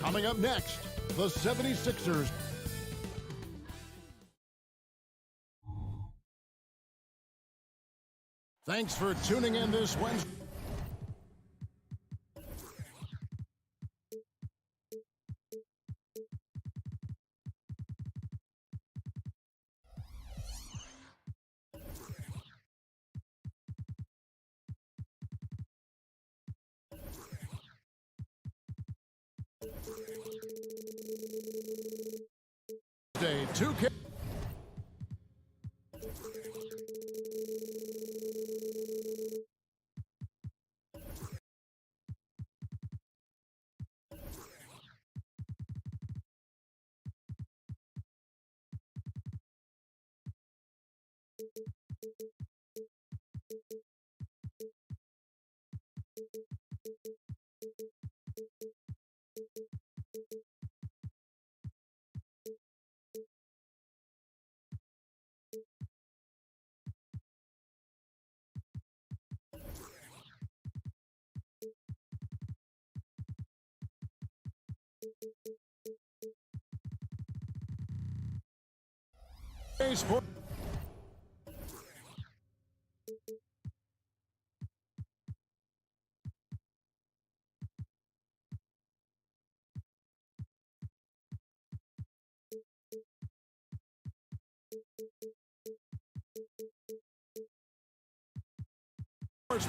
Coming up next, the 76ers. Thanks for tuning in this Wednesday. Day 2K. Sport.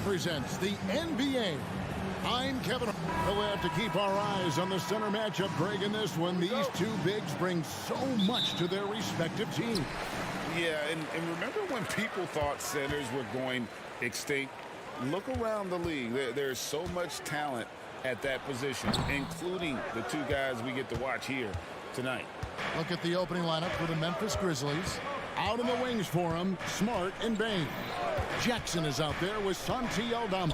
Presents the NBA. I'm Kevin. We'll have to keep our eyes on the center matchup, Greg, in this one. These two bigs bring so much to their respective teams. Yeah, and remember when people thought centers were going extinct? Look around the league. There's so much talent at that position, including the two guys we get to watch here tonight. Look at the opening lineup for the Memphis Grizzlies. Out in the wings for them, Smart and Bain. Jackson is out there with Santi Aldama.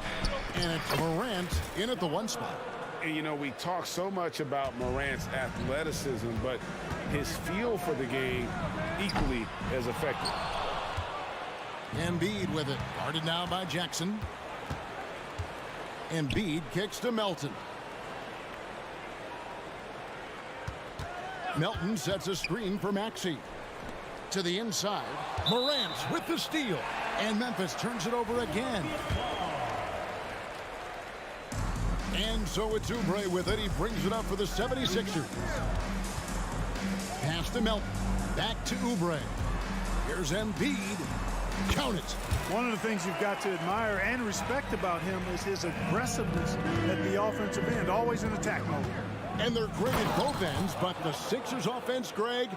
And it's Morant in at the one spot. And, you know, we talk so much about Morant's athleticism, but his feel for the game equally as effective. Embiid with it. Guarded now by Jackson. Embiid kicks to Melton. Melton sets a screen for Maxey. To the inside. Morant with the steal. And Memphis turns it over again. And so it's Oubre with it. He brings it up for the 76ers. Pass to Melton. Back to Oubre. Here's Embiid. Count it. One of the things you've got to admire and respect about him is his aggressiveness at the offensive end. Always in attack mode. And they're great at both ends, but the Sixers offense, Greg,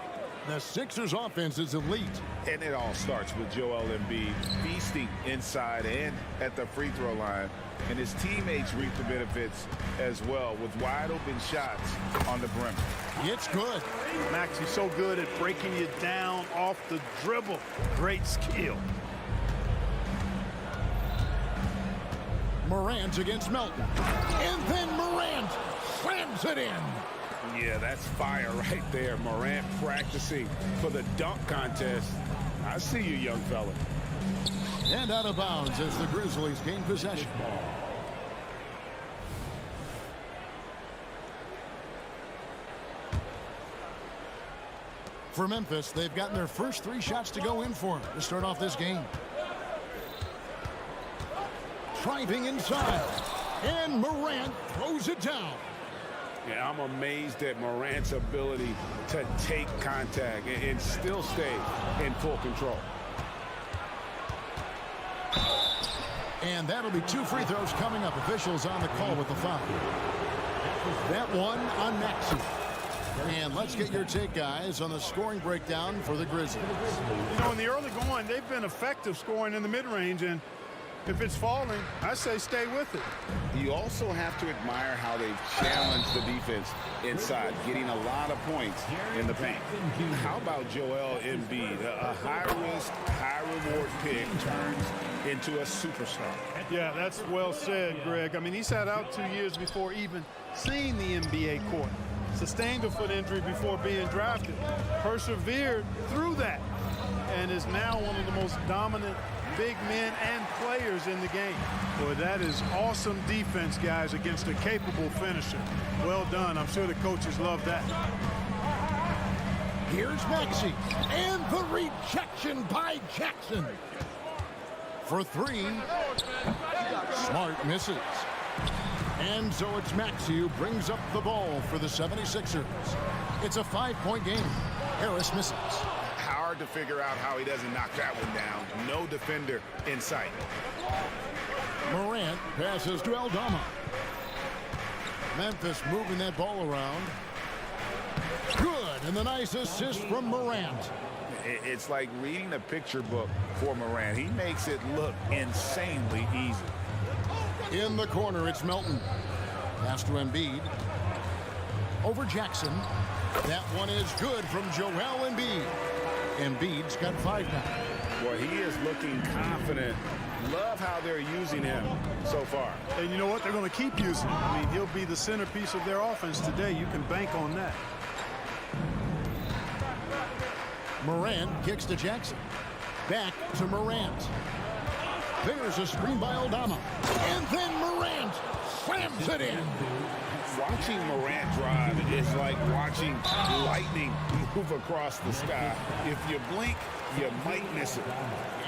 the Sixers offense is elite. And it all starts with Joel Embiid feasting inside and at the free throw line. And his teammates reap the benefits as well with wide open shots on the perimeter. It's good. Max, he's so good at breaking you down off the dribble. Great skill. Morant against Melton. And then Morant slams it in. Yeah, that's fire right there. Morant practicing for the dunk contest. I see you, young fella. And out of bounds as the Grizzlies gain possession. For Memphis, they've gotten their first 3 shots to go in for them to start off this game. Driving inside. And Morant throws it down. Yeah, I'm amazed at Morant's ability to take contact and still stay in full control. And that'll be 2 free throws coming up. Officials on the call with the foul. That one on Maxey. And let's get your take, guys, on the scoring breakdown for the Grizzlies. You know, in the early going, they've been effective scoring in the mid-range, and if it's falling, I say stay with it. You also have to admire how they've challenged the defense inside, getting a lot of points in the paint. How about Joel Embiid? A high-risk, high-reward pick turns into a superstar. Yeah, that's well said, Greg. I mean, he sat out 2 years before even seeing the NBA court. Sustained a foot injury before being drafted. Persevered through that and is now one of the most dominant big men and players pointers in the game. Boy, that is awesome defense, guys, against a capable finisher. Well done. I'm sure the coaches love that. Here's Maxey, and the rejection by Jackson. For three, Smart misses. And so it's Maxey who brings up the ball for the 76ers. It's a 5-point game. Harris misses. Hard to figure out how he doesn't knock that one down. No defender in sight. Morant passes to Aldama. Memphis moving that ball around. Good, and the nice assist from Morant. It's like reading a picture book for Morant. He makes it look insanely easy. In the corner, it's Melton. Pass to Embiid. Over Jackson. That one is good from Joel Embiid. Embiid's got 5 now. Boy, he is looking confident. Love how they're using him so far. And you know what? They're going to keep using him. I mean, he'll be the centerpiece of their offense today. You can bank on that. Morant kicks to Jackson. Back to Morant. There's a screen by Aldama. And then Morant slams it in. Watching Morant drive is like watching lightning move across the sky. If you blink, you might miss it.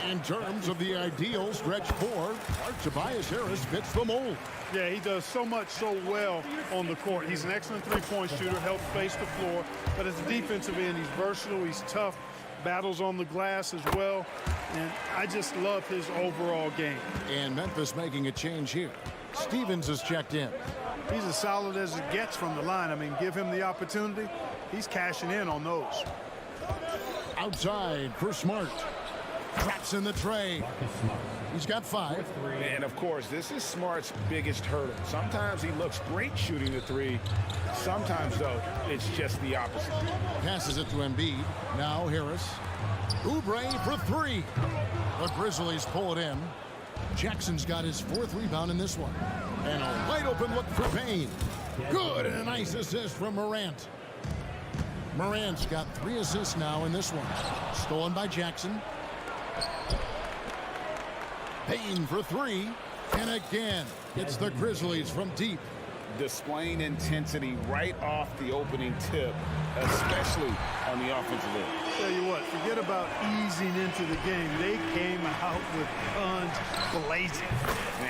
In terms of the ideal stretch 4, Tobias Harris fits the mold. Yeah, he does so much so well on the court. He's an excellent three-point shooter, helps face the floor. But as a defensive end, he's versatile, he's tough, battles on the glass as well. And I just love his overall game. And Memphis making a change here. Stevens is checked in. He's as solid as it gets from the line. I mean, give him the opportunity. He's cashing in on those. Outside for Smart. Traps in the tray. He's got 5. And, of course, this is Smart's biggest hurdle. Sometimes he looks great shooting the 3. Sometimes, though, it's just the opposite. Passes it to Embiid. Now Harris. Oubre for 3. The Grizzlies pull it in. Jackson's got his 4th rebound in this one. And a wide open look for Payne. Good, and a nice assist from Morant. Morant's got 3 assists now in this one. Stolen by Jackson. Payne for 3. And again, it's the Grizzlies from deep. Displaying intensity right off the opening tip, especially on the offensive end. Tell you what, forget about easing into the game. They came out with guns blazing.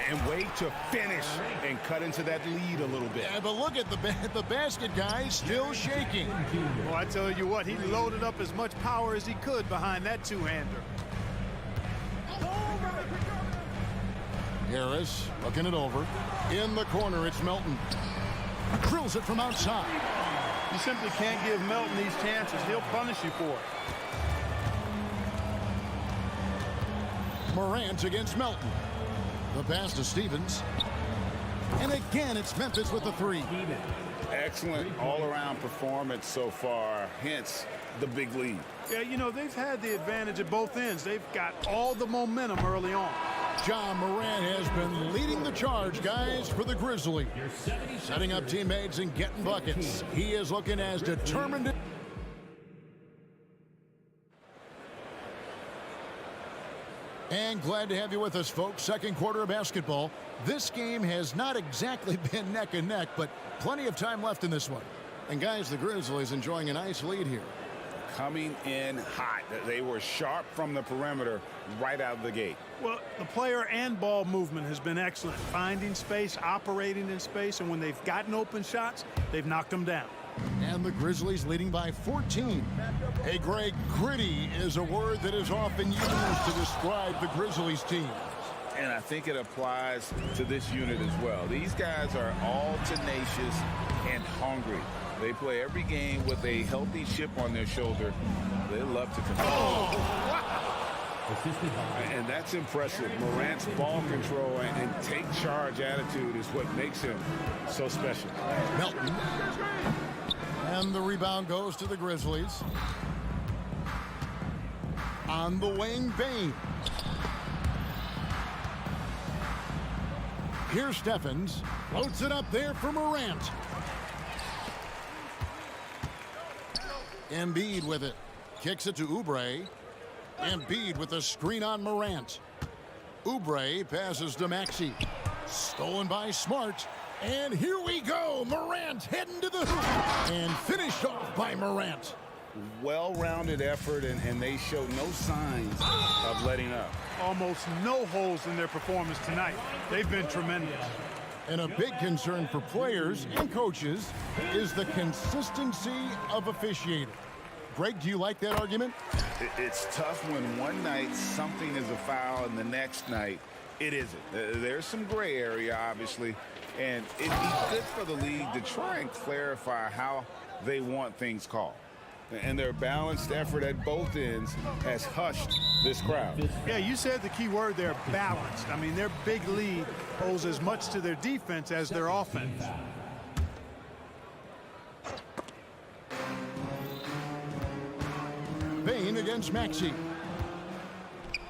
And wait to finish and cut into that lead a little bit. Yeah, but look at the basket, guys, still shaking. Well, I tell you what, he loaded up as much power as he could behind that two-hander. Harris looking it over. In the corner, it's Melton. Drills it from outside. You simply can't give Melton these chances. He'll punish you for it. Morant against Melton. The pass to Stevens. And again, it's Memphis with the 3. Excellent all-around performance so far, hence the big lead. Yeah, you know, they've had the advantage at both ends. They've got all the momentum early on. John Morant has been leading the charge, guys, for the Grizzlies. Setting up teammates and getting buckets. He is looking as determined. And glad to have you with us, folks. Second quarter of basketball. This game has not exactly been neck and neck, but plenty of time left in this one. And, guys, the Grizzlies enjoying a nice lead here. Coming in hot. They were sharp from the perimeter right out of the gate. Well, the player and ball movement has been excellent. Finding space, operating in space, and when they've gotten open shots, they've knocked them down. And the Grizzlies leading by 14. Hey, Greg, gritty is a word that is often used to describe the Grizzlies team. And I think it applies to this unit as well. These guys are all tenacious and hungry. They play every game with a healthy chip on their shoulder. They love to compete. And that's impressive. Morant's ball control and take charge attitude is what makes him so special. Melton. And the rebound goes to the Grizzlies. On the wing, Payne. Here's Steffens. Floats it up there for Morant. Embiid with it. Kicks it to Oubre. Embiid with a screen on Morant. Oubre passes to Maxey. Stolen by Smart. And here we go. Morant heading to the hoop. And finished off by Morant. Well-rounded effort, and they show no signs of letting up. Almost no holes in their performance tonight. They've been tremendous. And a big concern for players and coaches is the consistency of officiating. Greg, do you like that argument? It's tough when one night something is a foul and the next night it isn't. There's some gray area, obviously, and it'd be good for the league to try and clarify how they want things called. And their balanced effort at both ends has hushed this crowd. Yeah, you said the key word there, balanced. I mean, their big lead owes as much to their defense as their offense. Bain against Maxey.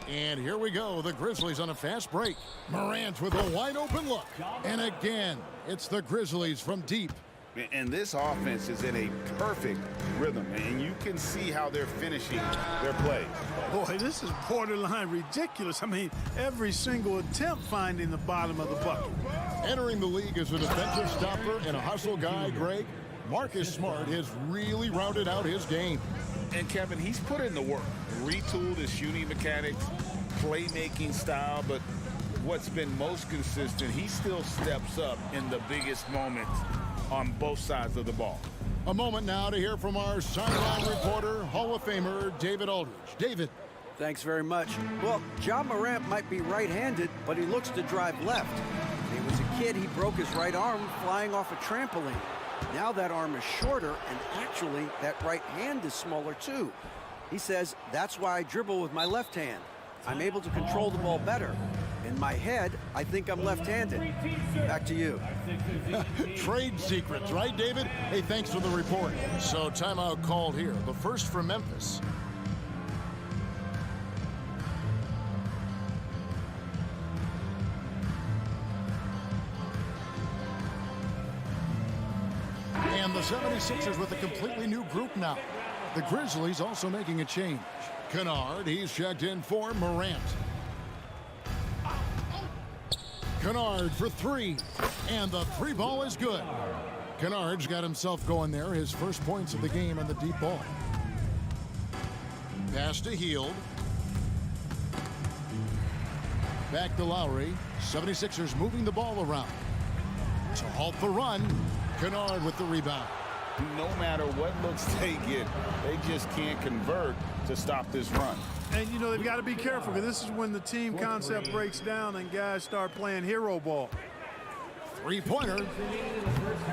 And here we go. The Grizzlies on a fast break. Morant with a wide open look. And again, it's the Grizzlies from deep. And this offense is in a perfect rhythm, and you can see how they're finishing their play. Boy, this is borderline ridiculous. I mean, every single attempt finding the bottom of the bucket. Entering the league as a defensive stopper and a hustle guy, Greg, Marcus Smart has really rounded out his game. And Kevin, he's put in the work, retooled his shooting mechanics, playmaking style, but what's been most consistent, he still steps up in the biggest moments on both sides of the ball. A moment now to hear from our sideline reporter, Hall of Famer David Aldridge. David. Thanks very much. Well, Ja Morant might be right-handed, but he looks to drive left. When he was a kid, he broke his right arm flying off a trampoline. Now that arm is shorter, and actually that right hand is smaller too. He says, that's why I dribble with my left hand. I'm able to control the ball better. In my head, I think I'm left-handed. Back to you. Trade secrets, right, David? Hey, thanks for the report. So timeout called here. The first for Memphis. And the 76ers with a completely new group now. The Grizzlies also making a change. Kennard, he's checked in for Morant. Kennard for three, and the three ball is good. Kennard's got himself going there, his first points of the game on the deep ball. Pass to Hield. Back to Lowry. 76ers moving the ball around. To halt the run, Kennard with the rebound. No matter what looks they get, they just can't convert to stop this run. And, you know, they've got to be careful because this is when the team concept breaks down and guys start playing hero ball. Three-pointer.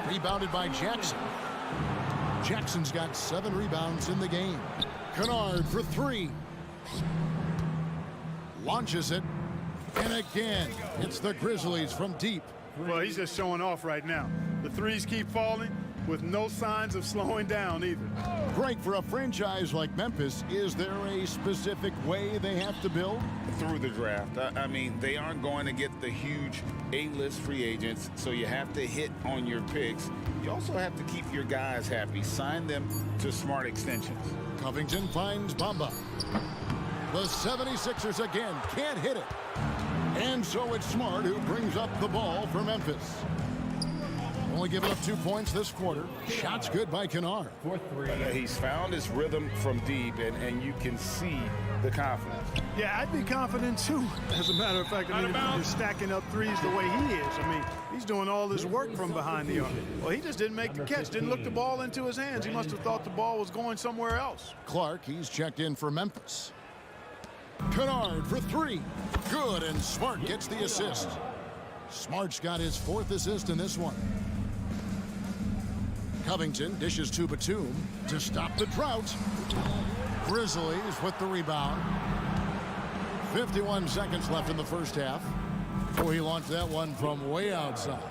Rebounded by Jackson. Jackson's got 7 rebounds in the game. Kennard for three. Launches it. And again, it's the Grizzlies from deep. Well, he's just showing off right now. The threes keep falling with no signs of slowing down either. Greg, for a franchise like Memphis, is there a specific way they have to build? Through the draft. I mean, they aren't going to get the huge A-list free agents, so you have to hit on your picks. You also have to keep your guys happy. Sign them to smart extensions. Covington finds Bamba. The 76ers again can't hit it. And so it's Smart who brings up the ball for Memphis. Only giving up 2 points this quarter. Shots good by Kennard. He's found his rhythm from deep, and you can see the confidence. Yeah, I'd be confident too. As a matter of fact, I mean, if he's stacking up threes the way he is. I mean, he's doing all this work from behind the arc. Well, he just didn't make the catch, didn't look the ball into his hands. He must have thought the ball was going somewhere else. Clark, he's checked in for Memphis. Kennard for three. Good, and Smart gets the assist. Smart's got his 4th assist in this one. Covington dishes to Batum to stop the drought. Grizzlies with the rebound. 51 seconds left in the first half. Oh, he launched that one from way outside.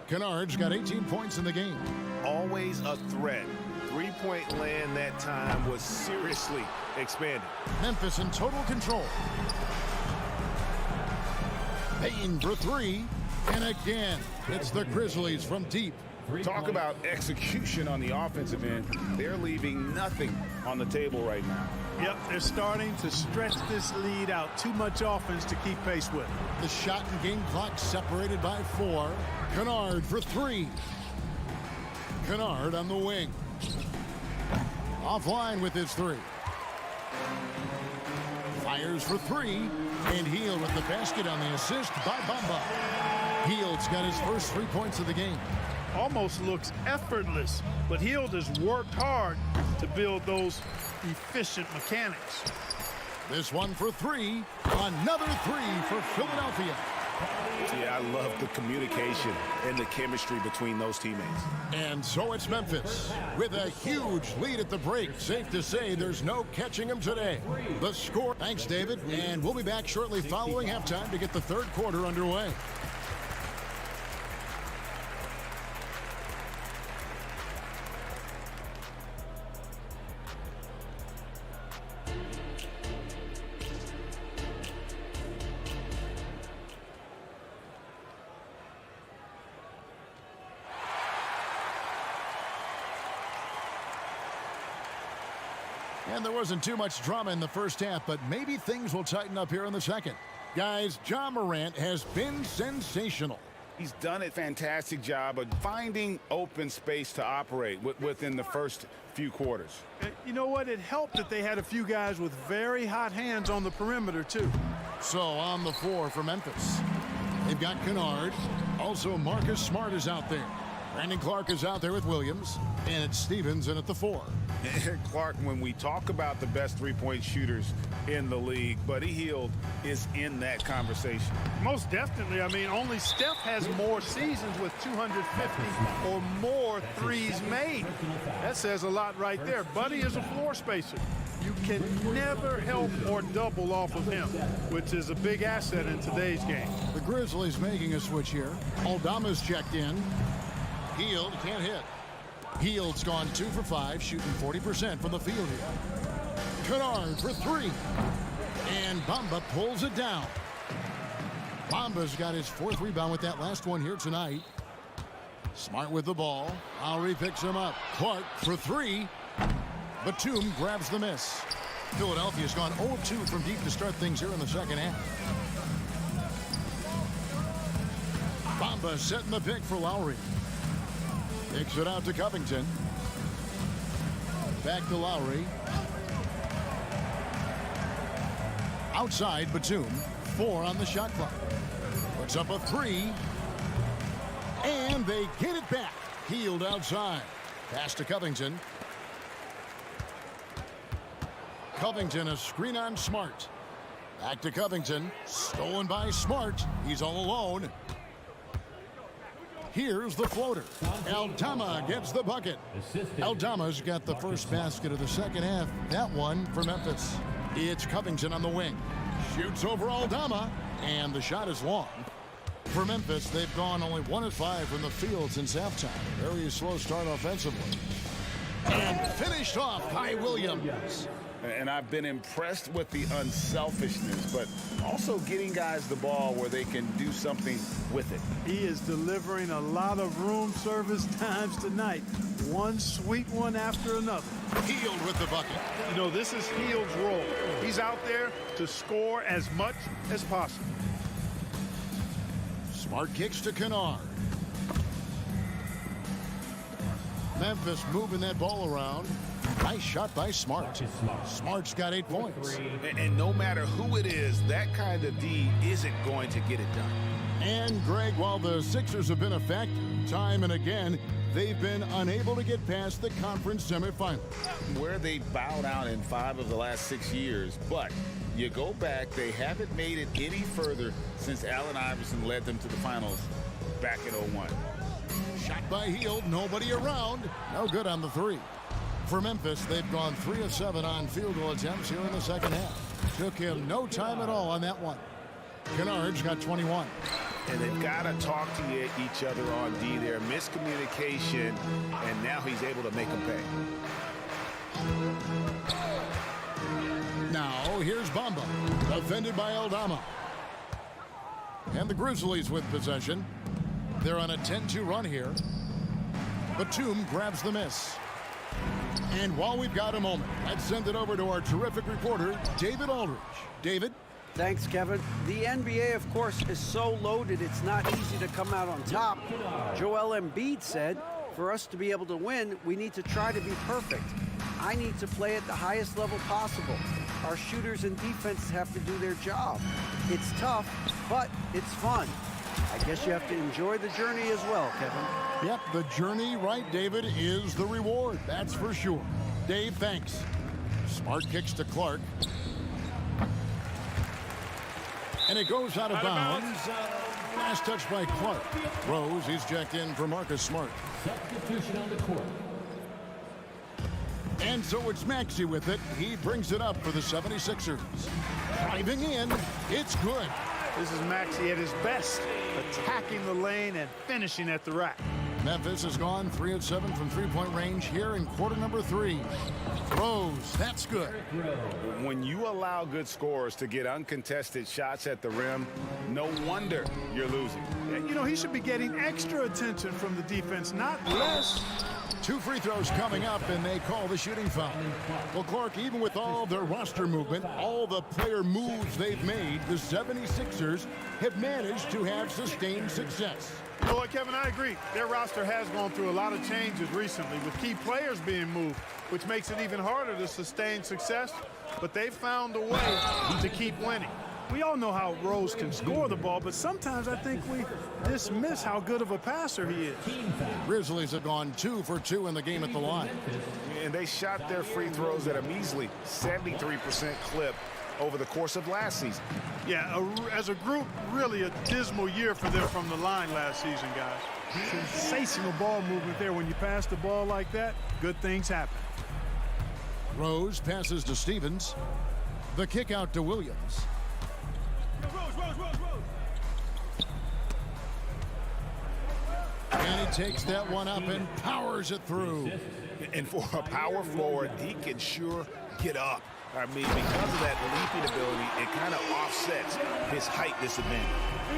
Kennard's got 18 points in the game. Always a threat. Three-point land that time was seriously expanded. Memphis in total control. Payne for three. And again, it's the Grizzlies from deep. Talk about execution on the offensive end. They're leaving nothing on the table right now. Yep, they're starting to stretch this lead out. Too much offense to keep pace with. The shot and game clock separated by 4. Kennard for 3. Kennard on the wing. Offline with his 3. Fires for 3. And Hield with the basket on the assist by Bamba. Hield's got his first 3 points of the game. Almost looks effortless, but Hield has worked hard to build those efficient mechanics. This one for 3. Another 3 for Philadelphia. Yeah, I love the communication and the chemistry between those teammates. And so it's Memphis with a huge lead at the break. Safe to say there's no catching them today. The score. Thanks, David. And we'll be back shortly following halftime to get the third quarter underway. And there wasn't too much drama in the first half, but maybe things will tighten up here in the second. Guys, Ja Morant has been sensational. He's done a fantastic job of finding open space to operate within the first few quarters. You know what? It helped that they had a few guys with very hot hands on the perimeter, too. So on the floor for Memphis, they've got Kennard. Also, Marcus Smart is out there. Brandon Clark is out there with Williams. And it's Stevens in at the 4. And Clark, when we talk about the best three-point shooters in the league, Buddy Hield is in that conversation. Most definitely. I mean, only Steph has more seasons with 250 or more threes made. That says a lot right there. Buddy is a floor spacer. You can never help or double off of him, which is a big asset in today's game. The Grizzlies making a switch here. Aldama's checked in. Hield can't hit. Hield's gone 2 for 5, shooting 40% from the field here. Kennard for 3. And Bamba pulls it down. Bamba's got his 4th rebound with that last one here tonight. Smart with the ball. Lowry picks him up. Clark for 3. Batum grabs the miss. Philadelphia's gone 0-2 from deep to start things here in the second half. Bamba setting the pick for Lowry. Kicks it out to Covington. Back to Lowry. Outside Batum. 4 on the shot clock. Puts up a 3. And they get it back. Hield outside. Pass to Covington. Covington, a screen on Smart. Back to Covington. Stolen by Smart. He's all alone. Here's the floater. Aldama gets the bucket. Aldama's got the first basket of the second half. That one for Memphis. It's Covington on the wing. Shoots over Aldama, and the shot is long. For Memphis, they've gone only 1 of 5 from the field since halftime. Very slow start offensively. And finished off by Williams. And I've been impressed with the unselfishness, but also getting guys the ball where they can do something with it. He is delivering a lot of room service times tonight. One sweet one after another. Hield with the bucket. You know, this is Hield's role. He's out there to score as much as possible. Smart kicks to Kennard. Memphis moving that ball around. Nice shot by Smart. Smart's got 8 points. And no matter who it is, that kind of D isn't going to get it done. And, Greg, while the Sixers have been a factor time and again, they've been unable to get past the conference semifinals. Where they bowed out in 5 of the last 6 years, but you go back, they haven't made it any further since Allen Iverson led them to the finals back in 01. Shot by Hield, nobody around. No good on the 3. For Memphis, they've gone 3 of 7 on field goal attempts here in the second half. Took him no time at all on that one. Kennard's got 21. And they've got to talk to each other on D there. Miscommunication, and now he's able to make them pay. Now, here's Bamba, defended by Aldama. And the Grizzlies with possession. They're on a 10-2 run here. Batum grabs the miss. And while we've got a moment, let's send it over to our terrific reporter, David Aldridge. David? Thanks, Kevin. The NBA, of course, is so loaded it's not easy to come out on top. Joel Embiid said, for us to be able to win, we need to try to be perfect. I need to play at the highest level possible. Our shooters and defense have to do their job. It's tough, but it's fun. I guess you have to enjoy the journey as well, Kevin. Yep, the journey, right, David, is the reward. That's for sure. Dave, thanks. Smart kicks to Clark. And it goes out of bounds. Last touch by Clark. Rose, he's checked in for Marcus Smart. Substitution on the court. And so it's Maxey with it. He brings it up for the 76ers. Driving in, it's good. This is Maxey at his best, attacking the lane and finishing at the rack. Memphis has gone 3 of 7 from three-point range here in quarter number 3. Rose, that's good. When you allow good scorers to get uncontested shots at the rim, no wonder you're losing. And, you know, he should be getting extra attention from the defense, not less. 2 free throws coming up, and they call the shooting foul. Well, Clark, even with all their roster movement, all the player moves they've made, the 76ers have managed to have sustained success. You know what, Kevin, I agree. Their roster has gone through a lot of changes recently with key players being moved, which makes it even harder to sustain success, but they've found a way to keep winning. We all know how Rose can score the ball, but sometimes I think we dismiss how good of a passer he is. Grizzlies have gone 2 for 2 in the game at the line. And they shot their free throws at a measly 73% clip over the course of last season. Yeah, as a group, really a dismal year for them from the line last season, guys. Sensational ball movement there. When you pass the ball like that, good things happen. Rose passes to Stevens. The kick out to Williams. And he takes that one up and powers it through. And for a power forward, he can sure get up. I mean, because of that leaping ability, it kind of offsets his height disadvantage.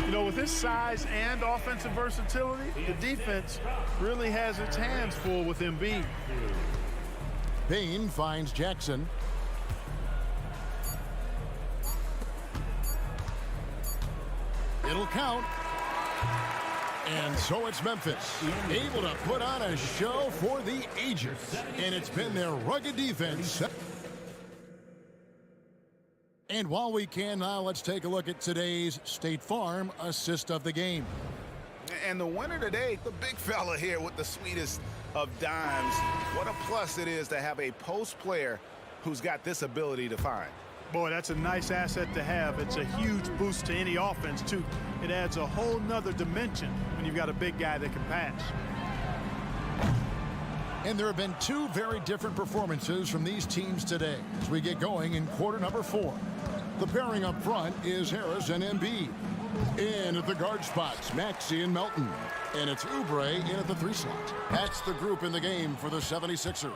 You know, with his size and offensive versatility, the defense really has its hands full with Embiid. Payne finds Jackson. It'll count. And so it's Memphis, able to put on a show for the ages. And it's been their rugged defense. And while we can now, let's take a look at today's State Farm assist of the game. And the winner today, the big fella here with the sweetest of dimes. What a plus it is to have a post player who's got this ability to find. Boy, that's a nice asset to have. It's a huge boost to any offense, too. It adds a whole nother dimension when you've got a big guy that can pass. And there have been 2 very different performances from these teams today as we get going in quarter number 4. The pairing up front is Harris and Embiid. In at the guard spots, Maxey and Melton. And it's Oubre in at the 3 slot. That's the group in the game for the 76ers.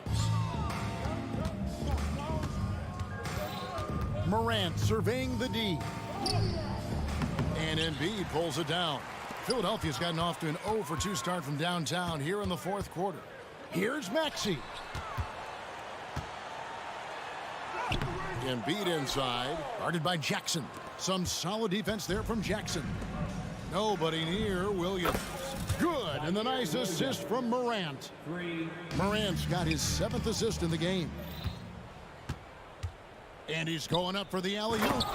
Morant surveying the D. And Embiid pulls it down. Philadelphia's gotten off to an 0 for 2 start from downtown here in the 4th quarter. Here's Maxey. Embiid inside, guarded by Jackson. Some solid defense there from Jackson. Nobody near Williams. Good, and the nice assist from Morant. Morant's got his 7th assist in the game. And he's going up for the alley-oop.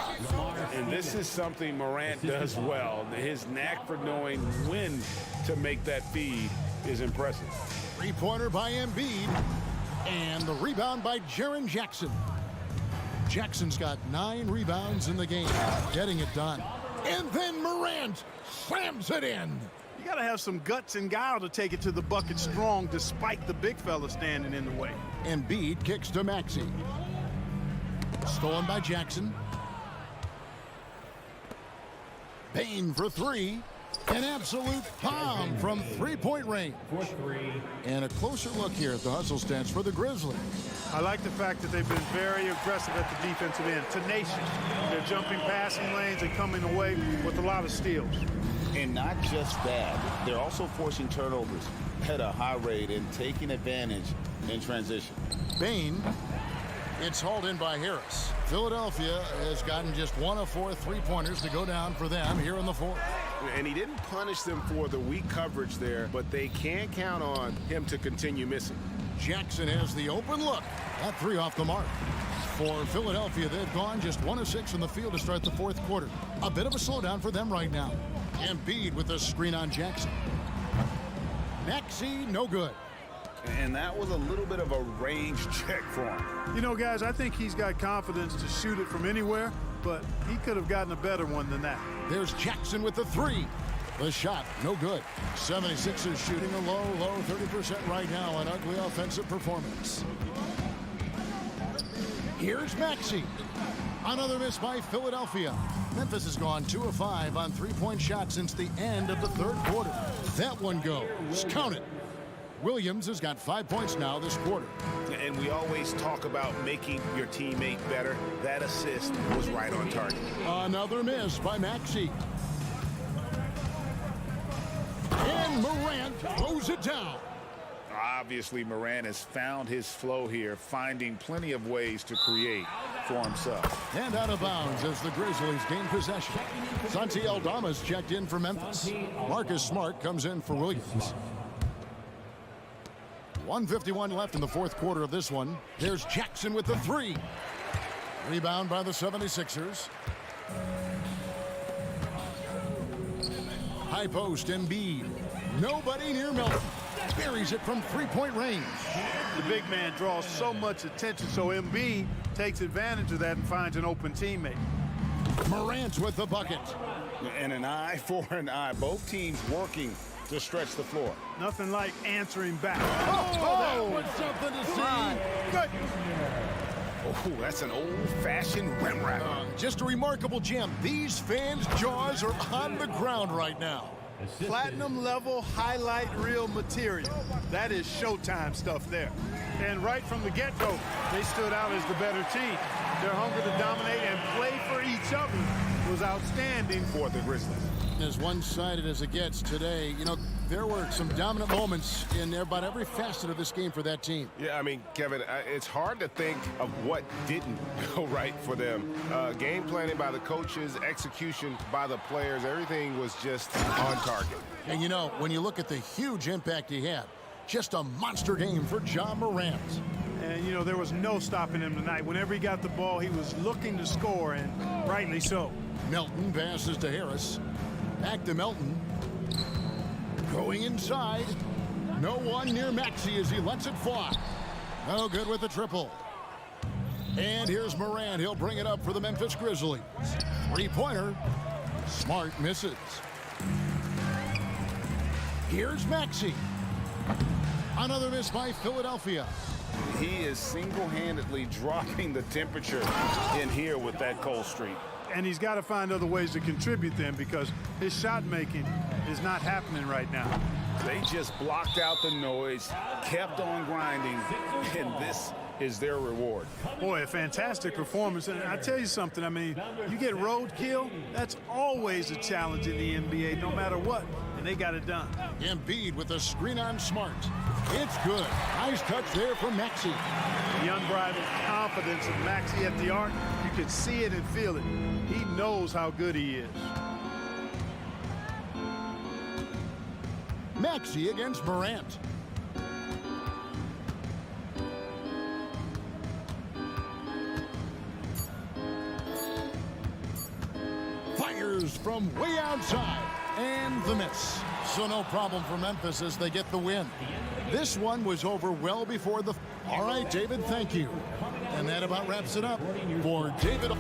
And this is something Morant does well. His knack for knowing when to make that feed is impressive. 3-pointer by Embiid. And the rebound by Jaren Jackson. Jackson's got 9 rebounds in the game, getting it done. And then Morant slams it in. You got to have some guts and guile to take it to the bucket strong despite the big fella standing in the way. Embiid kicks to Maxey. Stolen by Jackson. Payne for 3. An absolute bomb from 3-point range. And a closer look here at the hustle stats for the Grizzlies. I like the fact that they've been very aggressive at the defensive end, tenacious. They're jumping passing lanes and coming away with a lot of steals. And not just that, they're also forcing turnovers at a high rate and taking advantage in transition. Bain. It's hauled in by Harris. Philadelphia has gotten just 1 of 4 3-pointers to go down for them here in the fourth. And he didn't punish them for the weak coverage there, but they can't count on him to continue missing. Jackson has the open look. That 3 off the mark. For Philadelphia, they've gone just 1 of 6 from the field to start the fourth quarter. A bit of a slowdown for them right now. Embiid with a screen on Jackson. Maxey, no good. And that was a little bit of a range check for him. You know, guys, I think he's got confidence to shoot it from anywhere, but he could have gotten a better one than that. There's Jackson with the 3. The shot, no good. 76ers shooting a low 30% right now. An ugly offensive performance. Here's Maxey. Another miss by Philadelphia. Memphis has gone 2 of 5 on 3-point shots since the end of the third quarter. That one goes. Count it. Williams has got 5 points now this quarter. And we always talk about making your teammate better. That assist was right on target. Another miss by Maxey. And Morant throws it down. Obviously, Morant has found his flow here, finding plenty of ways to create for himself. And out of bounds as the Grizzlies gain possession. Santi Aldama's checked in for Memphis. Marcus Smart comes in for Williams. 1:51 left in the fourth quarter of this one. There's Jackson with the 3. Rebound by the 76ers. High post, Embiid. Nobody near Melton. Buries it from 3-point range. The big man draws so much attention, so Embiid takes advantage of that and finds an open teammate. Morant with the bucket. And an eye for an eye. Both teams working to stretch the floor. Nothing like answering back. That was something to see. Good. Oh, that's an old-fashioned rim wrap. Just a remarkable gem. These fans' jaws are on the ground right now. Platinum level highlight reel material. That is Showtime stuff there. And right from the get-go, they stood out as the better team. Their hunger to dominate and play for each other was outstanding for the Grizzlies. As one-sided as it gets today, you know, there were some dominant moments in about every facet of this game for that team. Yeah, I mean, Kevin, it's hard to think of what didn't go right for them. Game planning by the coaches, execution by the players, everything was just on target. And, you know, when you look at the huge impact he had, just a monster game for Ja Morant. And, you know, there was no stopping him tonight. Whenever he got the ball, he was looking to score, and rightly so. Melton passes to Harris. Back to Melton. Going inside. No one near Maxey as he lets it fly. No good with the triple. And here's Morant. He'll bring it up for the Memphis Grizzlies. 3-pointer. Smart misses. Here's Maxey. Another miss by Philadelphia. He is single-handedly dropping the temperature in here with that cold streak. And he's got to find other ways to contribute them because his shot making is not happening right now. They just blocked out the noise, kept on grinding, and this is their reward. Boy, a fantastic performance. And I tell you something, I mean, you get roadkill, that's always a challenge in the NBA, no matter what. And they got it done. Embiid with a screen on Smart. It's good. Nice touch there from Maxey. The unbridled confidence of Maxey at the arc, you can see it and feel it. He knows how good he is. Maxey against Morant. Fires from way outside. And the miss. So no problem for Memphis as they get the win. This one was over well before the... All right, David, thank you. And that about wraps it up for David...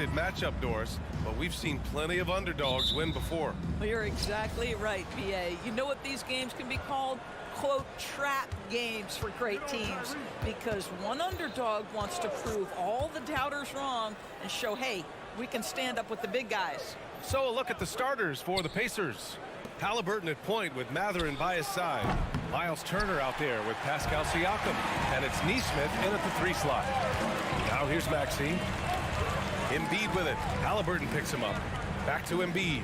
lopsided matchup, Doris, but we've seen plenty of underdogs win before. Well, you're exactly right, BA. You know what these games can be called? Quote, trap games for great teams, because one underdog wants to prove all the doubters wrong and show, hey, we can stand up with the big guys. So a look at the starters for the Pacers. Halliburton at point with Mathurin by his side. Miles Turner out there with Pascal Siakam. And it's Nesmith in at the 3 slot. Now here's Maxey. Embiid with it. Halliburton picks him up. Back to Embiid.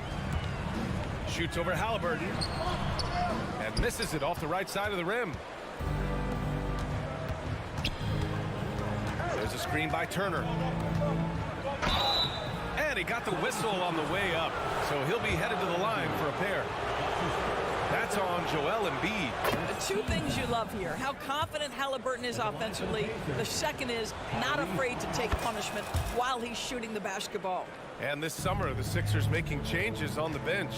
Shoots over Halliburton. And misses it off the right side of the rim. There's a screen by Turner. And he got the whistle on the way up. So he'll be headed to the line for a pair. That's on Joel Embiid. The two things you love here, how confident Halliburton is offensively. The second is not afraid to take punishment while he's shooting the basketball. And this summer, the Sixers making changes on the bench.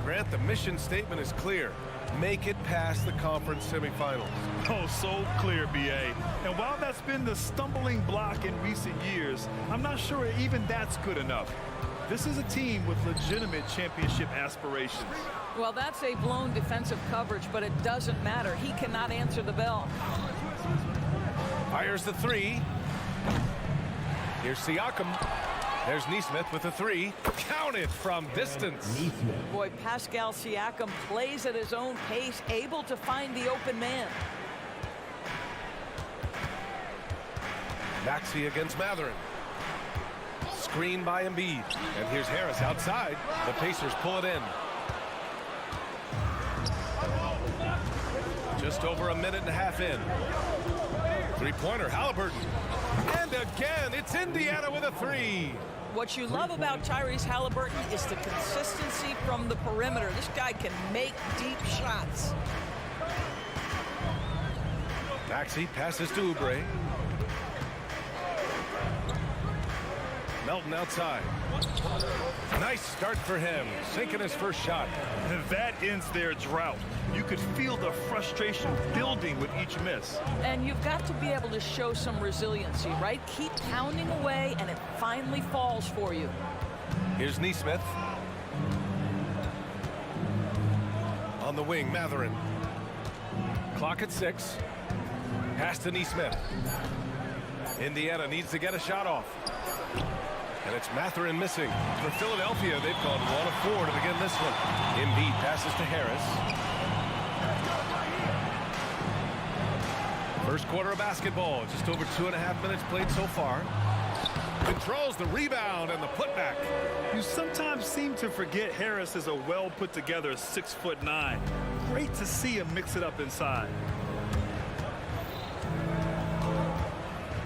Grant, the mission statement is clear. Make it past the conference semifinals. Oh, so clear, BA. And while that's been the stumbling block in recent years, I'm not sure even that's good enough. This is a team with legitimate championship aspirations. Well, that's a blown defensive coverage, but it doesn't matter. He cannot answer the bell. Fires the 3. Here's Siakam. There's Nesmith with a 3. Count it from distance. Boy, Pascal Siakam plays at his own pace, able to find the open man. Maxey against Mathurin. Screen by Embiid. And here's Harris outside. The Pacers pull it in. Just over a minute and a half in. 3-pointer, Halliburton. And again, it's Indiana with a 3. What you love about Tyrese Halliburton is the consistency from the perimeter. This guy can make deep shots. Maxey passes to Oubre. Melton outside. Nice start for him, sinking his first shot. That ends their drought. You could feel the frustration building with each miss. And you've got to be able to show some resiliency, right? Keep pounding away, and it finally falls for you. Here's Nesmith. On the wing, Mathurin. Clock at 6. Pass to Nesmith. Indiana needs to get a shot off. And it's Mathurin missing. For Philadelphia, they've gone 1 of 4 to begin this one. Embiid passes to Harris. First quarter of basketball. Just over 2.5 minutes played so far. Controls the rebound and the putback. You sometimes seem to forget Harris is a well put together 6'9". Great to see him mix it up inside.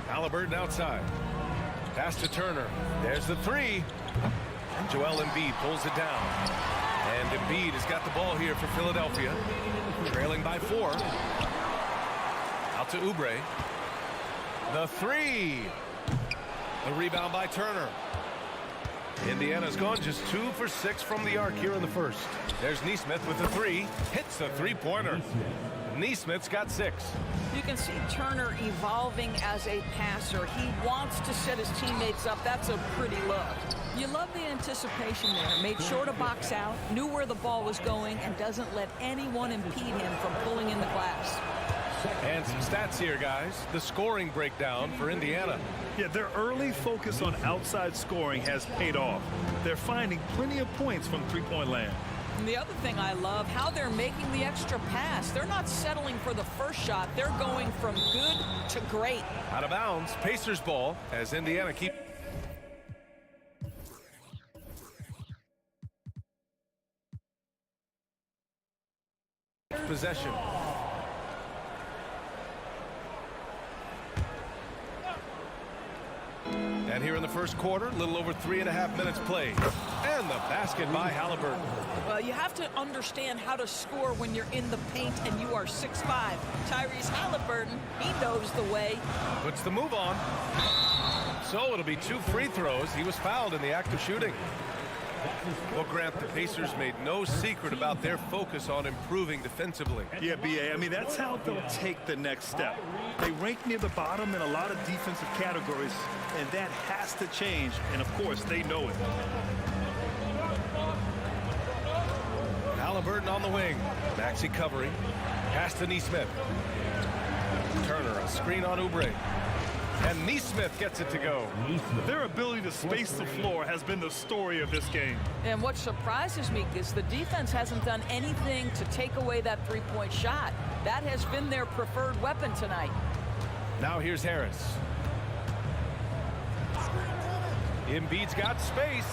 Halliburton outside. Pass to Turner. There's the 3. And Joel Embiid pulls it down. And Embiid has got the ball here for Philadelphia. Trailing by 4. Out to Oubre. The 3. The rebound by Turner. Indiana's gone just 2 for 6 from the arc here in the first. There's Nesmith with the 3. Hits the 3-pointer. Nesmith's got 6. You can see Turner evolving as a passer. He wants to set his teammates up. That's a pretty look. You love the anticipation there. Made sure to box out, knew where the ball was going, and doesn't let anyone impede him from pulling in the glass. And some stats here, guys. The scoring breakdown for Indiana. Yeah, their early focus on outside scoring has paid off. They're finding plenty of points from three-point land. And the other thing I love, how they're making the extra pass. They're not settling for the first shot. They're going from good to great. Out of bounds, Pacers ball as Indiana keep possession. And here in the first quarter, a little over 3.5 minutes played. And the basket by Halliburton. Well, you have to understand how to score when you're in the paint and you are 6'5". Tyrese Halliburton, he knows the way. Puts the move on. So it'll be 2 free throws. He was fouled in the act of shooting. Well, Grant, the Pacers made no secret about their focus on improving defensively. Yeah, B.A., I mean, that's how they'll take the next step. They rank near the bottom in a lot of defensive categories, and that has to change, and of course, they know it. Halliburton on the wing. Maxey covering. Pass to Neesmith. Turner, a screen on Oubre. And Neesmith gets it to go. Their ability to space the floor has been the story of this game. And what surprises me is the defense hasn't done anything to take away that three-point shot. That has been their preferred weapon tonight. Now here's Harris. Embiid's got space.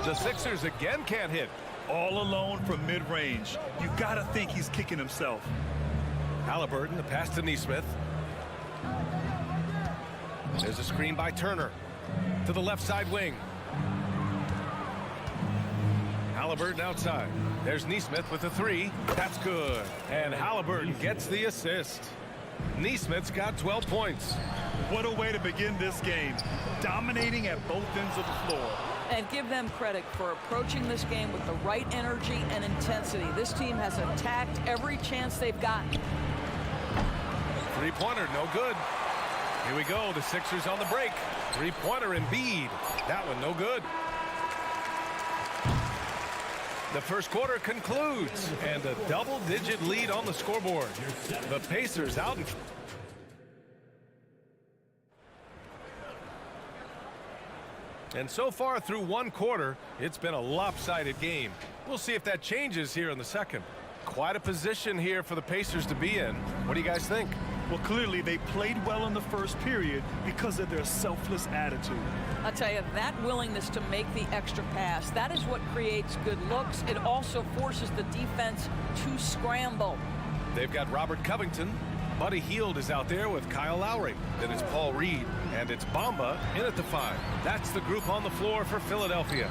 The Sixers again can't hit. All alone from mid-range. You gotta think he's kicking himself. Halliburton, the pass to Neesmith. There's a screen by Turner to the left side wing. Halliburton outside. There's Neesmith with a three. That's good. And Halliburton gets the assist. Neesmith's got 12 points. What a way to begin this game. Dominating at both ends of the floor. And give them credit for approaching this game with the right energy and intensity. This team has attacked every chance they've gotten. Three-pointer, no good. Here we go, the Sixers on the break. Three-pointer, Embiid. That one, no good. The first quarter concludes, and a double-digit lead on the scoreboard. The Pacers out in... And so far through one quarter, it's been a lopsided game. We'll see if that changes here in the second. Quite a position here for the Pacers to be in. What do you guys think? Well, clearly they played well in the first period because of their selfless attitude. I'll tell you, that willingness to make the extra pass, that is what creates good looks. It also forces the defense to scramble. They've got Robert Covington. Buddy Hield is out there with Kyle Lowry. Then it's Paul Reed, and it's Bamba in at the 5. That's the group on the floor for Philadelphia.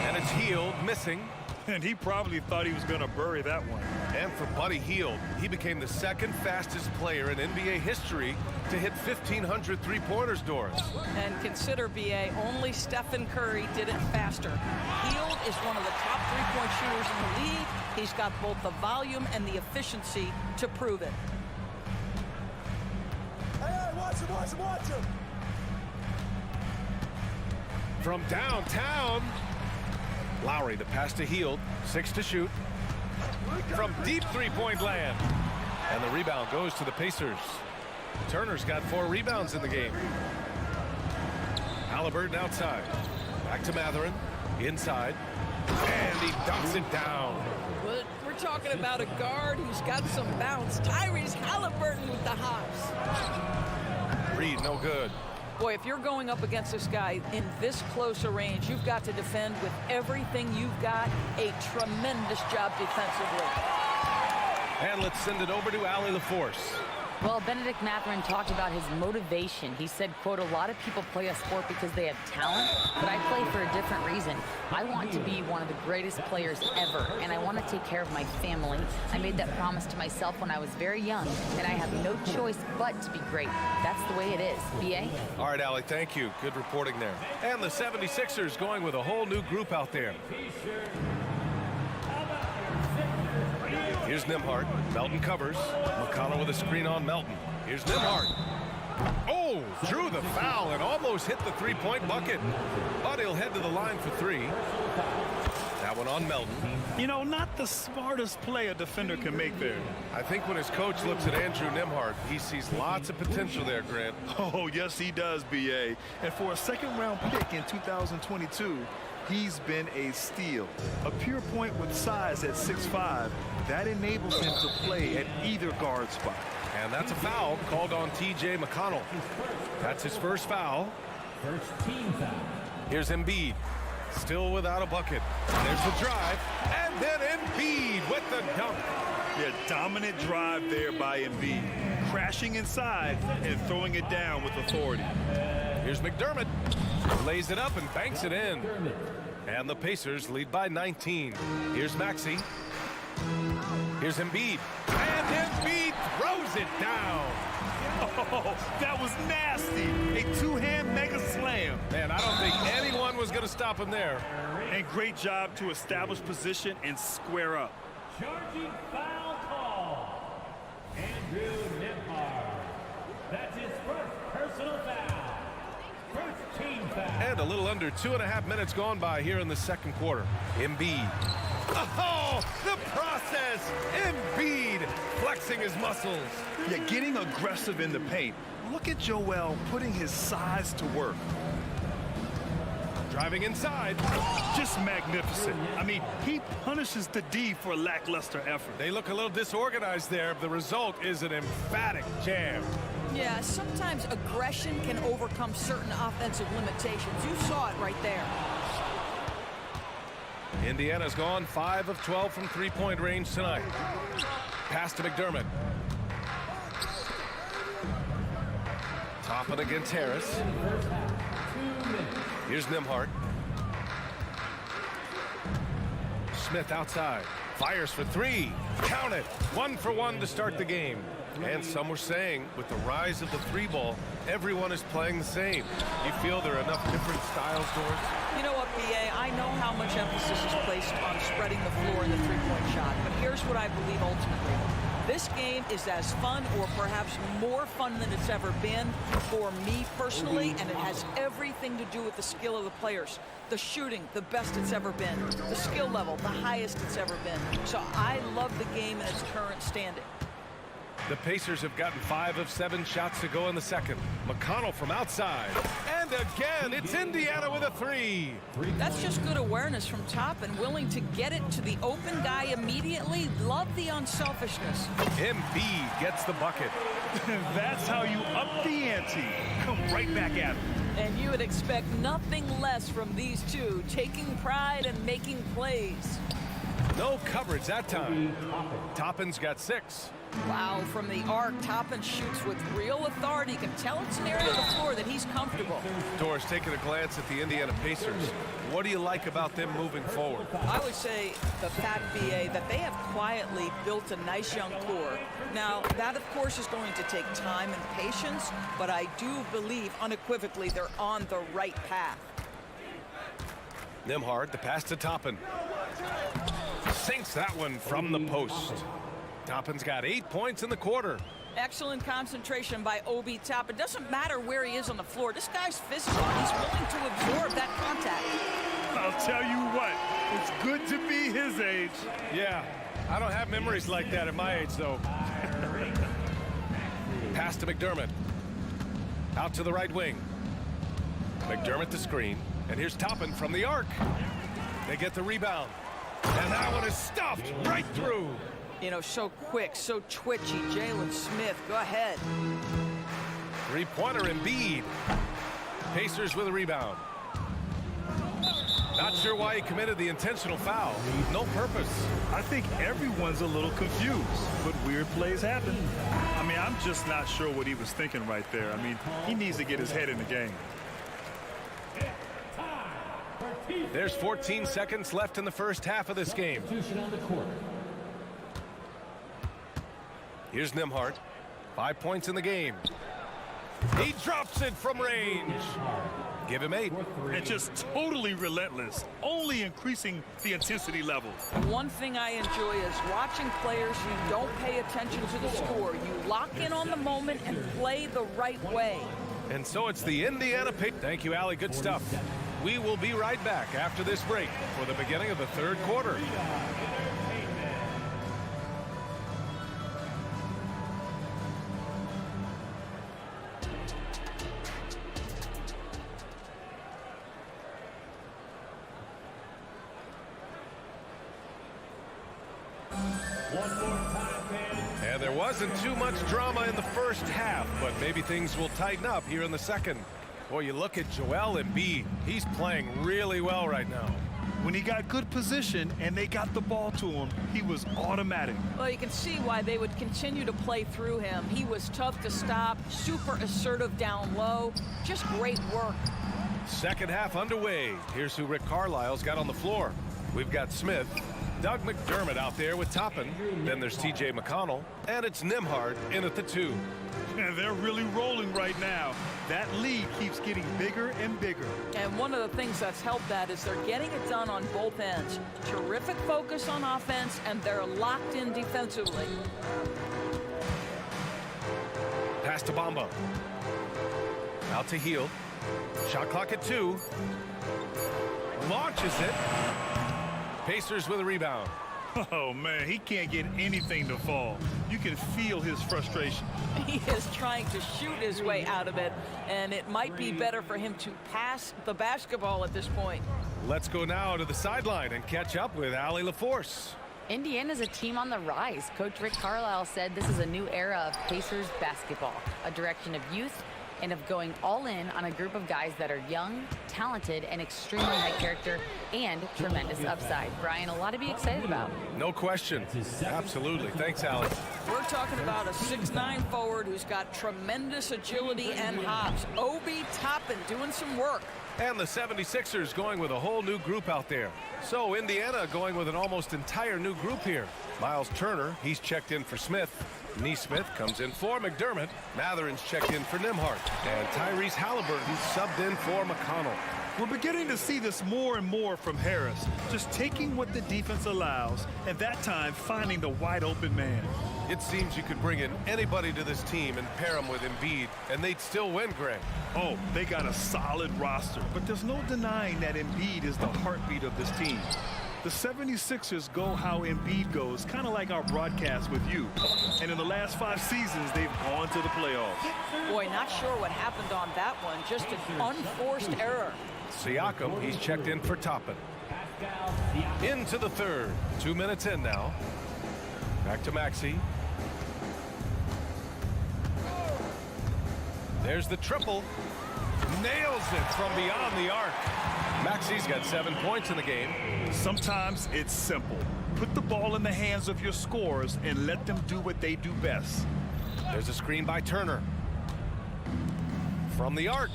And it's Hield missing. And he probably thought he was going to bury that one. And for Buddy Hield, he became the second fastest player in NBA history to hit 1,500 three-pointers, Doris. And consider, B.A., only Stephen Curry did it faster. Hield is one of the top three-point shooters in the league. He's got both the volume and the efficiency to prove it. Hey, watch him. From downtown, Lowry, the pass to Hield, 6 to shoot. From deep three-point land. And the rebound goes to the Pacers. Turner's got 4 rebounds in the game. Halliburton outside. Back to Matherin. Inside. And he dunks it down. But we're talking about a guard who's got some bounce. Tyrese Halliburton with the hops. Reed, no good. Boy, if you're going up against this guy in this close a range, you've got to defend with everything you've got. A tremendous job defensively. And let's send it over to Allie LaForce. Well, Benedict Mathurin talked about his motivation. He said, quote, a lot of people play a sport because they have talent, but I play for a different reason. I want to be one of the greatest players ever, and I want to take care of my family. I made that promise to myself when I was very young, and I have no choice but to be great. That's the way it is. B.A.? All right, Allie, thank you. Good reporting there. And the 76ers going with a whole new group out there. Here's Nembhard. Melton covers. McConnell with a screen on Melton. Here's Nembhard. Oh, drew the foul and almost hit the three-point bucket. But he'll head to the line for 3. That one on Melton. You know, not the smartest play a defender can make there. I think when his coach looks at Andrew Nembhard, he sees lots of potential there, Grant. Oh, yes, he does, B.A. And for a second-round pick in 2022, he's been a steal. A pure point with size at 6'5", that enables him to play at either guard spot. And that's a foul called on T.J. McConnell. That's his first foul. First team foul. Here's Embiid, still without a bucket. There's the drive, and then Embiid with the dunk. Yeah, dominant drive there by Embiid, crashing inside and throwing it down with authority. Here's McDermott, lays it up and banks it in. And the Pacers lead by 19. Here's Maxey. Here's Embiid. And Embiid throws it down. Oh, that was nasty. A two-hand mega slam. Man, I don't think anyone was going to stop him there. And great job to establish position and square up. Charging foul call. Andrew Nembhard. That's his first personal foul. First team foul. And a little under 2.5 minutes gone by here in the second quarter. Embiid. Oh, the process. Embiid flexing his muscles. Yeah, getting aggressive in the paint. Look at Joel putting his size to work. Driving inside. Just magnificent. I mean, he punishes the D for lackluster effort. They look a little disorganized there. The result is an emphatic jam. Yeah, sometimes aggression can overcome certain offensive limitations. You saw it right there. Indiana's gone 5 of 12 from three-point range tonight. Pass to McDermott. Toppin against Harris. Here's Nembhard. Smith outside. Fires for three. Count it. 1 for 1 to start the game. And some were saying, with the rise of the three ball, everyone is playing the same. You feel there are enough different styles, Doris? You know what, B.A., I know how much emphasis is placed on spreading the floor in the three-point shot, but here's what I believe ultimately. This game is as fun or perhaps more fun than it's ever been for me personally, and it has everything to do with the skill of the players. The shooting, the best it's ever been. The skill level, the highest it's ever been. So I love the game in its current standing. The Pacers have gotten 5 of 7 shots to go in the second. McConnell from outside. And again, it's Indiana with a three. That's just good awareness from Toppin, willing to get it to the open guy immediately. Love the unselfishness. Embiid gets the bucket. That's how you up the ante. Come right back at him. And you would expect nothing less from these two, taking pride and making plays. No coverage that time. Toppin's got 6. Wow, from the arc, Toppin shoots with real authority. You can tell it's an area of the floor that he's comfortable. Doris, taking a glance at the Indiana Pacers, what do you like about them moving forward? I would say the fact, B.A., that they have quietly built a nice young core. Now, that, of course, is going to take time and patience, but I do believe unequivocally they're on the right path. Nembhard, the pass to Toppin. Sinks that one from the post. Toppin's got 8 points in the quarter. Excellent concentration by Obi Toppin. It doesn't matter where he is on the floor. This guy's physical. He's willing to absorb that contact. I'll tell you what, it's good to be his age. Yeah, I don't have memories like that at my age, though. Pass to McDermott. Out to the right wing. McDermott the screen. And here's Toppin from the arc. They get the rebound. And that one is stuffed right through. You know, so quick, so twitchy. Jalen Smith, go ahead. Three-pointer Embiid. Pacers with a rebound. Not sure why he committed the intentional foul. No purpose. I think everyone's a little confused, but weird plays happen. I mean, I'm just not sure what he was thinking right there. I mean, he needs to get his head in the game. There's 14 seconds left in the first half of this game. Here's Nembhard. 5 points in the game. He drops it from range. Give him 8. And just totally relentless, only increasing the intensity level. One thing I enjoy is watching players who don't pay attention to the score. You lock in on the moment and play the right way. And so it's the Indiana Pacers. Thank you, Allie. Good stuff. We will be right back after this break for the beginning of the third quarter. And there wasn't too much drama in the first half, but maybe things will tighten up here in the second. Boy, you look at Joel Embiid. He's playing really well right now. When he got good position and they got the ball to him, he was automatic. Well, you can see why they would continue to play through him. He was tough to stop, super assertive down low. Just great work. Second half underway. Here's who Rick Carlisle's got on the floor. We've got Smith, Doug McDermott out there with Toppin. Then there's TJ McConnell, and it's Nembhard in at the 2. And they're really rolling right now. That lead keeps getting bigger and bigger. And one of the things that's helped that is they're getting it done on both ends. Terrific focus on offense, and they're locked in defensively. Pass to Bamba. Out to Heel. Shot clock at 2. Launches it. Pacers with a rebound. Oh, man, he can't get anything to fall. You can feel his frustration. He is trying to shoot his way out of it, and it might be better for him to pass the basketball at this point. Let's go now to the sideline and catch up with Allie LaForce. Indiana's a team on the rise. Coach Rick Carlisle said this is a new era of Pacers basketball, a direction of youth and of going all in on a group of guys that are young, talented, and extremely high character and tremendous upside. Brian, a lot to be excited about. No question. Absolutely. Thanks, Allie. We're talking about a 6'9" forward who's got tremendous agility and hops. Obi Toppin doing some work. And the 76ers going with a whole new group out there. So Indiana going with an almost entire new group here. Miles Turner, he's checked in for Smith. Neesmith comes in for McDermott. Matherin's checked in for Nembhard. And Tyrese Halliburton subbed in for McConnell. We're beginning to see this more and more from Harris. Just taking what the defense allows, and that time finding the wide open man. It seems you could bring in anybody to this team and pair them with Embiid, and they'd still win, Greg. Oh, they got a solid roster, but there's no denying that Embiid is the heartbeat of this team. The 76ers go how Embiid goes, kind of like our broadcast with you. And in the last 5 seasons, they've gone to the playoffs. Boy, not sure what happened on that one. Just an unforced error. Siakam, he's checked in for Toppin. Into the third. 2 minutes in now. Back to Maxey. There's the triple. Nails it from beyond the arc. Maxey's got 7 points in the game. Sometimes it's simple. Put the ball in the hands of your scorers and let them do what they do best. There's a screen by Turner. From the arc.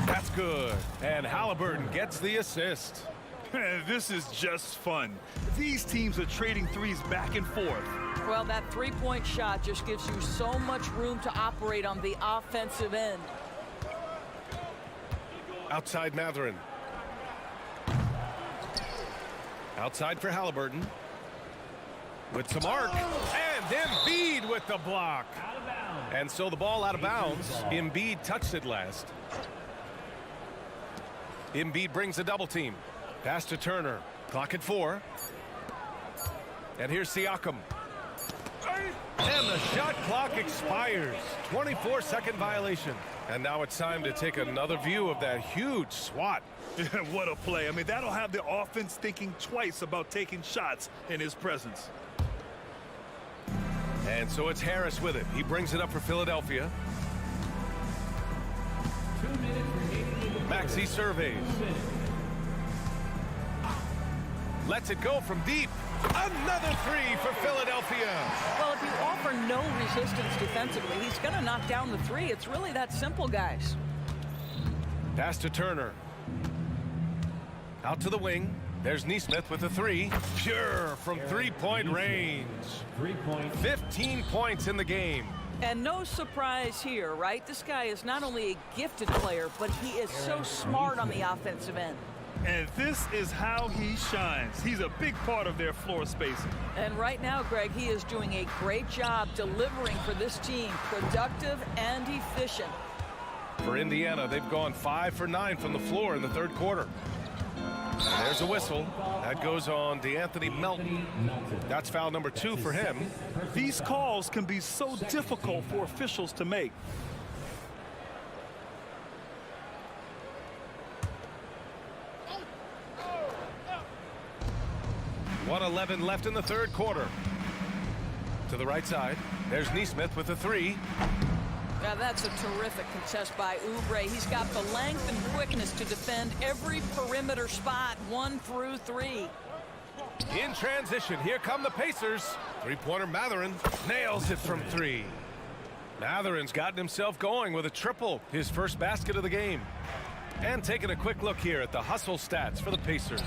That's good. And Halliburton gets the assist. This is just fun. These teams are trading threes back and forth. Well, that three-point shot just gives you so much room to operate on the offensive end. Outside Matherin. Outside for Halliburton. With some arc. And Embiid with the block. And so the ball out of bounds. Embiid touched it last. Embiid brings a double team. Pass to Turner. Clock at 4. And here's Siakam. And the shot clock expires. 24-second violation. And now it's time to take another view of that huge swat. What a play. I mean, that'll have the offense thinking twice about taking shots in his presence. And so it's Harris with it. He brings it up for Philadelphia. Maxey surveys. Lets it go from deep. Another three for Philadelphia. Well, if you offer no resistance defensively, he's going to knock down the three. It's really that simple, guys. Pass to Turner. Out to the wing. There's Neesmith with a 3. Pure from three-point range. 15 points in the game. And no surprise here, right? This guy is not only a gifted player, but he is so smart on the offensive end. And this is how he shines. He's a big part of their floor spacing. And right now, Greg, he is doing a great job delivering for this team, productive and efficient. For Indiana, they've gone 5 for 9 from the floor in the third quarter. And there's a whistle. That goes on DeAnthony Melton. That's foul number 2 for him. These calls can be so difficult for officials to make. 1:11 left in the third quarter. To the right side, there's Neesmith with a 3. Yeah, that's a terrific contest by Oubre. He's got the length and quickness to defend every perimeter spot, 1 through 3. In transition, here come the Pacers. Three-pointer Matherin nails it from 3. Matherin's gotten himself going with a triple, his first basket of the game. And taking a quick look here at the hustle stats for the Pacers.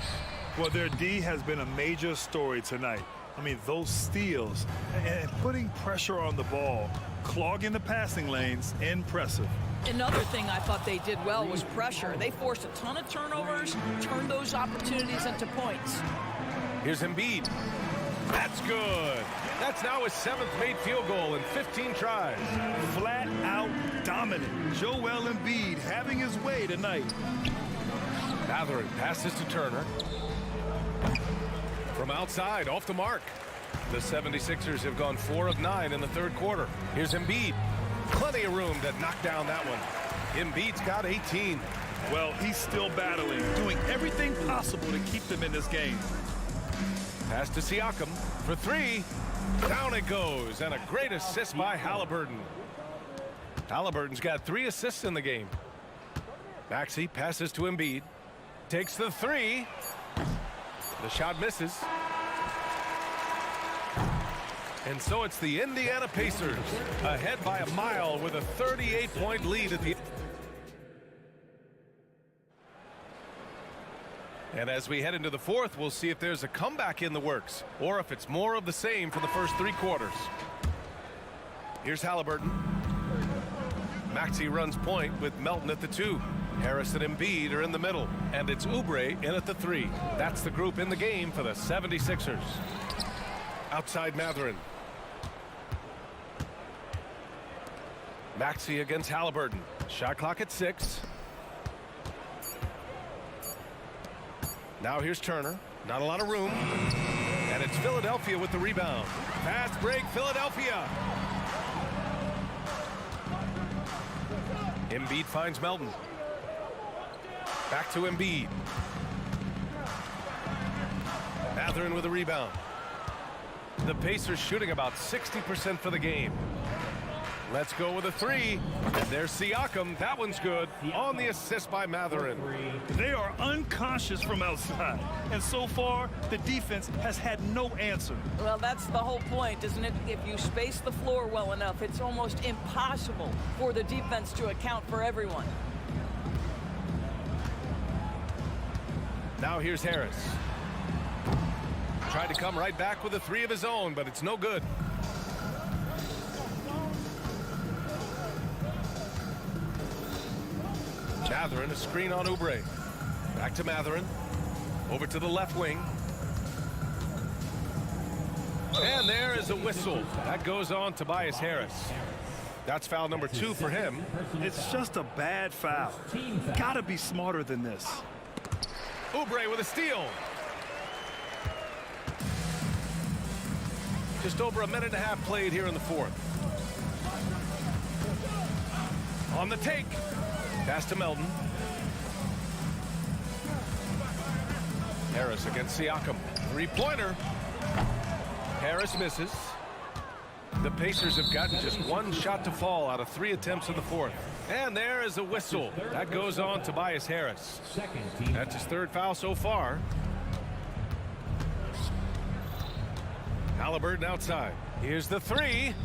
Well, their D has been a major story tonight. I mean, those steals and putting pressure on the ball, clogging the passing lanes, impressive. Another thing I thought they did well was pressure. They forced a ton of turnovers, turned those opportunities into points. Here's Embiid. That's good. That's now his 7th made field goal in 15 tries. Flat out dominant. Joel Embiid having his way tonight. Mathurin passes to Turner. From outside, off the mark. The 76ers have gone 4 of 9 in the third quarter. Here's Embiid. Plenty of room to knock down that one. Embiid's got 18. Well, he's still battling, doing everything possible to keep them in this game. Pass to Siakam for 3. Down it goes, and a great assist by Halliburton. Halliburton's got 3 assists in the game. Maxey passes to Embiid. Takes the 3. The shot misses. And so it's the Indiana Pacers ahead by a mile with a 38-point lead at the end. And as we head into the fourth, we'll see if there's a comeback in the works or if it's more of the same for the first 3 quarters. Here's Halliburton. Maxey runs point with Melton at the 2. Harris and Embiid are in the middle, and it's Oubre in at the 3. That's the group in the game for the 76ers. Outside Mathurin. Maxey against Halliburton. Shot clock at 6. Now here's Turner. Not a lot of room. And it's Philadelphia with the rebound. Fast break, Philadelphia. Embiid finds Melton. Back to Embiid. Mathurin with a rebound. The Pacers shooting about 60% for the game. Let's go with a 3. And there's Siakam. That one's good. On the assist by Mathurin. They are unconscious from outside. And so far, the defense has had no answer. Well, that's the whole point, isn't it? If you space the floor well enough, it's almost impossible for the defense to account for everyone. Now here's Harris. Tried to come right back with a 3 of his own, but it's no good. Mathurin, a screen on Oubre. Back to Mathurin. Over to the left wing. And there is a whistle. That goes on Tobias Harris. That's foul number 2 for him. It's just a bad foul. Gotta be smarter than this. Oubre with a steal. Just over a minute and a half played here in the fourth. On the take. Pass to Melton. Harris against Siakam. 3-pointer. Harris misses. The Pacers have gotten just 1 shot to fall out of 3 attempts in the fourth. And there is a whistle. That goes on Tobias Harris. That's his 3rd foul so far. Halliburton outside. Here's the 3.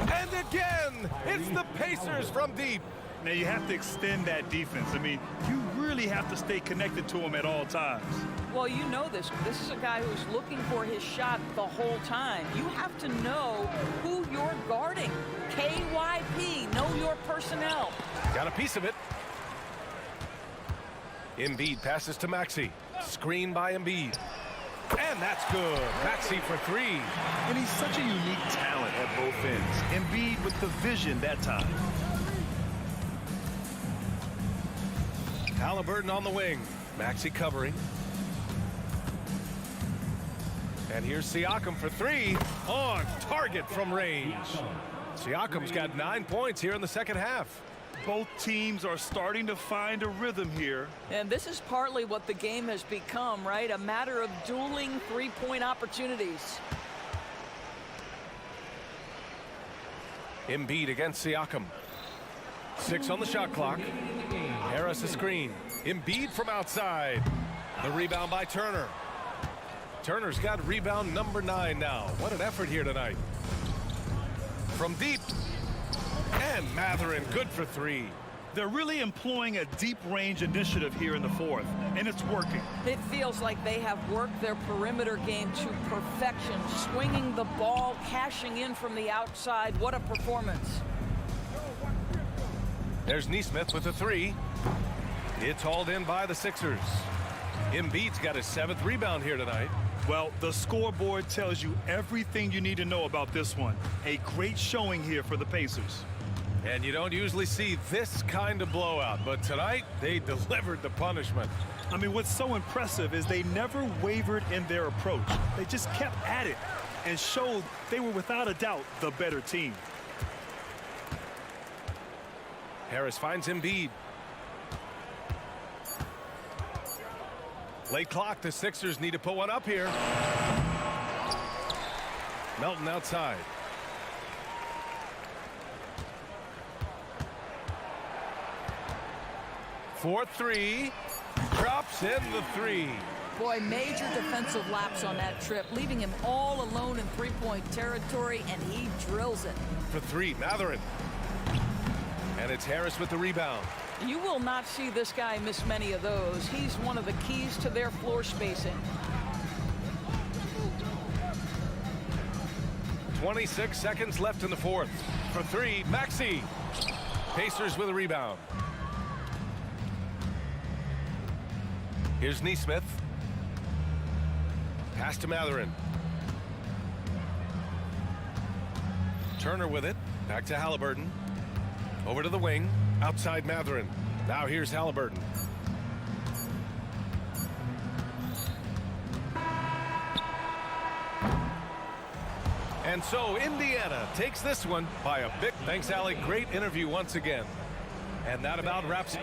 And again, it's the Pacers from deep. Now, you have to extend that defense. I mean, you really have to stay connected to him at all times. Well, you know this. This is a guy who's looking for his shot the whole time. You have to know who you're guarding. KYP, know your personnel. Got a piece of it. Embiid passes to Maxey. Screen by Embiid. And that's good. Maxey for 3. And he's such a unique talent at both ends. Embiid with the vision that time. Halliburton on the wing. Maxey covering. And here's Siakam for 3. On target from range. Siakam's got 9 points here in the second half. Both teams are starting to find a rhythm here. And this is partly what the game has become, right? A matter of dueling 3-point opportunities. Embiid against Siakam. 6 on the shot clock. Harris a screen. Embiid from outside. The rebound by Turner. Turner's got rebound number 9 now. What an effort here tonight. From deep. And Mathurin good for 3. They're really employing a deep range initiative here in the fourth, and it's working. It feels like they have worked their perimeter game to perfection, swinging the ball, cashing in from the outside. What a performance. There's Nesmith with a three. It's hauled in by the Sixers. Embiid's got his 7th rebound here tonight. Well, the scoreboard tells you everything you need to know about this one. A great showing here for the Pacers. And you don't usually see this kind of blowout, but tonight they delivered the punishment. I mean, what's so impressive is they never wavered in their approach. They just kept at it and showed they were without a doubt the better team. Harris finds Embiid. Late clock, the Sixers need to put one up here. Melton outside. Fourth three, drops in the three. Boy, major defensive lapse on that trip, leaving him all alone in three-point territory, and he drills it. For three, Mathurin. And it's Harris with the rebound. You will not see this guy miss many of those. He's one of the keys to their floor spacing. 26 seconds left in the fourth. For three, Maxey. Pacers with a rebound. Here's Nesmith. Pass to Mathurin. Turner with it. Back to Halliburton. Over to the wing. Outside Mathurin. Now here's Halliburton. And so Indiana takes this one by a big. Thanks, Allie. Great interview once again. And that about wraps it.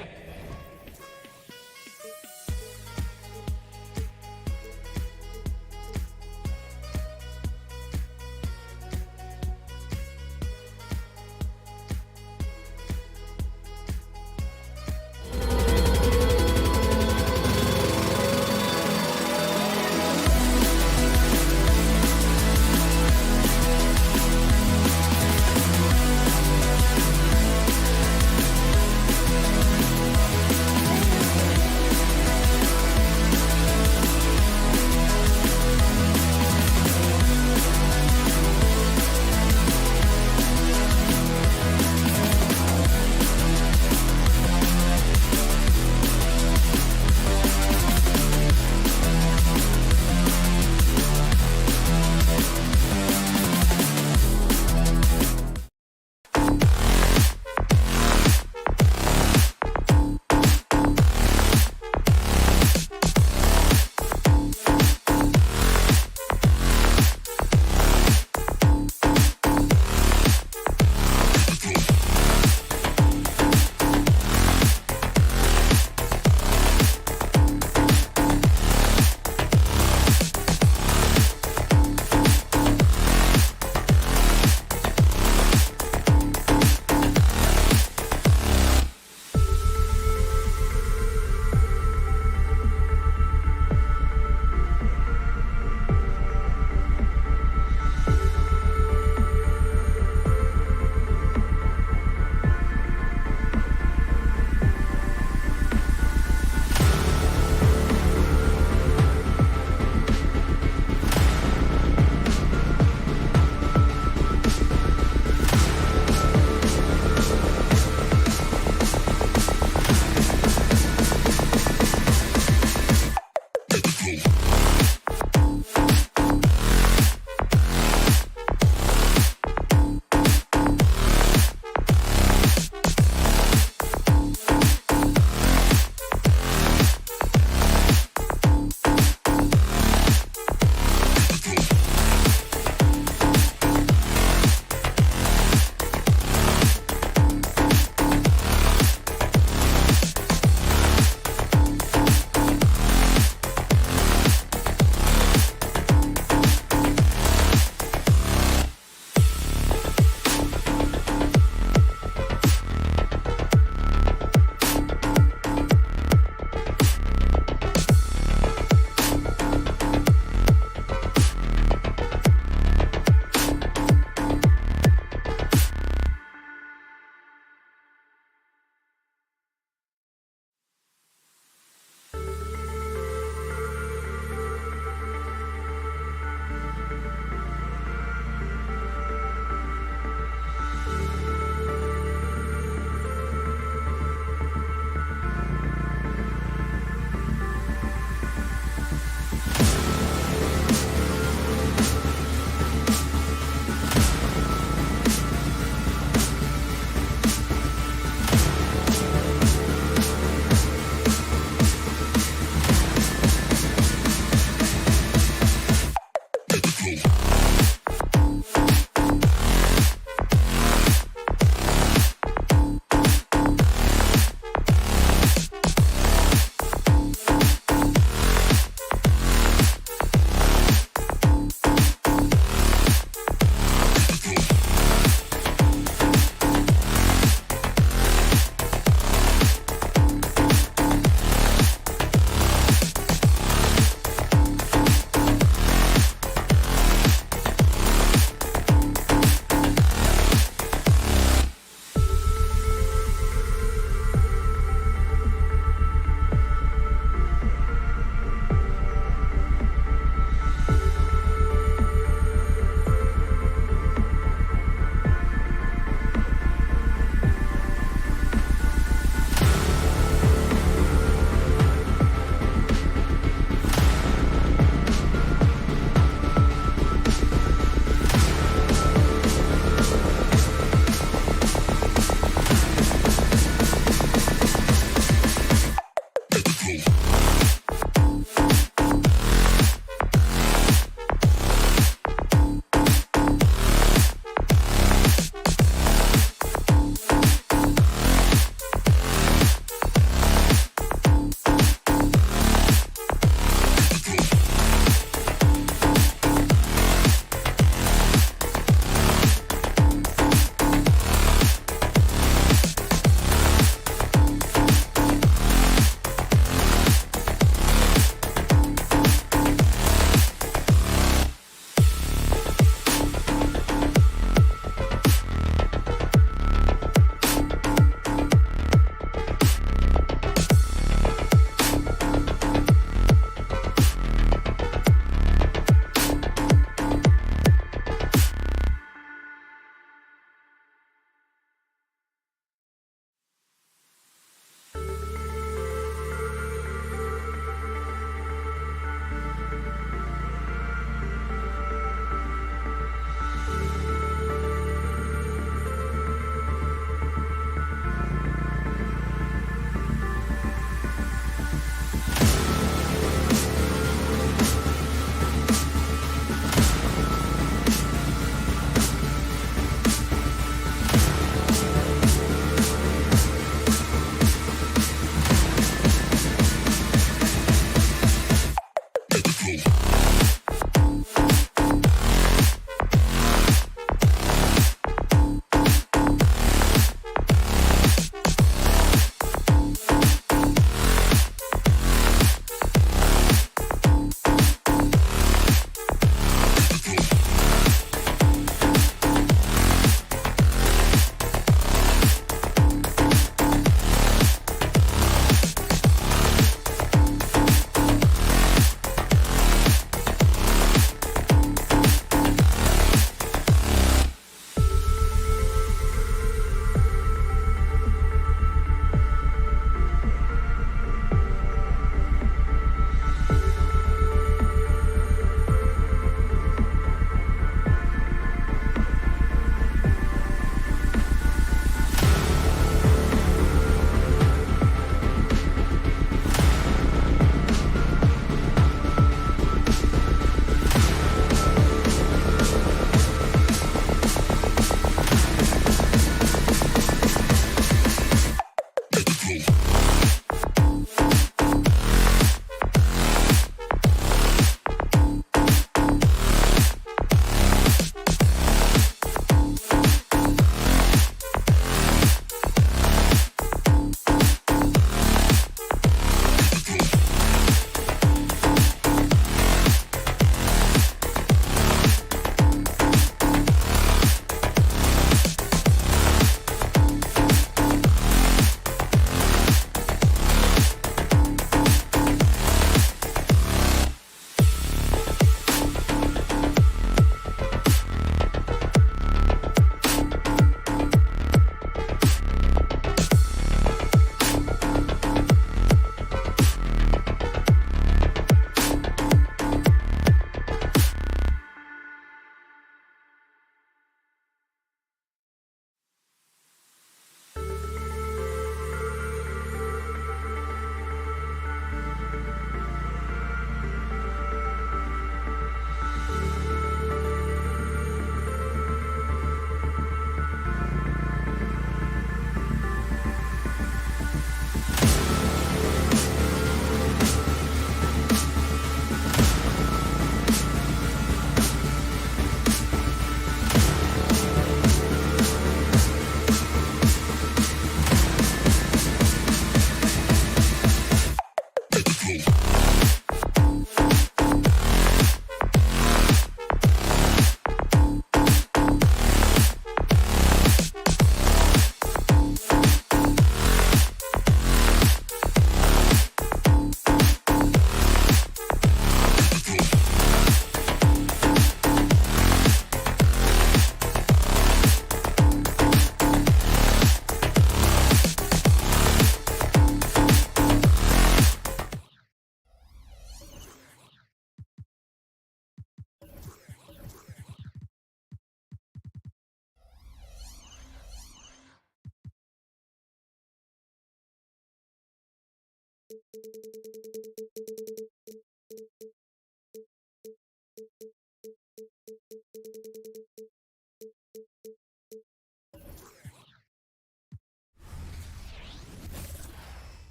And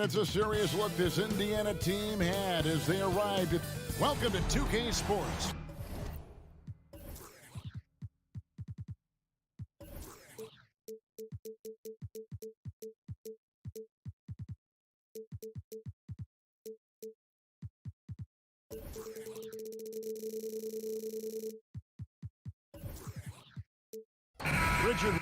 it's a serious look this Indiana team had as they arrived at Welcome to 2K Sports. Richard.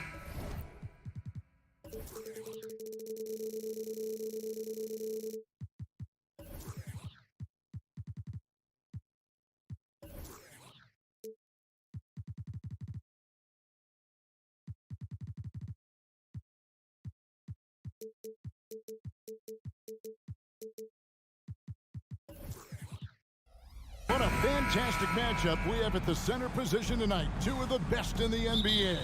What a fantastic matchup we have at the center position tonight. Two of the best in the NBA.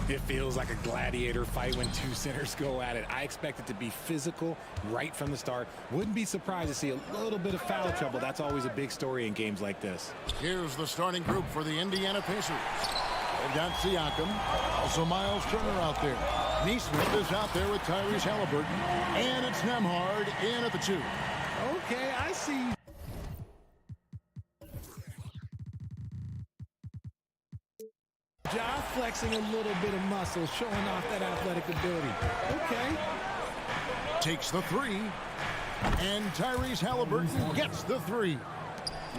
It feels like a gladiator fight when two centers go at it. I expect it to be physical right from the start. Wouldn't be surprised to see a little bit of foul trouble. That's always a big story in games like this. Here's the starting group for the Indiana Pacers. They've got Siakam, also Miles Turner out there. Neesmith is out there with Tyrese Halliburton. And it's Nembhard in at the 2. Okay, I see. Ja flexing a little bit of muscle, showing off that athletic ability. Okay. Takes the 3. And Tyrese Halliburton gets the 3.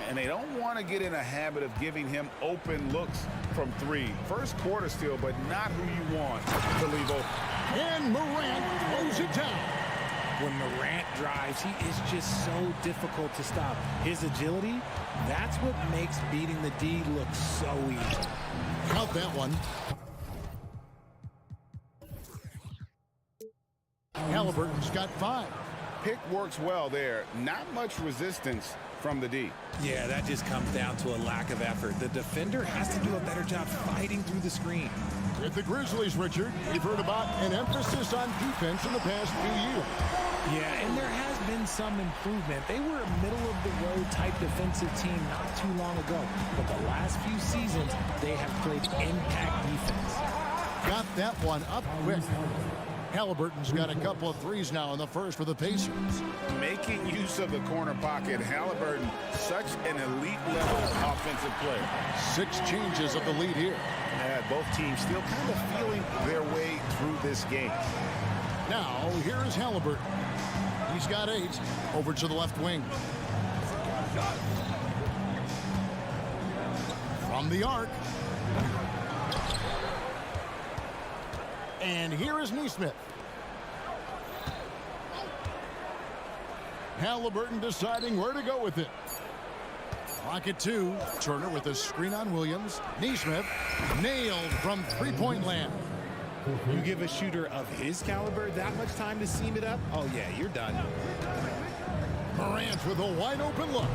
And they don't want to get in a habit of giving him open looks from 3. First quarter still, but not who you want to leave open. And Morant throws it down. When Morant drives, he is just so difficult to stop. His agility, that's what makes beating the D look so easy. Count that one. Halliburton's got 5. Pick works well there. Not much resistance from the D. Yeah, that just comes down to a lack of effort. The defender has to do a better job fighting through the screen. With the Grizzlies, Richard, we've heard about an emphasis on defense in the past few years. Yeah, and there has been some improvement. They were a middle-of-the-road type defensive team not too long ago. But the last few seasons, they have played impact defense. Got that one up quick. Halliburton's got a couple of 3s now in the first for the Pacers. Making use of the corner pocket, Halliburton, such an elite-level offensive player. 6 changes of the lead here. Both teams still kind of feeling their way through this game. Now, here is Halliburton. He's got 8. Over to the left wing. From the arc. And here is Neesmith. Halliburton deciding where to go with it. Clock at 2. Turner with a screen on Williams. Neesmith nailed from three-point land. You give a shooter of his caliber that much time to seam it up? Oh, yeah, you're done. Morant with a wide-open look.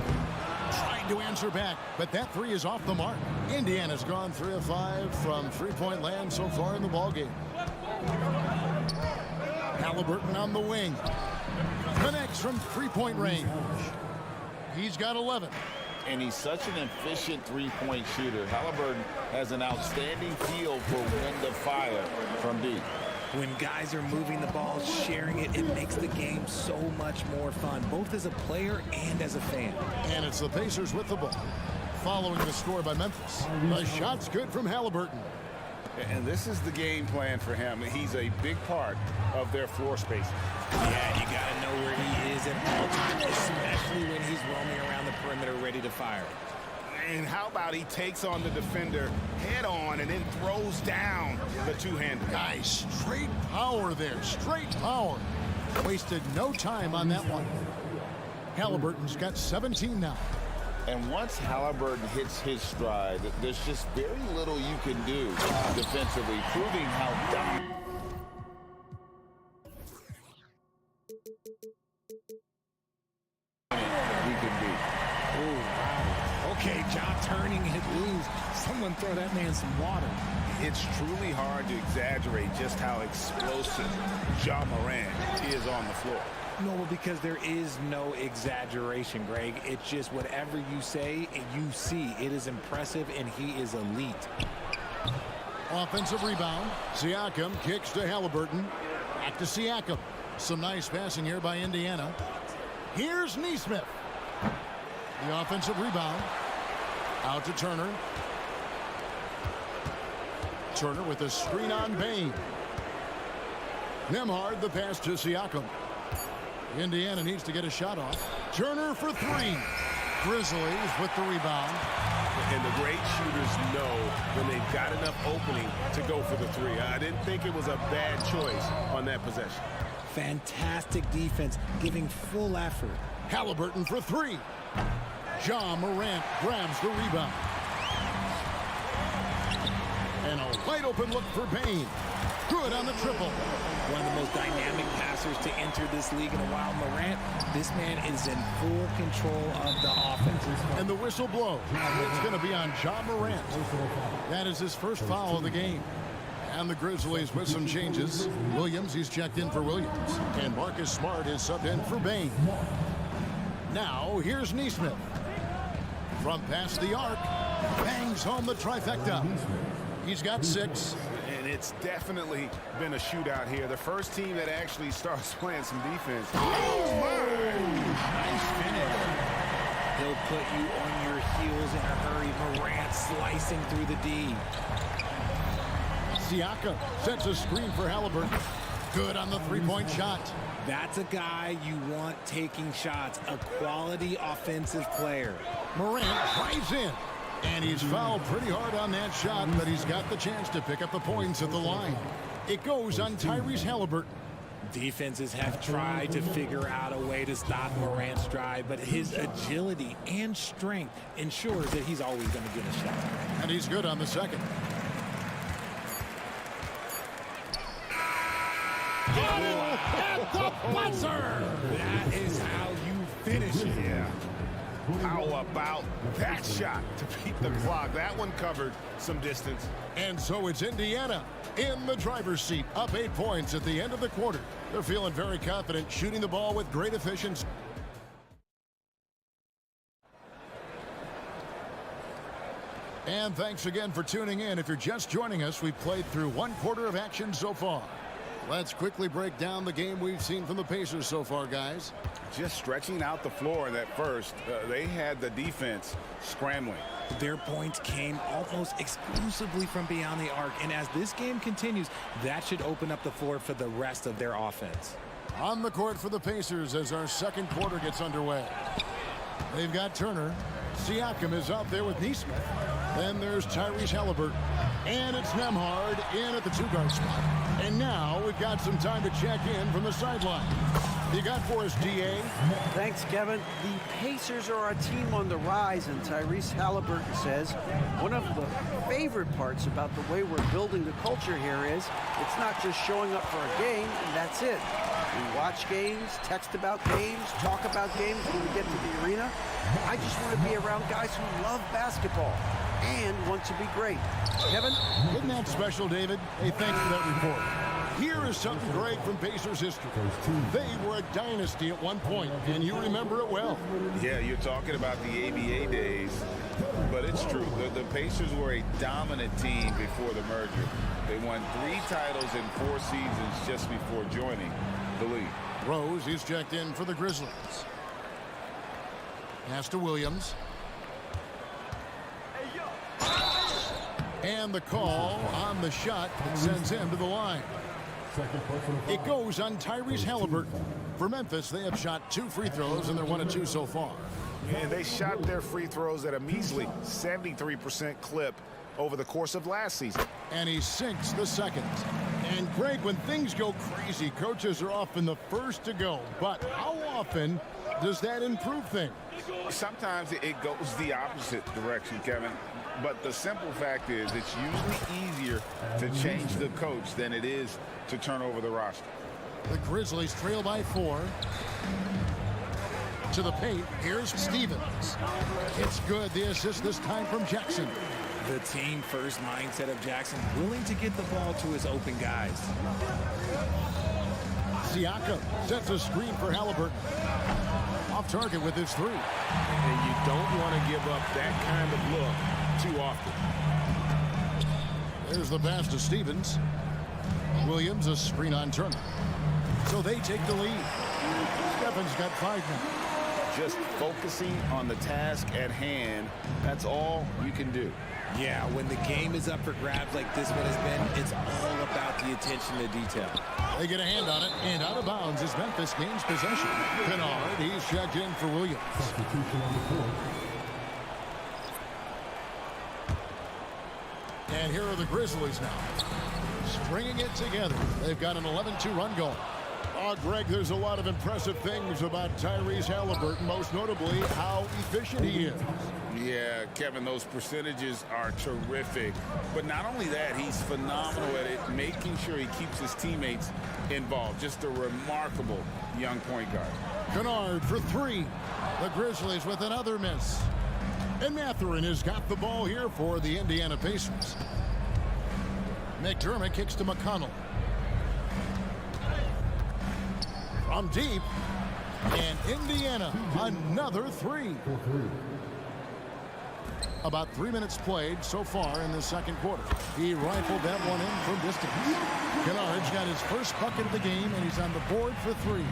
Trying to answer back, but that 3 is off the mark. Indiana's gone 3 of 5 from three-point land so far in the ballgame. Halliburton on the wing. Connects from three-point range. He's got 11. And he's such an efficient three-point shooter. Halliburton has an outstanding feel for when to fire from deep. When guys are moving the ball, sharing it, it makes the game so much more fun, both as a player and as a fan. And it's the Pacers with the ball. Following the score by Memphis. The shot's good from Halliburton. And this is the game plan for him. He's a big part of their floor space. Yeah, you got to know where he is at all times, especially when he's roaming around the perimeter ready to fire. And how about he takes on the defender head on and then throws down the two-hander. Nice straight power there. Straight power. Wasted no time on that one. Halliburton's got 17 now. And once Halliburton hits his stride, there's just very little you can do defensively, proving how dominant he can be. Oh, wow. Okay, John not turning it loose. Someone throw that man some water. It's truly hard to exaggerate just how explosive Ja Morant is on the floor. No, because there is no exaggeration, Greg. It's just whatever you say and you see. It is impressive, and he is elite. Offensive rebound. Siakam kicks to Halliburton. Back to Siakam. Some nice passing here by Indiana. Here's Nesmith. The offensive rebound. Out to Turner. Turner with a screen on Bain. Nembhard the pass to Siakam. Indiana needs to get a shot off. Turner for three. Grizzlies with the rebound. And the great shooters know when they've got enough opening to go for the three. I didn't think it was a bad choice on that possession. Fantastic defense, giving full effort. Halliburton for three. Ja Morant grabs the rebound. And a wide open look for Bain. Good on the triple. One of the most dynamic passers to enter this league in a while. Morant, this man is in full control of the offense. And the whistle blows. It's going to be on Ja Morant. That is his first foul of the game. And the Grizzlies with some changes. Williams, he's checked in for Williams. And Marcus Smart is subbed in for Bain. Now, here's Nesmith. From past the arc, bangs home the trifecta. He's got 6. And it's definitely been a shootout here. The first team that actually starts playing some defense. Nice finish. He'll put you on your heels in a hurry. Morant slicing through the D. Siakam sets a screen for Halliburton. Good on the three-point shot. That's a guy you want taking shots, a quality offensive player. Morant drives in. And he's fouled pretty hard on that shot, but he's got the chance to pick up the points at the line. It goes on Tyrese Halliburton. Defenses have tried to figure out a way to stop Morant's drive, but his agility and strength ensures that he's always going to get a shot. And he's good on the second. At the buzzer! That is how you finish it. Yeah. How about that shot to beat the clock? That one covered some distance. And so it's Indiana in the driver's seat, up 8 points at the end of the quarter. They're feeling very confident, shooting the ball with great efficiency. And thanks again for tuning in. If you're just joining us, we've played through 1 quarter of action so far. Let's quickly break down the game we've seen from the Pacers so far, guys. Just stretching out the floor in that first. They had the defense scrambling. Their points came almost exclusively from beyond the arc. And as this game continues, that should open up the floor for the rest of their offense. On the court for the Pacers as our second quarter gets underway. They've got Turner. Siakam is out there with Nesmith. Then there's Tyrese Halliburton. And it's Nembhard in at the 2-guard spot. And now we've got some time to check in from the sideline. You got for us, DA? Thanks, Kevin. The Pacers are a team on the rise, and Tyrese Halliburton says one of the favorite parts about the way we're building the culture here is it's not just showing up for a game, and that's it. We watch games, text about games, talk about games when we get to the arena. I just want to be around guys who love basketball and want to be great. Kevin? Isn't that special, David? Hey, thanks for that report. Here is something great from Pacers history. They were a dynasty at one point, and you remember it well. Yeah, you're talking about the ABA days, but it's true. The Pacers were a dominant team before the merger. They won 3 titles in 4 seasons just before joining the league. Rose is checked in for the Grizzlies. Pass to Williams. And the call on the shot that sends him to the line. It goes on Tyrese Halliburton. For Memphis, they have shot 2 free throws, and they're 1 of 2 so far. And they shot their free throws at a measly 73% clip over the course of last season. And he sinks the second. And Greg, when things go crazy, coaches are often the first to go. But how often does that improve things? Sometimes it goes the opposite direction, Kevin. But the simple fact is it's usually easier to change the coach than it is to turn over the roster. The Grizzlies trail by 4. To the paint, here's Stevens. It's good, the assist this time from Jackson. The team first mindset of Jackson, willing to get the ball to his open guys. Siakam sets a screen for Halliburton. Off target with his three. And you don't want to give up that kind of look too often. There's the pass to Stevens. Williams, a screen on Turner. So they take the lead. Stephen's got 5 now. Just focusing on the task at hand, that's all you can do. Yeah, when the game is up for grabs like this one has been, it's all about the attention to detail. They get a hand on it, and out of bounds as Memphis gains possession. Kennard, he's checked in for Williams. And here are the Grizzlies now. Stringing it together. They've got an 11-2 run going. Oh, Greg, there's a lot of impressive things about Tyrese Halliburton, most notably how efficient he is. Yeah, Kevin, those percentages are terrific. But not only that, he's phenomenal at it, making sure he keeps his teammates involved. Just a remarkable young point guard. Kennard for 3. The Grizzlies with another miss. And Mathurin has got the ball here for the Indiana Pacers. McDermott kicks to McConnell. From deep. And Indiana, another 3. About 3 minutes played so far in the second quarter. He rifled that one in from distance. Kennard's got his first bucket of the game, and he's on the board for 3.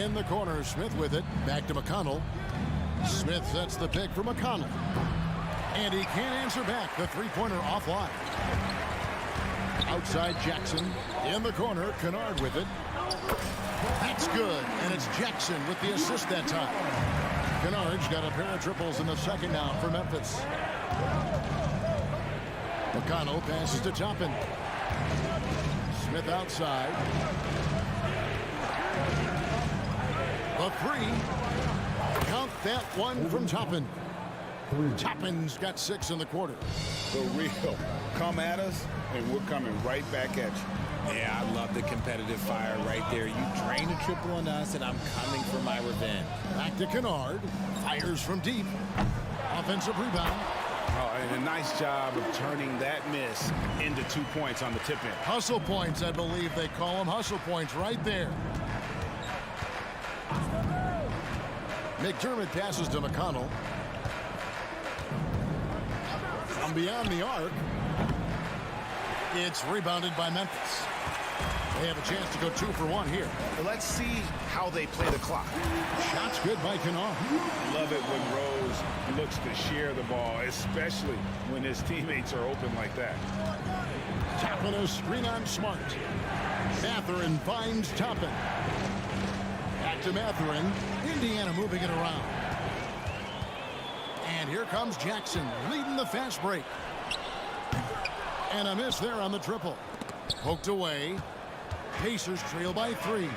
In the corner, Smith with it. Back to McConnell. Smith sets the pick for McConnell. And he can't answer back. The three-pointer offline. Outside Jackson. In the corner, Kennard with it. That's good. And it's Jackson with the assist that time. Kennard's got a pair of triples in the second now for Memphis. McConnell passes to Toppin. Smith outside. The 3. Count that one from Toppin. Toppin's got 6 in the quarter. The real come at us, and we're coming right back at you. Yeah, I love the competitive fire right there. You drain a triple on us, and I'm coming for my revenge. Back to Kennard. Fires from deep. Offensive rebound. Oh, and a nice job of turning that miss into 2 points on the tip-in. Hustle points, I believe they call them. Hustle points right there. McDermott passes to McConnell. From beyond the arc. It's rebounded by Memphis. They have a chance to go 2 for 1 here. Let's see how they play the clock. Shot's good by Kennard. Love it when Rose looks to share the ball, especially when his teammates are open like that. Toppin a screen on Smart. Mathurin finds Toppin. Back to Mathurin. Indiana moving it around. And here comes Jackson leading the fast break. And a miss there on the triple. Poked away. Pacers trail by 3.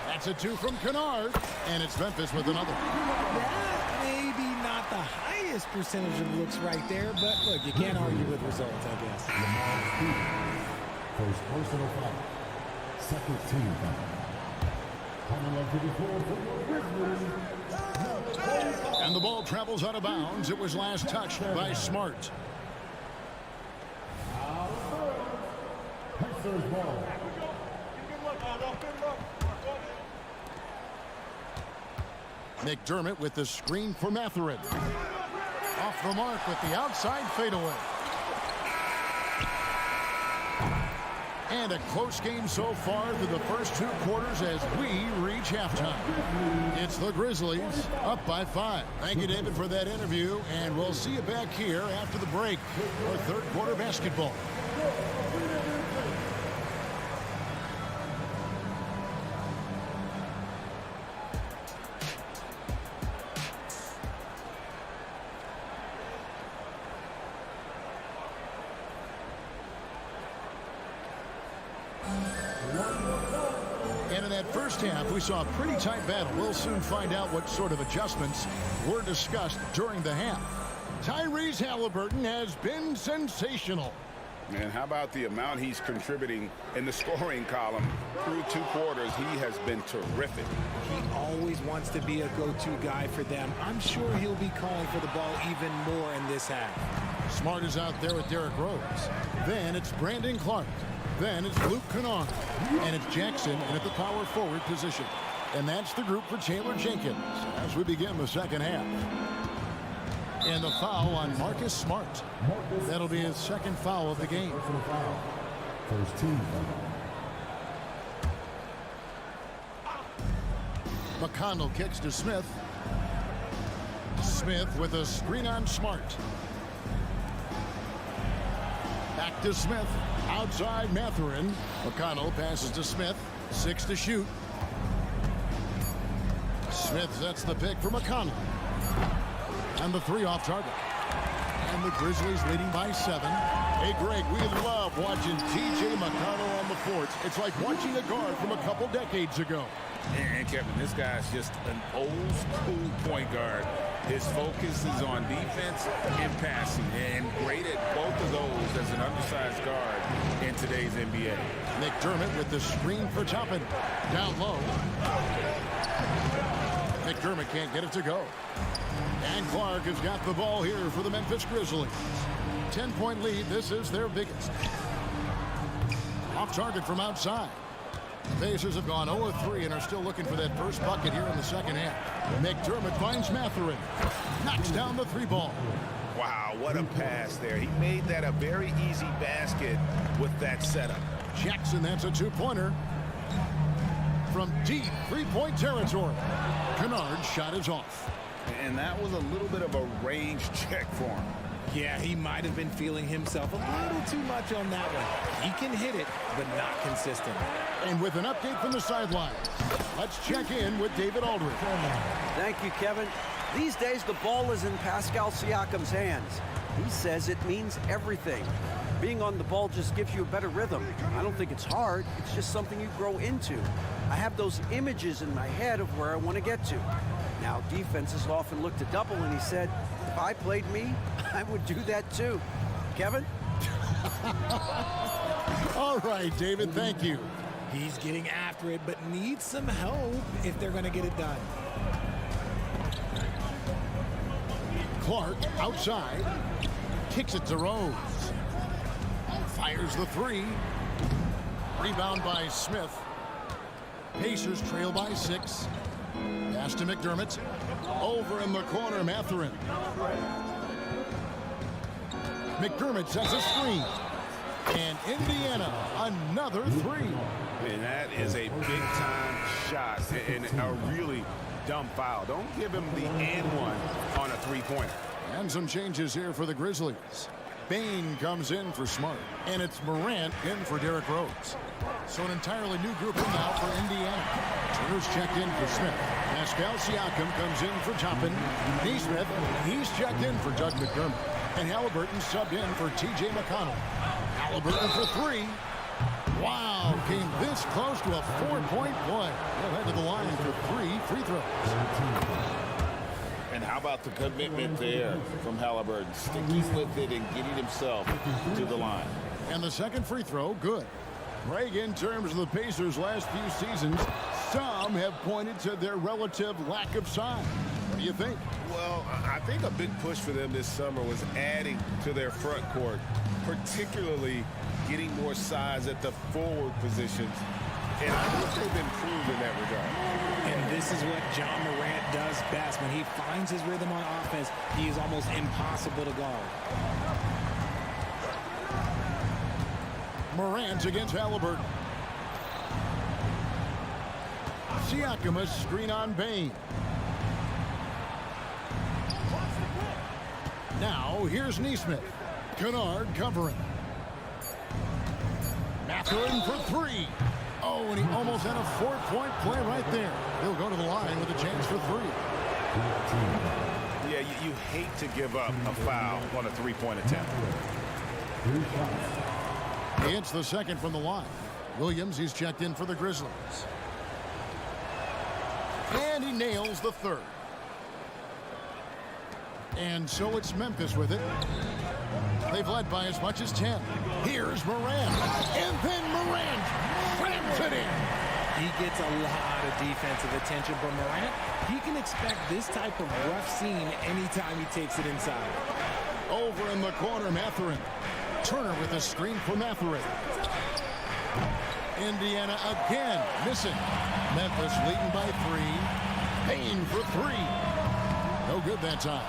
That's a 2 from Kennard. And it's Memphis with another. That maybe not the highest percentage of looks right there, but look, you can't argue with results, I guess. First personal foul. Second team foul. And the ball travels out of bounds. It was last touched by Smart. McDermott with the screen for Mathurin. Off the mark with the outside fadeaway. And a close game so far through the first 2 quarters as we reach halftime. It's the Grizzlies up by 5. Thank you, David, for that interview, and we'll see you back here after the break for third quarter basketball. And in that first half, we saw a pretty tight battle. We'll soon find out what sort of adjustments were discussed during the half. Tyrese Halliburton has been sensational. And how about the amount he's contributing in the scoring column through 2 quarters? He has been terrific. He always wants to be a go-to guy for them. I'm sure he'll be calling for the ball even more in this half. Smart is out there with Derrick Rose. Then it's Brandon Clark. Then it's Luke Kennard. And it's Jackson in at the power forward position. And that's the group for Taylor Jenkins as we begin the second half. And the foul on Marcus Smart. That'll be his second foul of the game. First team foul. McConnell kicks to Smith. Smith with a screen on Smart. Back to Smith. Outside Mathurin. McConnell passes to Smith. 6 to shoot. Smith sets the pick for McConnell. And the 3 off target. And the Grizzlies leading by 7. Hey, Greg, we love watching T.J. McConnell on the courts. It's like watching a guard from a couple decades ago. And Kevin, this guy's just an old school point guard. His focus is on defense and passing, and great at both of those as an undersized guard in today's NBA. McDermott with the screen for Toppin. Down low. McDermott can't get it to go. And Clark has got the ball here for the Memphis Grizzlies. 10-point lead. This is their biggest. Off target from outside. The Pacers have gone 0-3 and are still looking for that first bucket here in the second half. McDermott finds Mathurin. Knocks down the 3 ball. Wow, what a pass there. He made that a very easy basket with that setup. Jackson, that's a 2-pointer. From deep 3-point territory. Kennard's shot is off. And that was a little bit of a range check for him. Yeah, he might have been feeling himself a little too much on that one. He can hit it, but not consistent. And with an update from the sidelines, let's check in with David Aldridge. Thank you, Kevin. These days, the ball is in Pascal Siakam's hands. He says it means everything. Being on the ball just gives you a better rhythm. I don't think it's hard. It's just something you grow into. I have those images in my head of where I want to get to. Now, defenses often look to double, and he said, if I played me, I would do that too. Kevin? All right, David, thank you. He's getting after it, but needs some help if they're going to get it done. Clark outside. Kicks it to Rose. Fires the 3. Rebound by Smith. Pacers trail by 6. Pass to McDermott. Over in the corner, Mathurin. McDermott sets a screen. And Indiana, another 3. And that is a big-time shot and a really dumb foul. Don't give him the and one on a 3-pointer. And some changes here for the Grizzlies. Bain comes in for Smart. And it's Morant in for Derrick Rose. So an entirely new group in now for Indiana. Turner's checked in for Smith. Pascal Siakam comes in for Toppin. Nesmith, he's checked in for Doug McDermott. And Halliburton subbed in for T.J. McConnell. Halliburton for 3. Wow, came this close to a 4-point play. He'll head to the line for 3 free throws. And how about the commitment there from Halliburton? Sticking with it and getting himself to the line. And the second free throw, good. Greg, in terms of the Pacers' last few seasons, some have pointed to their relative lack of size. What do you think? Well, I think a big push for them this summer was adding to their front court, particularly getting more size at the forward positions. And I think they've improved in that regard. And this is what John Morant does best. When he finds his rhythm on offense, he is almost impossible to guard. Morant against Halliburton. Siakam, a screen on Bain. Now, here's Nesmith. Kennard covering. Mathurin for 3. Oh, and he almost had a 4-point play right there. He'll go to the line with a chance for 3. Yeah, you hate to give up a foul on a 3-point attempt. It's the second from the line. Williams, he's checked in for the Grizzlies. And he nails the 3rd. And so it's Memphis with it. They've led by as much as 10. Here's Morant. And then Morant slams it in. He gets a lot of defensive attention, but Morant, he can expect this type of rough scene anytime he takes it inside. Over in the corner, Mathurin. Turner with a screen for Mathurin. Indiana again missing. Memphis leading by 3. Payne for 3. No good that time.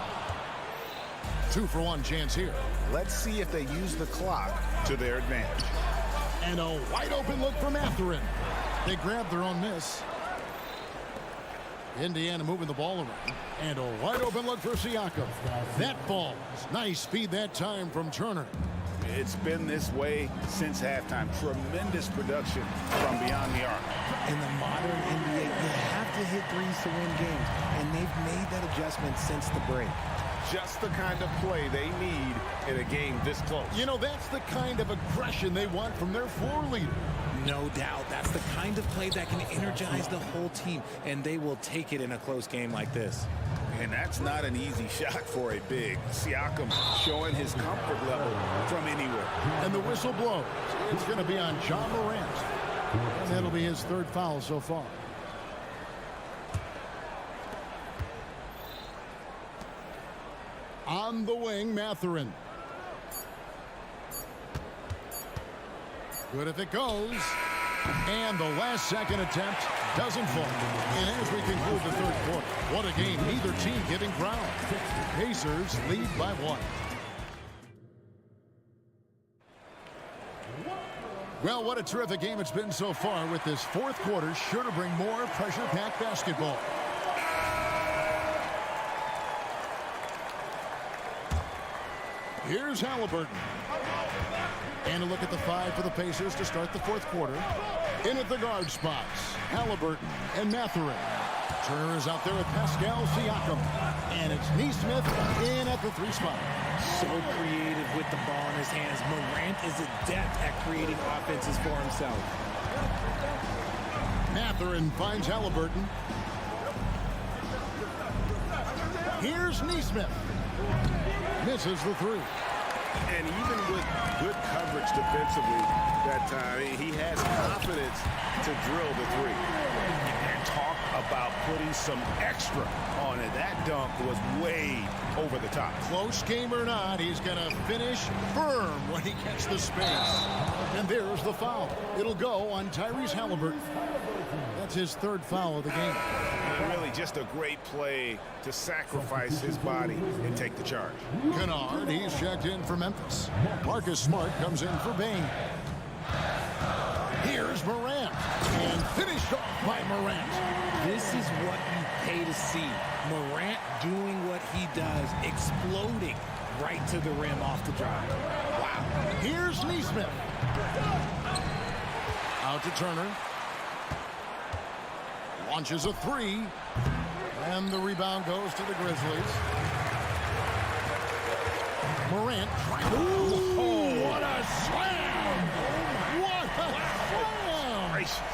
2-for-1 chance here. Let's see if they use the clock to their advantage. And a wide open look for Mathurin. They grabbed their own miss. Indiana moving the ball around. And a wide open look for Siakam. That ball. Nice speed that time from Turner. It's been this way since halftime. Tremendous production from beyond the arc. In the modern NBA, you have to hit threes to win games, and they've made that adjustment since the break. Just the kind of play they need in a game this close. You know, that's the kind of aggression they want from their floor leader. No doubt. That's the kind of play that can energize the whole team, and they will take it in a close game like this. And that's not an easy shot for a big. Siakam showing his comfort level from anywhere. And the whistle blows. It's going to be on John Morant. And that'll be his 3rd foul so far. On the wing, Mathurin. Good if it goes. And the last second attempt doesn't fall. And as we conclude the 3rd quarter, what a game. Neither team giving ground. Pacers lead by 1. Well, what a terrific game it's been so far, with this 4th quarter sure to bring more pressure-packed basketball. Here's Halliburton. And a look at the 5 for the Pacers to start the 4th quarter. In at the guard spots, Halliburton and Mathurin. Turner is out there with Pascal Siakam. And it's Nesmith in at the 3 spot. So creative with the ball in his hands. Morant is adept at creating offenses for himself. Mathurin finds Halliburton. Here's Nesmith. Misses the 3. And even with good coverage defensively that time, he has confidence to drill the 3. And talk about putting some extra on it. That dunk was way over the top. Close game or not, he's going to finish firm when he gets the space. And there's the foul. It'll go on Tyrese Halliburton. That's his 3rd foul of the game. Really just a great play to sacrifice his body and take the charge. Kennard, he's checked in for Memphis. Marcus Smart comes in for Bane. Here's Morant. And finished off by Morant. This is what you pay to see. Morant doing what he does, exploding right to the rim off the drive. Wow. Here's Nesmith. Out to Turner. Launches a 3. And the rebound goes to the Grizzlies. Morant. Ooh, what a slam! What a slam!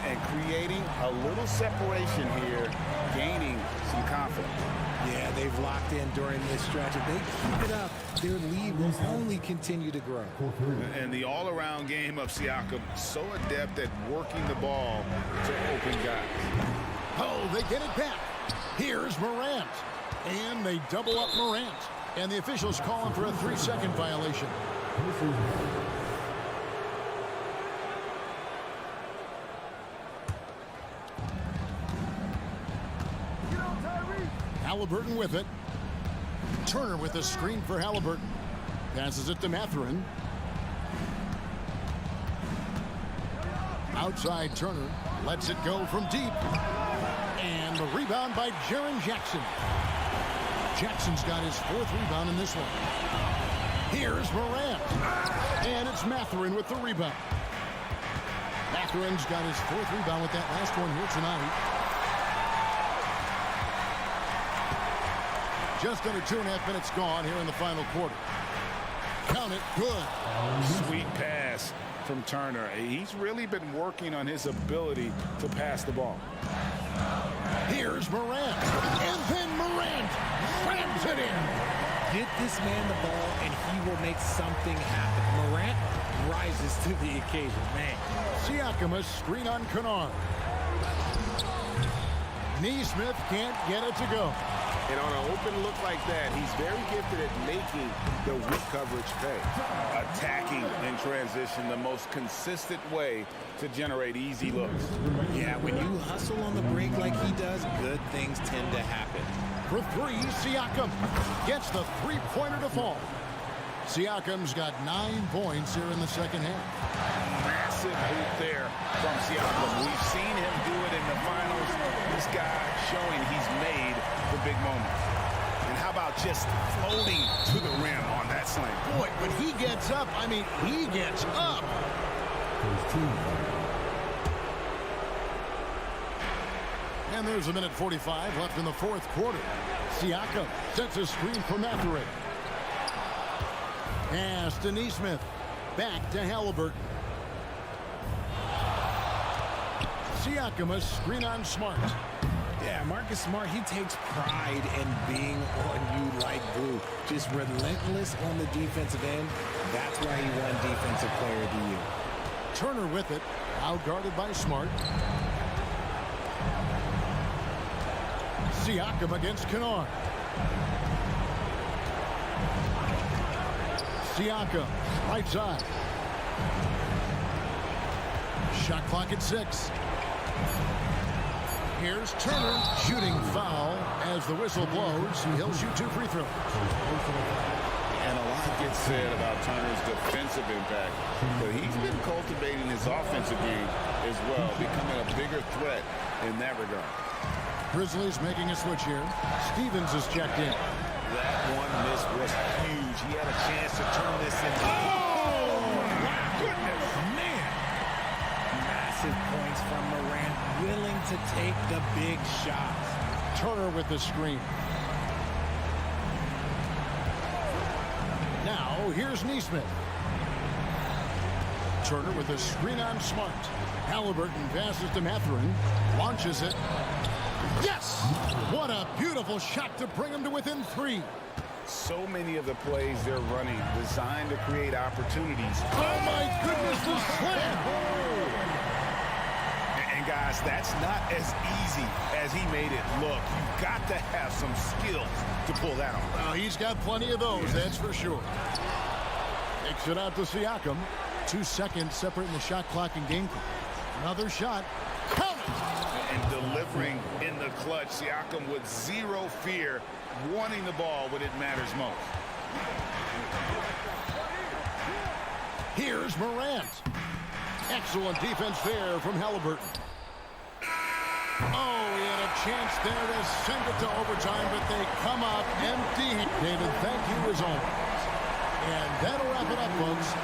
And creating a little separation here, gaining some confidence. Yeah, they've locked in during this stretch. If they keep it up, their lead will only continue to grow. And the all-around game of Siakam, so adept at working the ball to open guys. Oh, they get it back. Here's Morant. And they double up Morant. And the officials call him for a 3-second violation. Halliburton with it. Turner with a screen for Halliburton. Passes it to Mathurin. Outside Turner. Lets it go from deep. And the rebound by Jaren Jackson. Jackson's got his 4th rebound in this one. Here's Morant. And it's Mathurin with the rebound. Mathurin's got his 4th rebound with that last one here tonight. Just under 2.5 minutes gone here in the final quarter. Count it. Good. Sweet pass from Turner. He's really been working on his ability to pass the ball. Here's Morant. And then Morant slams it in. Get this man the ball, and he will make something happen. Morant rises to the occasion, man. Siakam, a screen on Kennard. Neesmith can't get it to go. And on an open look like that, he's very gifted at making the weak coverage pay. Attacking in transition, the most consistent way to generate easy looks. Yeah, when you hustle on the break like he does, good things tend to happen. For three, Siakam gets the three-pointer to fall. Siakam's got 9 points here in the second half. Massive hoop there from Siakam. We've seen him do it in the finals. This guy showing he's made the big moment. And how about just floating to the rim on that slam? Boy, when he gets up, I mean, he gets up. First team. And there's a minute 45 left in the fourth quarter. Siakam sets a screen for Mathurin. Pass to Neesmith. Back to Halliburton. Siakam, a screen on Smart. Yeah, Marcus Smart, he takes pride in being on you like glue. Just relentless on the defensive end. That's why he won Defensive Player of the Year. Turner with it. Outguarded by Smart. Siakam against Kennard. Siakam, right side. Shot clock at 6. Here's Turner, shooting foul as the whistle blows. He'll shoot 2 free throws. And a lot gets said about Turner's defensive impact, but he's been cultivating his offensive game as well, becoming a bigger threat in that regard. Grizzlies making a switch here. Stevens is checked in. That one miss was huge. He had a chance to turn this into... Oh, my goodness, man. Massive points from Morant, willing to take the big shots. Turner with the screen. Now, here's Neesmith. Turner with a screen on Smart. Halliburton passes to Mathurin. Launches it. Yes! What a beautiful shot to bring him to within 3. So many of the plays they're running designed to create opportunities. Oh, my goodness, the slam! And guys, that's not as easy as he made it look. You've got to have some skills to pull that off. Well, he's got plenty of those, that's for sure. Takes it out to Siakam. 2 seconds separating the shot clock and game clock. Another shot. Count it! And delivering in the clutch, Siakam with zero fear, wanting the ball when it matters most. Here's Morant. Excellent defense there from Halliburton. Oh, he had a chance there to send it to overtime, but they come out empty. David, thank you as always. And that'll wrap it up, folks.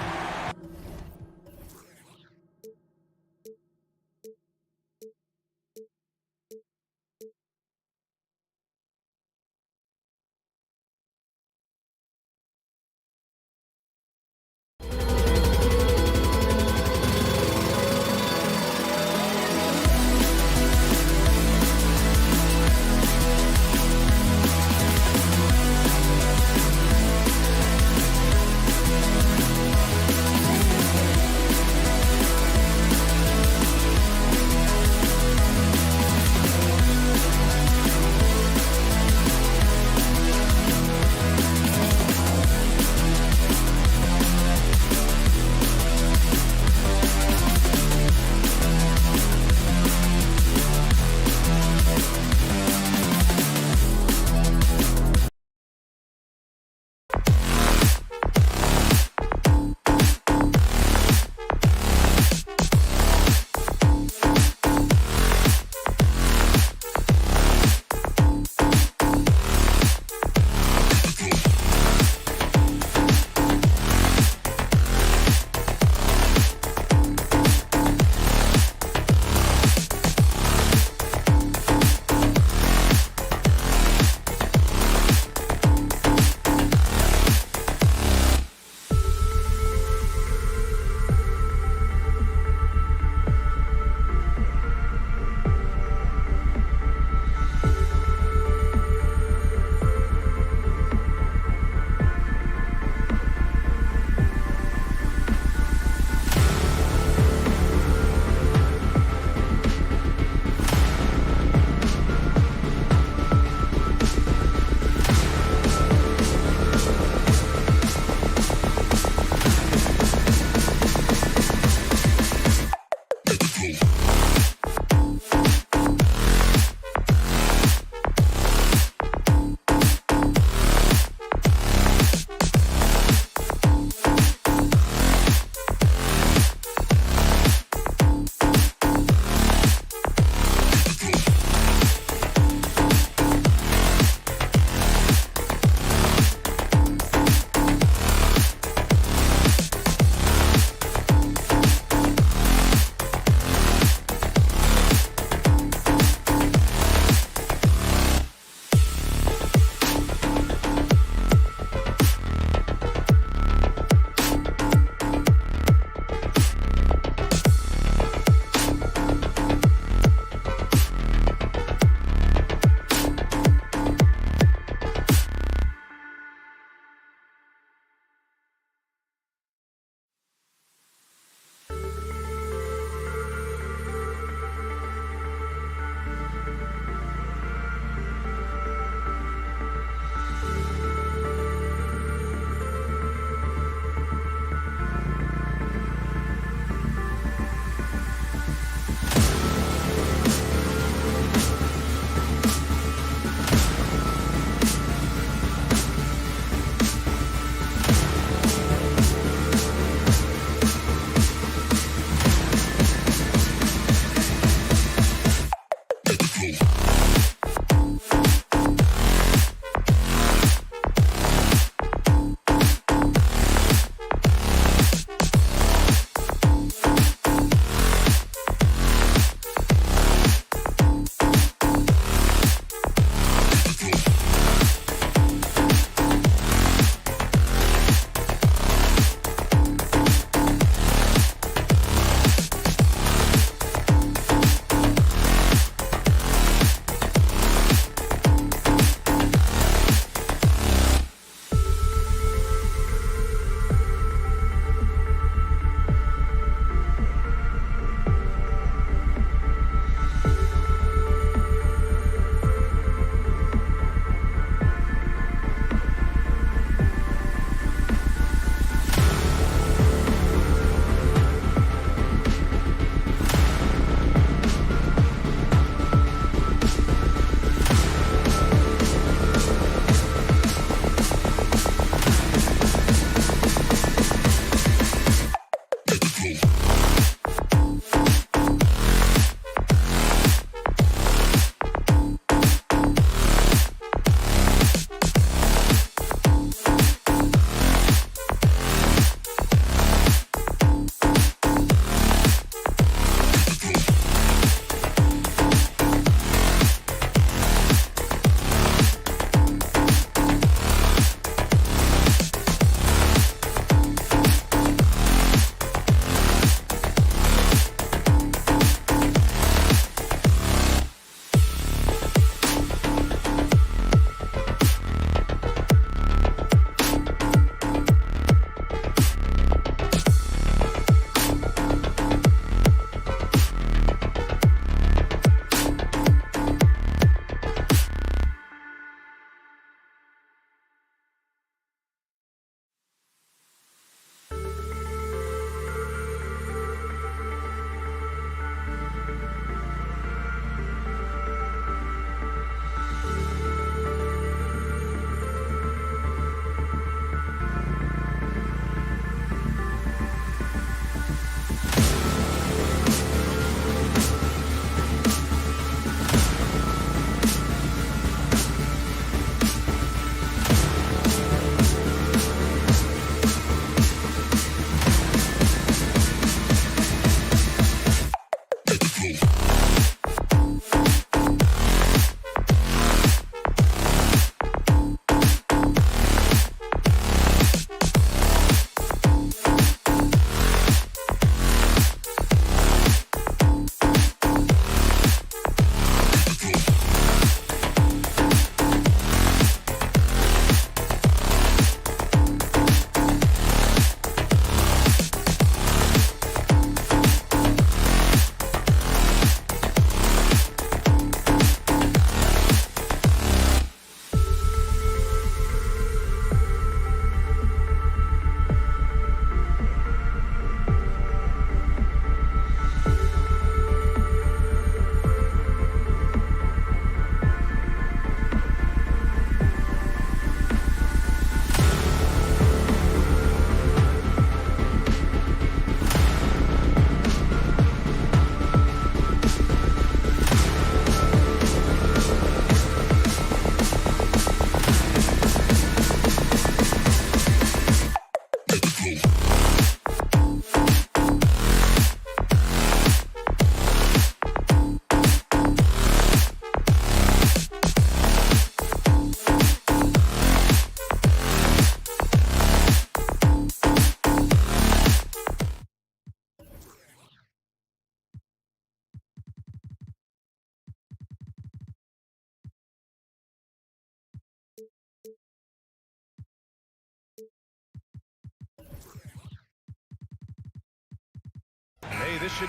BA, this should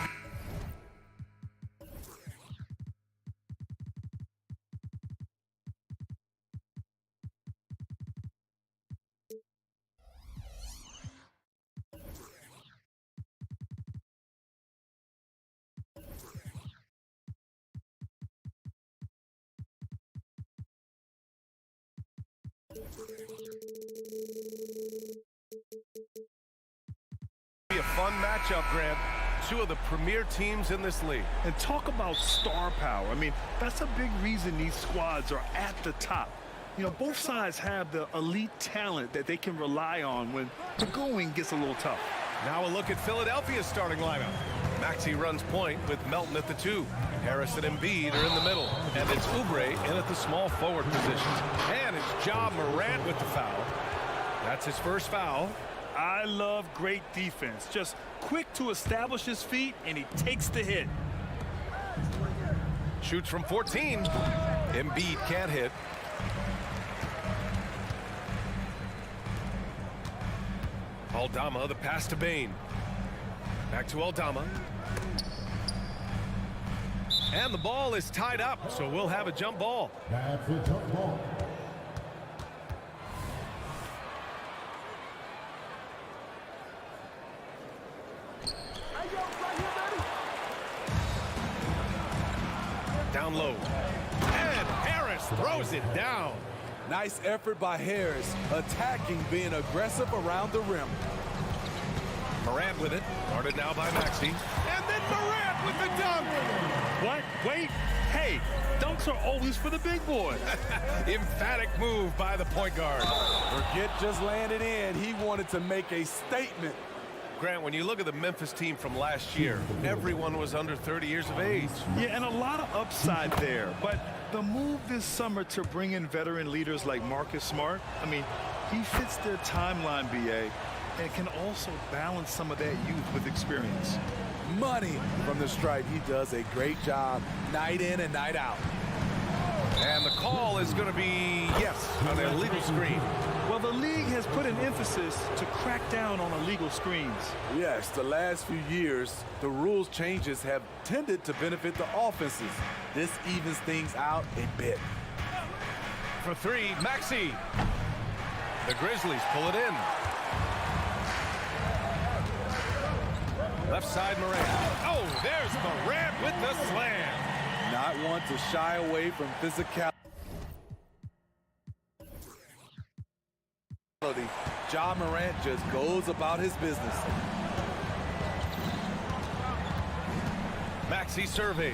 be a fun matchup, Grant. Two of the premier teams in this league. And talk about star power. I mean, that's a big reason these squads are at the top. You know, both sides have the elite talent that they can rely on when the going gets a little tough. Now a look at Philadelphia's starting lineup. Maxey runs point with Melton at the 2. Harris and Embiid are in the middle. And it's Oubre in at the small forward position. And it's Ja Morant with the foul. That's his first foul. I love great defense. Just quick to establish his feet, and he takes the hit. Shoots from 14. Embiid can't hit. Aldama, the pass to Bane. Back to Aldama. And the ball is tied up, so we'll have a jump ball. That's a jump ball. Down low. And Harris throws it down. Nice effort by Harris, attacking, being aggressive around the rim. Morant with it. Guarded now by Maxey. And then Morant with the dunk. What? Wait. Hey, dunks are always for the big boy. Emphatic move by the point guard. Forget just laying it in. He wanted to make a statement. Grant, when you look at the Memphis team from last year, everyone was under 30 years of age. Yeah, and a lot of upside there. But the move this summer to bring in veteran leaders like Marcus Smart, I mean, he fits their timeline, BA, and can also balance some of that youth with experience. Money from the stripe. He does a great job night in and night out. And the call is going to be, yes, an illegal screen. Well, the league has put an emphasis to crack down on illegal screens. Yes, the last few years, the rules changes have tended to benefit the offenses. This evens things out a bit. For 3, Maxey. The Grizzlies pull it in. Left side, Morant. Oh, there's Morant with the slam. Not one to shy away from physicality. Ja Morant just goes about his business. Maxey surveys.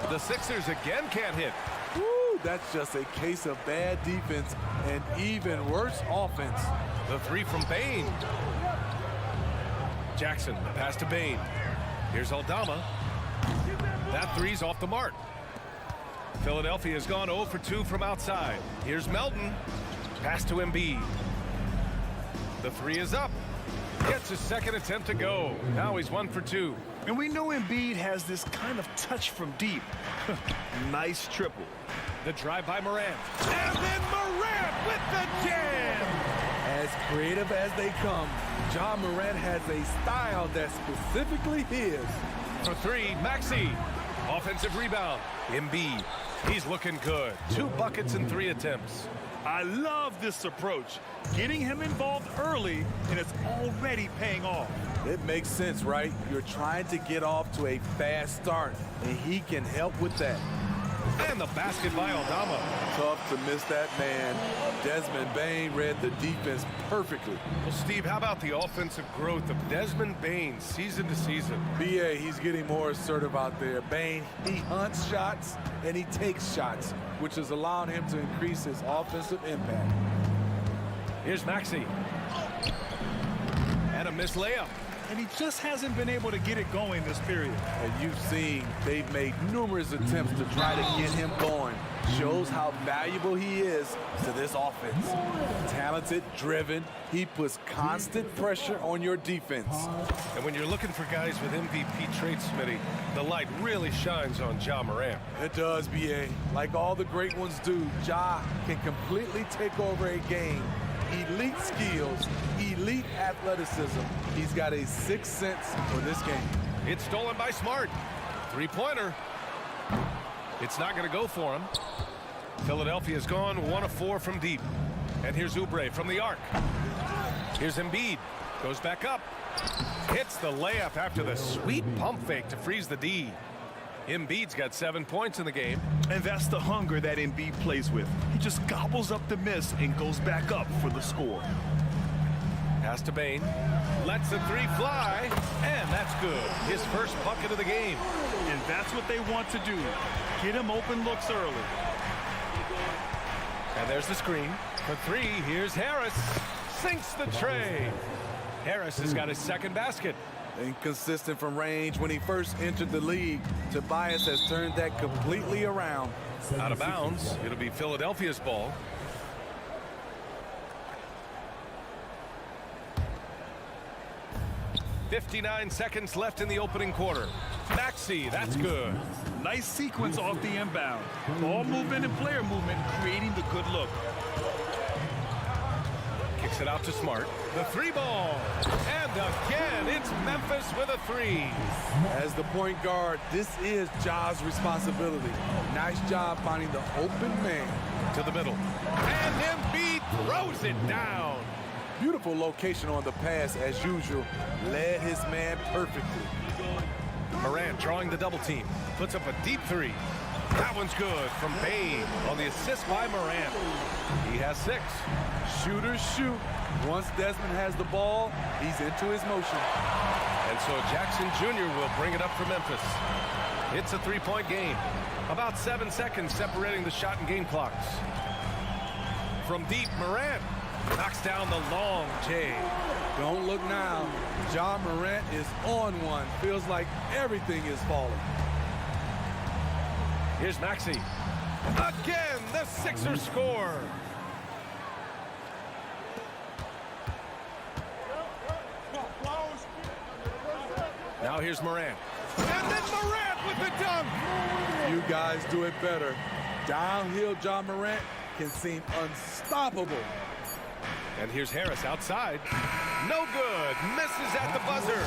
The Sixers again can't hit. Woo, that's just a case of bad defense and even worse offense. The 3 from Bane. Jackson, the pass to Bane. Here's Aldama. That 3's off the mark. Philadelphia has gone 0 for 2 from outside. Here's Melton. Pass to Embiid. The 3 is up. Gets his second attempt to go. Now he's 1 for 2. And we know Embiid has this kind of touch from deep. Nice triple. The drive by Morant. And then Morant with the jam. As creative as they come, Ja Morant has a style that's specifically his. For 3, Maxey. Offensive rebound. Embiid. He's looking good. 2 buckets and 3 attempts. I love this approach. Getting him involved early, and it's already paying off. It makes sense, right? You're trying to get off to a fast start, and he can help with that. And the basket by Aldama. Tough to miss that man. Desmond Bane read the defense perfectly. Well, Steve, how about the offensive growth of Desmond Bane season to season? BA, he's getting more assertive out there. Bane, he hunts shots and he takes shots, which is allowing him to increase his offensive impact. Here's Maxey. And a missed layup. And he just hasn't been able to get it going this period. And you've seen they've made numerous attempts to try to get him going. Shows how valuable he is to this offense. Talented, driven, he puts constant pressure on your defense. And when you're looking for guys with MVP traits, Smitty, the light really shines on Ja Morant. It does, BA. Like all the great ones do, Ja can completely take over a game elite skills, elite athleticism. He's got a sixth sense for this game. It's stolen by Smart. Three-pointer. It's not going to go for him. Philadelphia's gone 1 of 4 from deep. And here's Oubre from the arc. Here's Embiid. Goes back up. Hits the layup after the sweet pump fake to freeze the D. Embiid's got 7 points in the game. And that's the hunger that Embiid plays with. He just gobbles up the miss and goes back up for the score. Pass to Bane. Lets the three fly. And that's good. His first bucket of the game. And that's what they want to do. Get him open looks early. And there's the screen. For three, here's Harris. Sinks the tray. Harris has got his second basket. Inconsistent from range when he first entered the league. Tobias has turned that completely around. Out of bounds. It'll be Philadelphia's ball. .59 seconds left in the opening quarter. Maxey, that's good. Nice sequence off the inbound. Ball movement and player movement creating the good look. Kicks it out to Smart. The three ball. And again, it's Memphis with a three. As the point guard, this is Ja's responsibility. Nice job finding the open man. To the middle. And Embiid throws it down. Beautiful location on the pass as usual. Led his man perfectly. Morant drawing the double team. Puts up a deep three. That one's good from Bane on the assist by Morant. He has 6. Shooters shoot. Once Desmond has the ball, he's into his motion. And so Jackson Jr. will bring it up for Memphis. It's a three-point game. About 7 seconds separating the shot and game clocks. From deep, Morant knocks down the long J. Don't look now. Ja Morant is on one. Feels like everything is falling. Here's Maxey. Again, the Sixers score. Now here's Morant. And then Morant with the dunk. You guys do it better. Downhill Ja Morant can seem unstoppable. And here's Harris outside. No good. Misses at the buzzer.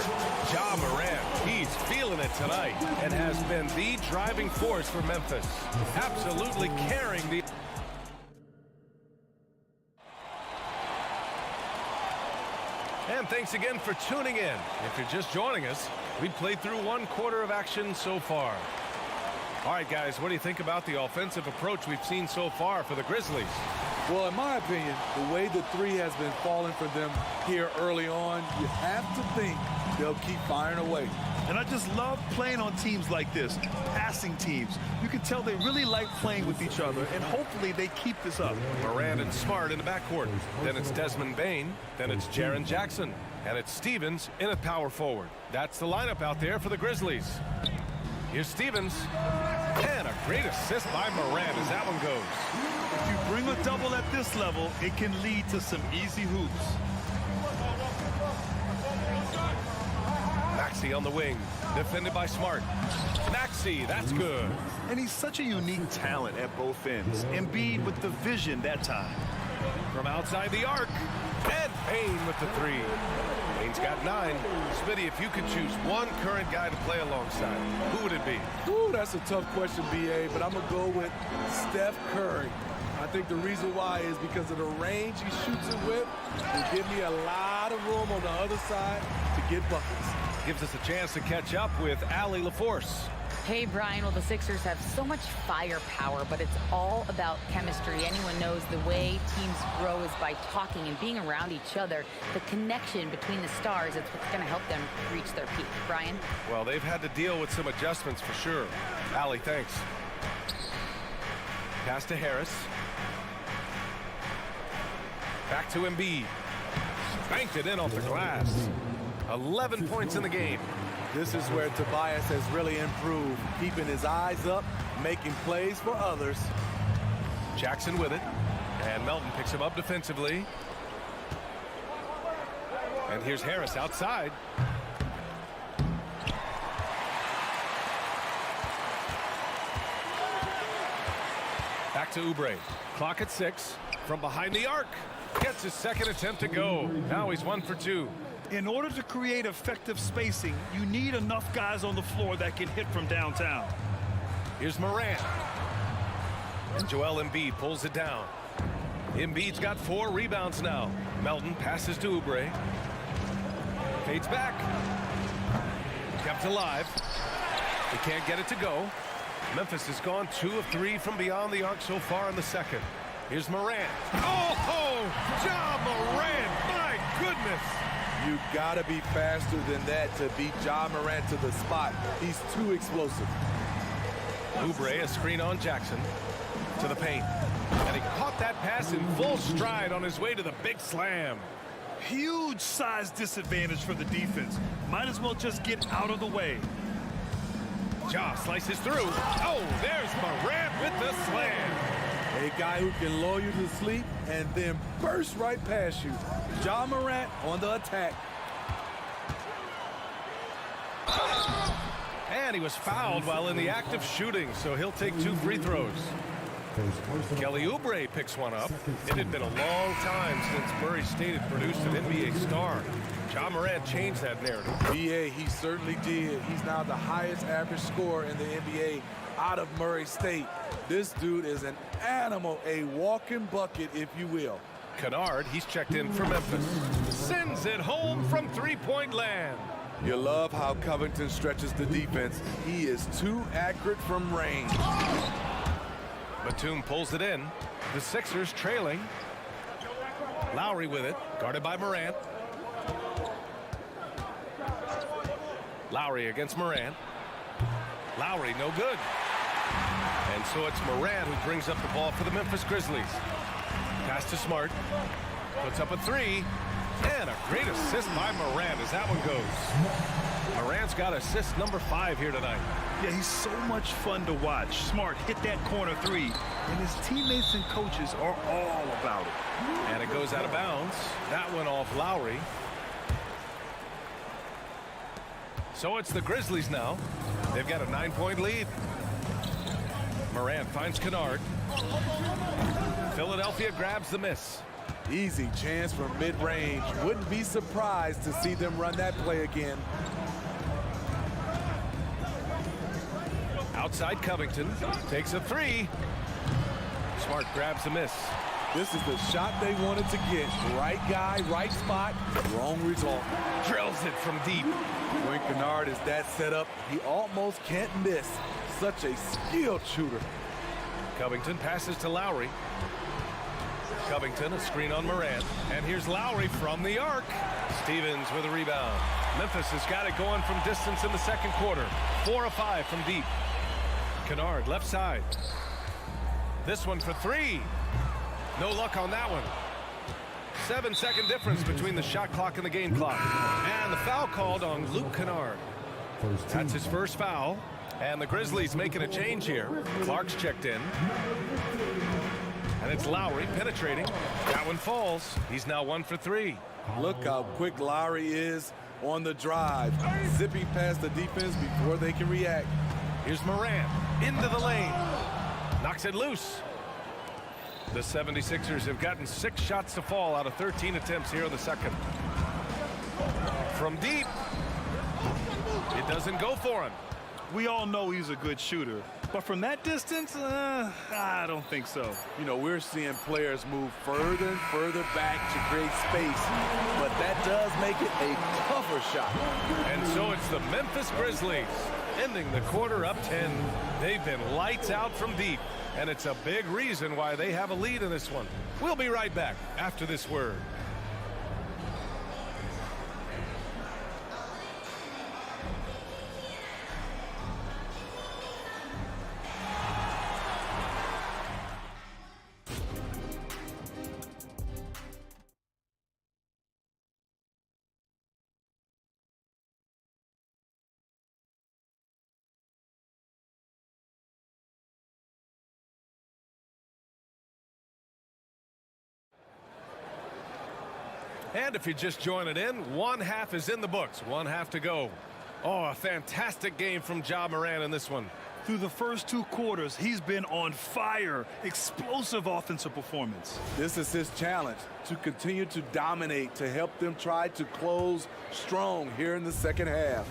Ja Morant, he's feeling it tonight and has been the driving force for Memphis. Absolutely carrying the... And thanks again for tuning in. If you're just joining us, we played through 1 quarter of action so far. All right, guys, what do you think about the offensive approach we've seen so far for the Grizzlies? Well, in my opinion, the way the three has been falling for them here early on, you have to think they'll keep firing away. And I just love playing on teams like this, passing teams. You can tell they really like playing with each other, and hopefully they keep this up. Morant and Smart in the backcourt. Then it's Desmond Bane. Then it's Jaren Jackson. And it's Stevens in a power forward. That's the lineup out there for the Grizzlies. Here's Stevens. And a great assist by Morant as that one goes. If you bring a double at this level, it can lead to some easy hoops. Maxey on the wing, defended by Smart. Maxey, that's good. And he's such a unique talent at both ends. Embiid with the vision that time. From outside the arc, and Bane with the three. Bane's got 9. Smitty, if you could choose one current guy to play alongside, who would it be? Ooh, that's a tough question, BA, but I'm going to go with Steph Curry. I think the reason why is because of the range he shoots it with. Will give me a lot of room on the other side to get buckets. Gives us a chance to catch up with Allie LaForce. Hey, Brian. Well, the Sixers have so much firepower, but it's all about chemistry. Anyone knows the way teams grow is by talking and being around each other. The connection between the stars is what's going to help them reach their peak. Brian? Well, they've had to deal with some adjustments for sure. Allie, thanks. Pass to Harris. Back to Embiid. Banked it in off the glass. 11 points in the game. This is where Tobias has really improved, keeping his eyes up, making plays for others. Jackson with it. And Melton picks him up defensively. And here's Harris outside. Back to Oubre. Clock at 6. From behind the arc. Gets his second attempt to go. Now he's 1 for 2. In order to create effective spacing, you need enough guys on the floor that can hit from downtown. Here's Morant. And Joel Embiid pulls it down. Embiid's got 4 rebounds now. Melton passes to Oubre. Fades back. Kept alive. He can't get it to go. Memphis has gone 2 of 3 from beyond the arc so far in the second. Here's Morant. Oh, Ja Morant, my goodness. You gotta be faster than that to beat Ja Morant to the spot. He's too explosive. Oubre, a screen on Jackson. To the paint. And he caught that pass in full stride on his way to the big slam. Huge size disadvantage for the defense. Might as well just get out of the way. Ja slices through. Oh, there's Morant with the slam. A guy who can lull you to sleep and then burst right past you. Ja Morant on the attack. And he was fouled while in the act of shooting, so he'll take 2 free throws. Kelly Oubre picks one up. It had been a long time since Murray State had produced an NBA star. Ja Morant changed that narrative. BA, he certainly did. He's now the highest average scorer in the NBA out of Murray State. This dude is an animal, a walking bucket, if you will. Kennard, he's checked in for Memphis. Sends it home from three-point land. You love how Covington stretches the defense. He is too accurate from range. Batum pulls it in. The Sixers trailing. Lowry with it, guarded by Morant. Lowry against Morant. Lowry, no good. And so it's Morant who brings up the ball for the Memphis Grizzlies. Pass to Smart. Puts up a 3. And a great assist by Morant as that one goes. Morant's got assist number 5 here tonight. Yeah, he's so much fun to watch. Smart hit that corner 3, and his teammates and coaches are all about it. And it goes out of bounds. That went off Lowry. So it's the Grizzlies now. They've got a 9-point lead. Morant finds Kennard. Philadelphia grabs the miss. Easy chance from mid-range. Wouldn't be surprised to see them run that play again. Outside Covington. Takes a 3. Smart grabs the miss. This is the shot they wanted to get. Right guy, right spot, wrong result. Drills it from deep. When Kennard is that set up, he almost can't miss. Such a skilled shooter. Covington passes to Lowry. Covington, a screen on Morant. And here's Lowry from the arc. Stevens with a rebound. Memphis has got it going from distance in the second quarter. 4 of 5 from deep. Kennard, left side. This one for 3. No luck on that one. 7-second difference between the shot clock and the game clock. And the foul called on Luke Kennard. That's his first foul. And the Grizzlies making a change here. Clark's checked in. And it's Lowry penetrating. That one falls. He's now 1 for 3. Look how quick Lowry is on the drive. Zipping past the defense before they can react. Here's Morant into the lane. Knocks it loose. The 76ers have gotten 6 shots to fall out of 13 attempts here in the second. From deep. It doesn't go for him. We all know he's a good shooter, but from that distance, I don't think so. You know, we're seeing players move further and further back to create space, but that does make it a tougher shot. And so it's the Memphis Grizzlies ending the quarter up 10. They've been lights out from deep, and it's a big reason why they have a lead in this one. We'll be right back after this word. And if you're just joining in, 1/2 is in the books. 1/2 to go. Oh, a fantastic game from Ja Morant in this one. Through the first 2 quarters, he's been on fire. Explosive offensive performance. This is his challenge, to continue to dominate, to help them try to close strong here in the second half.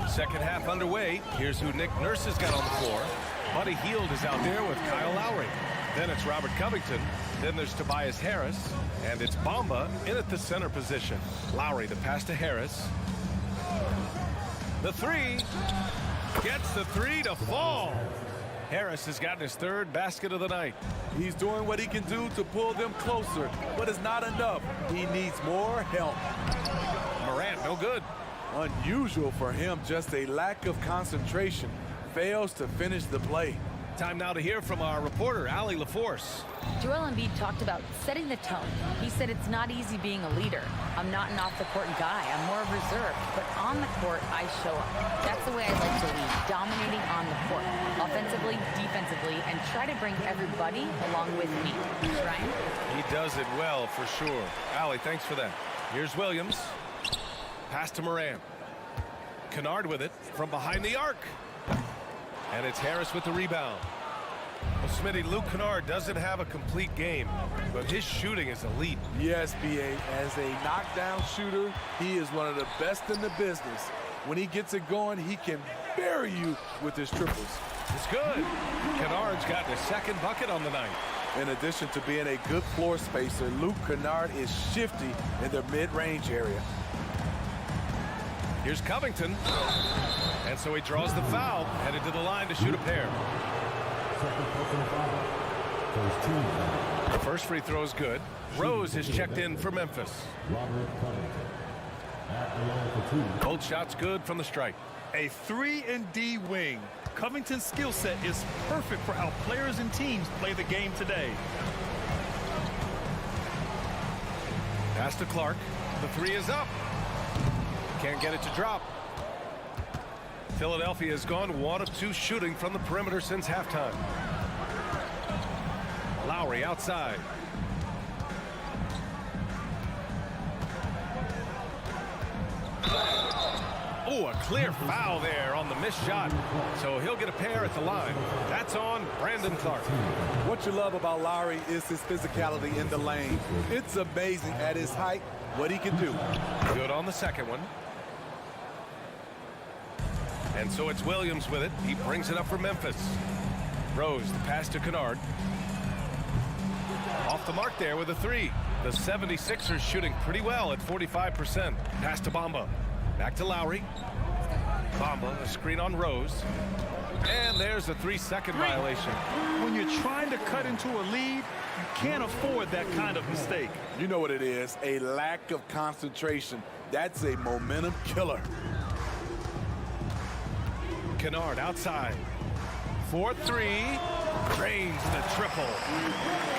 Second half underway. Here's who Nick Nurse has got on the floor. Buddy Hield is out there with Kyle Lowry. Then it's Robert Covington. Then there's Tobias Harris. And it's Bamba in at the center position. Lowry, the pass to Harris. The three. Gets the three to fall. Harris has gotten his 3rd basket of the night. He's doing what he can do to pull them closer, but it's not enough. He needs more help. Morant, no good. Unusual for him, just a lack of concentration. Fails to finish the play. Time now to hear from our reporter, Allie LaForce. Joel Embiid talked about setting the tone. He said it's not easy being a leader. I'm not an off-the-court guy. I'm more reserved. But on the court, I show up. That's the way I like to lead, dominating on the court, offensively, defensively, and try to bring everybody along with me. Ryan? He does it well, for sure. Allie, thanks for that. Here's Williams. Pass to Morant. Kennard with it from behind the arc. And it's Harris with the rebound. Well, Smitty, Luke Kennard doesn't have a complete game, but his shooting is elite. Yes, B.A. As a knockdown shooter, he is one of the best in the business. When he gets it going, he can bury you with his triples. It's good. Kennard's got his 2nd bucket on the night. In addition to being a good floor spacer, Luke Kennard is shifty in the mid-range area. Here's Covington. And so he draws the foul, headed to the line to shoot a pair. The first free throw is good. Rose is checked in for Memphis. Both shots good from the strike. A 3-and-D wing. Covington's skill set is perfect for how players and teams play the game today. Pass to Clark. The 3 is up. Can't get it to drop. Philadelphia has gone 1 of 2 shooting from the perimeter since halftime. Lowry outside. Oh, a clear foul there on the missed shot. So he'll get a pair at the line. That's on Brandon Clark. What you love about Lowry is his physicality in the lane. It's amazing at his height what he can do. Good on the second one. And so it's Williams with it. He brings it up for Memphis. Rose, the pass to Kennard. Off the mark there with a 3. The 76ers shooting pretty well at 45%. Pass to Bamba. Back to Lowry. Bamba, a screen on Rose. And there's a 3-second violation. When you're trying to cut into a lead, you can't afford that kind of mistake. You know what it is, a lack of concentration. That's a momentum killer. Kennard outside. 4-3. Drains the triple.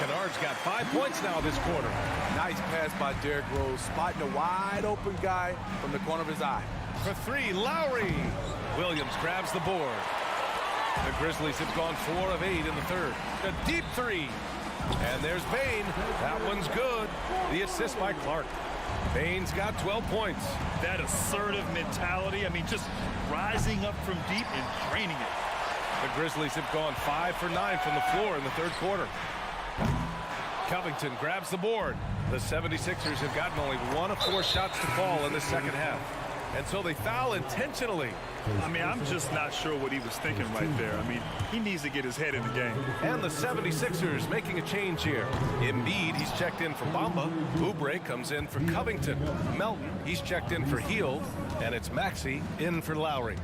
Kennard's got 5 points now this quarter. Nice pass by Derrick Rose, spotting a wide open guy from the corner of his eye. For 3, Lowry. Williams grabs the board. The Grizzlies have gone 4 of 8 in the third. A deep 3. And there's Bane. That one's good. The assist by Clark. Bane's got 12 points. That assertive mentality, I mean, just rising up from deep and draining it. The Grizzlies have gone 5 for 9 from the floor in the third quarter. Covington grabs the board. The 76ers have gotten only 1 of 4 shots to fall in the second half. And so they foul intentionally. I mean, I'm just not sure what he was thinking right there. I mean, he needs to get his head in the game. And the 76ers making a change here. Embiid, he's checked in for Bamba. Oubre comes in for Covington. Melton, he's checked in for Hield. And it's Maxey in for Lowry.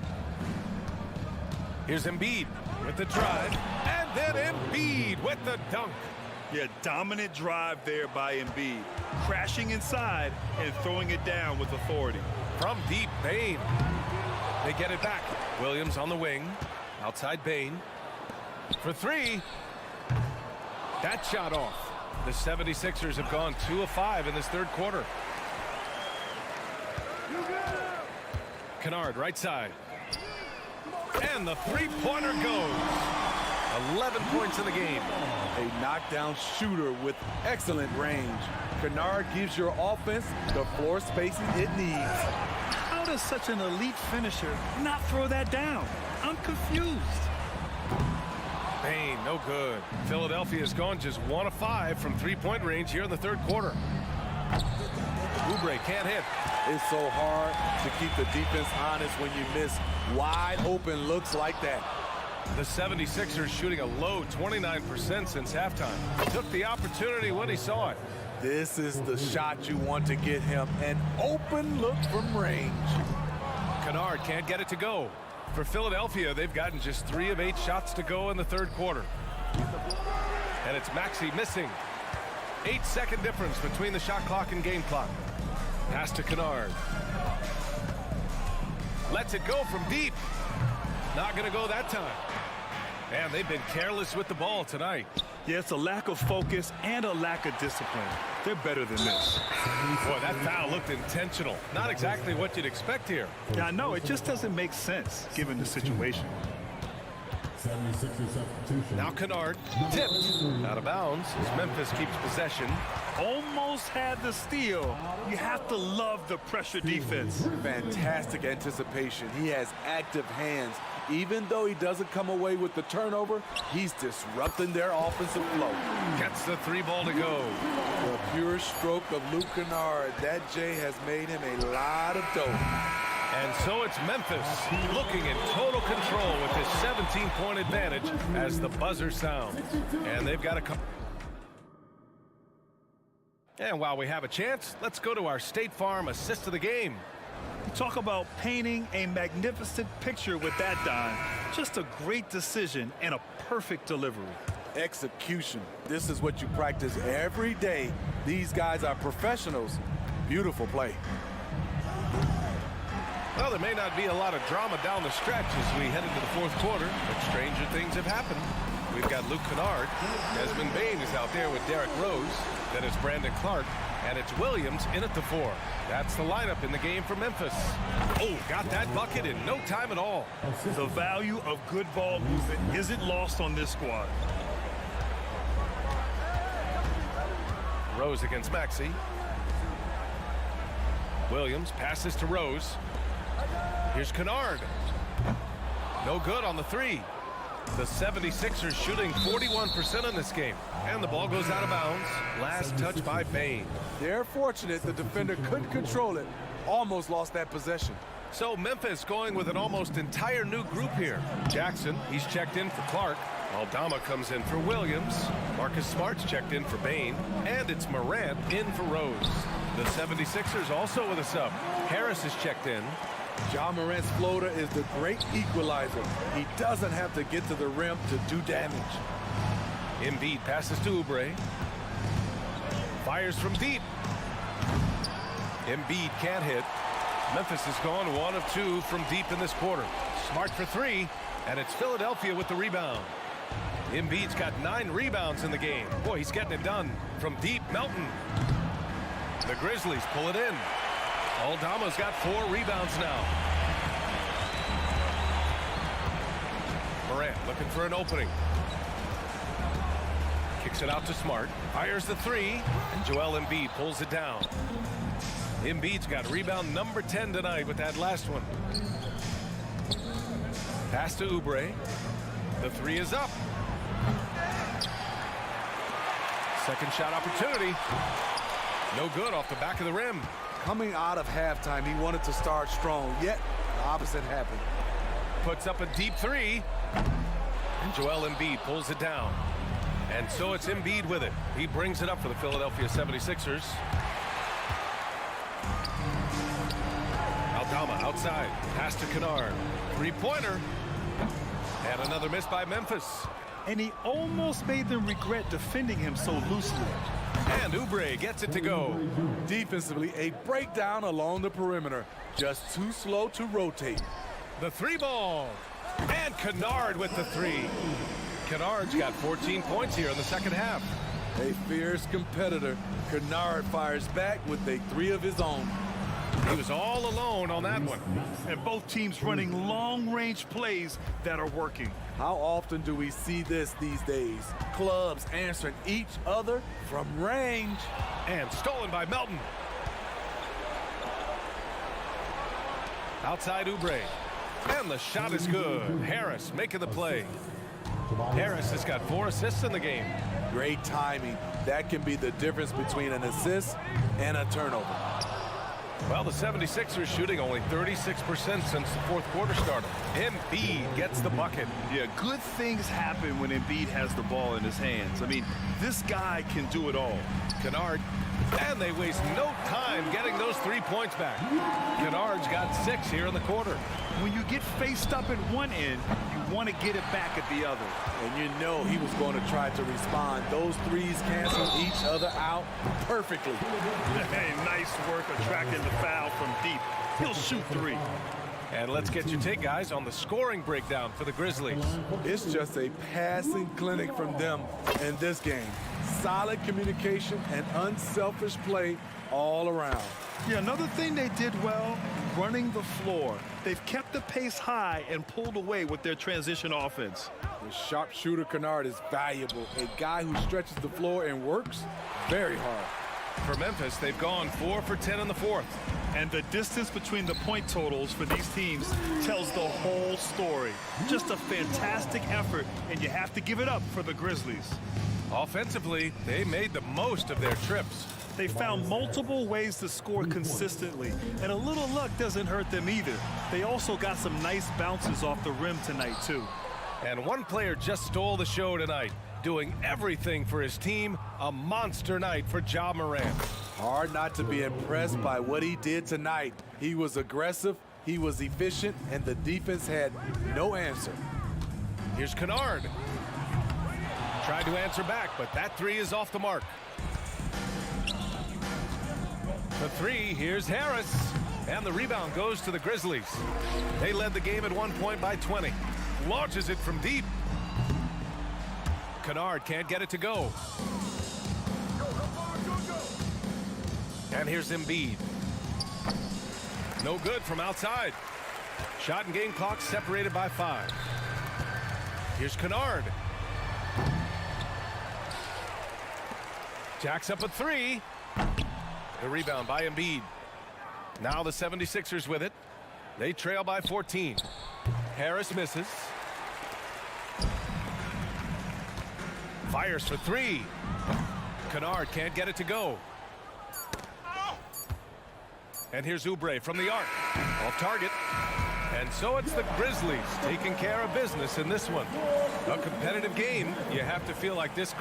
Here's Embiid with the drive. And then Embiid with the dunk. Yeah, dominant drive there by Embiid. Crashing inside and throwing it down with authority. From deep, Bane. They get it back. Williams on the wing. Outside Bane. For 3. That shot off. The 76ers have gone 2 of 5 in this third quarter. Kennard right side. And the three-pointer goes. 11 points in the game. A knockdown shooter with excellent range. Kennard gives your offense the floor spacing it needs. How does such an elite finisher not throw that down? I'm confused. Bain, no good. Philadelphia's gone just 1 of 5 from three-point range here in the third quarter. Oubre can't hit. It's so hard to keep the defense honest when you miss wide open looks like that. The 76ers shooting a low 29% since halftime. Took the opportunity when he saw it. This is the shot you want to get him, an open look from range. Kennard can't get it to go. For Philadelphia, they've gotten just 3 of 8 shots to go in the third quarter. And it's Maxey missing. 8-second difference between the shot clock and game clock. Pass to Kennard. Lets it go from deep. Not going to go that time. And they've been careless with the ball tonight. Yeah, it's a lack of focus and a lack of discipline. They're better than this. Boy, that foul looked intentional. Not exactly what you'd expect here. Yeah, I know. It just doesn't make sense given the situation. 76er substitution. Now Kennard tipped out of bounds as Memphis keeps possession. Almost had the steal. You have to love the pressure defense. Fantastic anticipation. He has active hands. Even though he doesn't come away with the turnover, he's disrupting their offensive flow. Gets the 3 ball to go. The pure stroke of Luke Kennard. That J has made him a lot of dough. And so it's Memphis looking in total control with his 17-point advantage as the buzzer sounds. And they've got a couple. And while we have a chance, let's go to our State Farm assist of the game. Talk about painting a magnificent picture with that dime. Just a great decision and a perfect delivery. Execution. This is what you practice every day. These guys are professionals. Beautiful play. Well, there may not be a lot of drama down the stretch as we head into the fourth quarter, but stranger things have happened. We've got Luke Kennard. Desmond Bain is out there with Derrick Rose. Then it's Brandon Clark. And it's Williams in at the 4. That's the lineup in the game for Memphis. Oh, got that bucket in no time at all. The value of good ball movement isn't lost on this squad. Rose against Maxey. Williams passes to Rose. Here's Kennard. No good on the 3. The 76ers shooting 41% in this game. And the ball goes out of bounds. Last touch by Bain. They're fortunate the defender couldn't control it. Almost lost that possession. So Memphis going with an almost entire new group here. Jackson, he's checked in for Clark. Aldama comes in for Williams. Marcus Smart's checked in for Bain. And it's Morant in for Rose. The 76ers also with a sub. Harris is checked in. Ja Morant's floater is the great equalizer. He doesn't have to get to the rim to do damage. Embiid passes to Oubre. Fires from deep. Embiid can't hit. Memphis has gone 1 of 2 from deep in this quarter. Smart for 3, and it's Philadelphia with the rebound. Embiid's got 9 rebounds in the game. Boy, he's getting it done from deep. Melton. The Grizzlies pull it in. Aldama's got 4 rebounds now. Morant looking for an opening. Kicks it out to Smart. Fires the 3. And Joel Embiid pulls it down. Embiid's got rebound number 10 tonight with that last one. Pass to Oubre. The 3 is up. Second shot opportunity. No good off the back of the rim. Coming out of halftime, he wanted to start strong, yet the opposite happened. Puts up a deep 3. And Joel Embiid pulls it down. And so it's Embiid with it. He brings it up for the Philadelphia 76ers. Aldama outside. Pass to Kennard. 3-pointer. And another miss by Memphis. And he almost made them regret defending him so loosely. And Oubre gets it to go. Defensively, a breakdown along the perimeter. Just too slow to rotate. The 3 ball. And Kennard with the 3. Kennard's got 14 points here in the second half. A fierce competitor. Kennard fires back with a 3 of his own. He was all alone on that one. And both teams running long-range plays that are working. How often do we see this these days? Clubs answering each other from range. And stolen by Melton. Outside Oubre. And the shot is good. Harris making the play. Harris has got 4 assists in the game. Great timing. That can be the difference between an assist and a turnover. Well, the 76ers shooting only 36% since the fourth quarter started. Embiid gets the bucket. Yeah, good things happen when Embiid has the ball in his hands. I mean, this guy can do it all. Kennard. And they waste no time getting those 3 points back. Kennard's got 6 here in the quarter. When you get faced up at one end, you want to get it back at the other. And you know he was going to try to respond. Those threes cancel each other out perfectly. Hey, nice work attracting the foul from deep. He'll shoot 3. And let's get your take, guys, on the scoring breakdown for the Grizzlies. It's just a passing clinic from them in this game. Solid communication and unselfish play all around. Yeah, another thing they did well, running the floor. They've kept the pace high and pulled away with their transition offense. The sharpshooter Kennard is valuable. A guy who stretches the floor and works very hard. For Memphis, they've gone 4 for 10 in the fourth. And the distance between the point totals for these teams tells the whole story. Just a fantastic effort, and you have to give it up for the Grizzlies. Offensively, they made the most of their trips. They found multiple ways to score consistently, and a little luck doesn't hurt them either. They also got some nice bounces off the rim tonight, too. And one player just stole the show tonight, doing everything for his team. A monster night for Ja Morant. Hard not to be impressed by what he did tonight. He was aggressive, he was efficient, and the defense had no answer. Here's Kennard. Tried to answer back, but that 3 is off the mark. The 3, here's Harris. And the rebound goes to the Grizzlies. They led the game at one point by 20. Launches it from deep. Kennard can't get it to go. And here's Embiid. No good from outside. Shot and game clock separated by 5. Here's Kennard. Jacks up a 3. The rebound by Embiid. Now the 76ers with it. They trail by 14. Harris misses. Fires for 3. Kennard can't get it to go. And here's Oubre from the arc. Off target. And so it's the Grizzlies taking care of business in this one. A competitive game. You have to feel like this.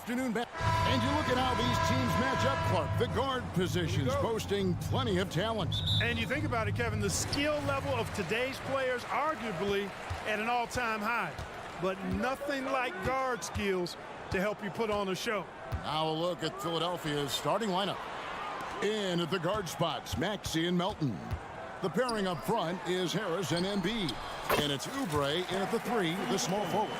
afternoon. And you look at how these teams match up, Clark. The guard positions boasting plenty of talent. And you think about it, Kevin, the skill level of today's players arguably at an all-time high. But nothing like guard skills to help you put on a show. Now a look at Philadelphia's starting lineup. In at the guard spots, Maxey and Melton. The pairing up front is Harris and Embiid. And it's Oubre in at the 3, the small forward.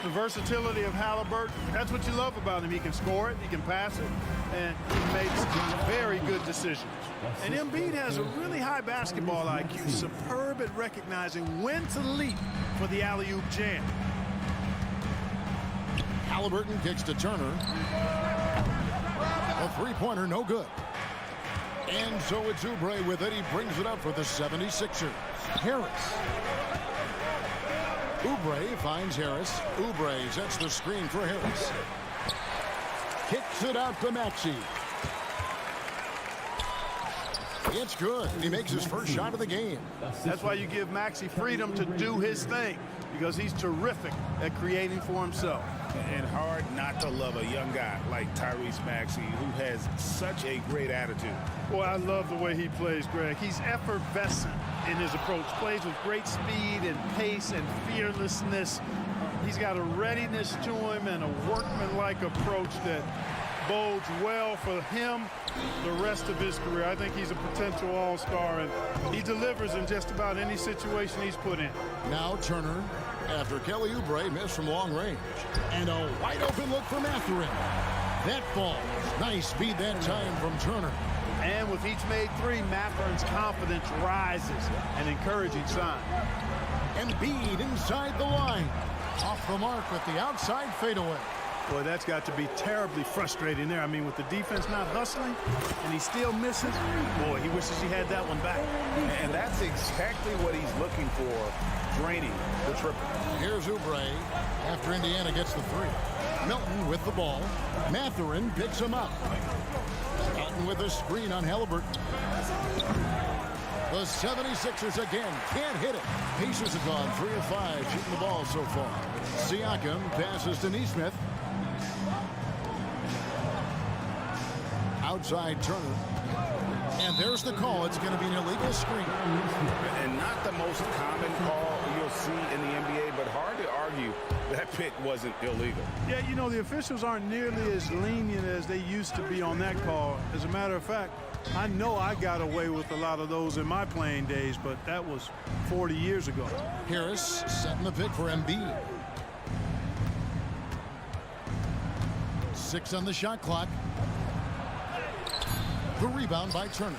The versatility of Halliburton, that's what you love about him. He can score it, he can pass it, and he makes very good decisions. And Embiid has a really high basketball IQ, superb at recognizing when to leap for the alley-oop jam. Halliburton kicks to Turner. A three-pointer, no good. And so it's Oubre with it. He brings it up for the 76ers. Harris. Oubre finds Harris. Oubre sets the screen for Harris. Kicks it out to Maxey. It's good. He makes his first shot of the game. That's why you give Maxey freedom to do his thing, because he's terrific at creating for himself. And hard not to love a young guy like Tyrese Maxey, who has such a great attitude. Boy, I love the way he plays, Greg. He's effervescent in his approach. Plays with great speed and pace and fearlessness. He's got a readiness to him and a workmanlike approach that bodes well for him the rest of his career. I think he's a potential all-star, and he delivers in just about any situation he's put in. Now Turner, after Kelly Oubre missed from long range. And a wide open look for Mathurin. That falls. Nice speed that time from Turner. And with each made three, Mathurin's confidence rises, an encouraging sign. Embiid inside the line. Off the mark with the outside fadeaway. Boy, that's got to be terribly frustrating there. I mean, with the defense not hustling and he still misses, boy, he wishes he had that one back. And that's exactly what he's looking for, draining the triple. Here's Oubre after Indiana gets the 3. Melton with the ball. Mathurin picks him up. Melton with a screen on Halliburton. The 76ers again can't hit it. Pacers have gone 3 of 5 shooting the ball so far. Siakam passes to Nesmith. Outside Turner. And there's the call. It's going to be an illegal screen. And not the most common call you'll see in the NBA, but hard to argue that pick wasn't illegal. Yeah, you know, the officials aren't nearly as lenient as they used to be on that call. As a matter of fact, I know I got away with a lot of those in my playing days, but that was 40 years ago. Harris setting the pick for Embiid. 6 on the shot clock. The rebound by Turner.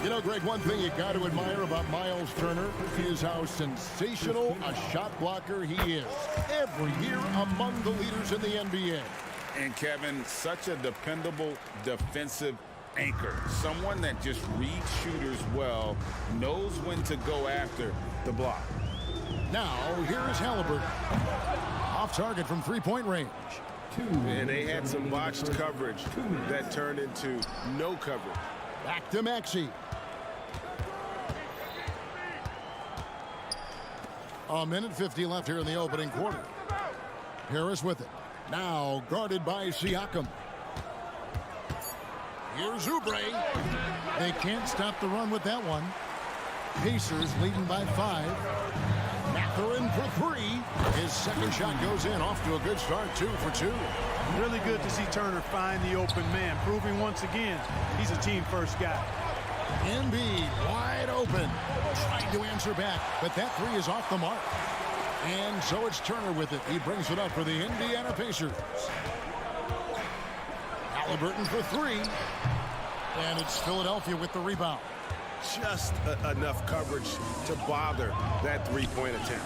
You know, Greg, one thing you got to admire about Miles Turner is how sensational a shot blocker he is. Every year among the leaders in the NBA. And Kevin, such a dependable defensive anchor. Someone that just reads shooters well, knows when to go after the block. Now, here is Halliburton. Off target from three-point range. And they had some botched coverage that turned into no coverage. Back to Maxey. A minute 50 left here in the opening quarter. Harris with it. Now guarded by Siakam. Here's Oubre. They can't stop the run with that one. Pacers leading by 5. Mathurin for 3. His second shot goes in, off to a good start, 2 for 2. Really good to see Turner find the open man, proving once again he's a team-first guy. Embiid wide open. Trying to answer back, but that 3 is off the mark. And so it's Turner with it. He brings it up for the Indiana Pacers. Halliburton for 3. And it's Philadelphia with the rebound. Just enough coverage to bother that three-point attempt.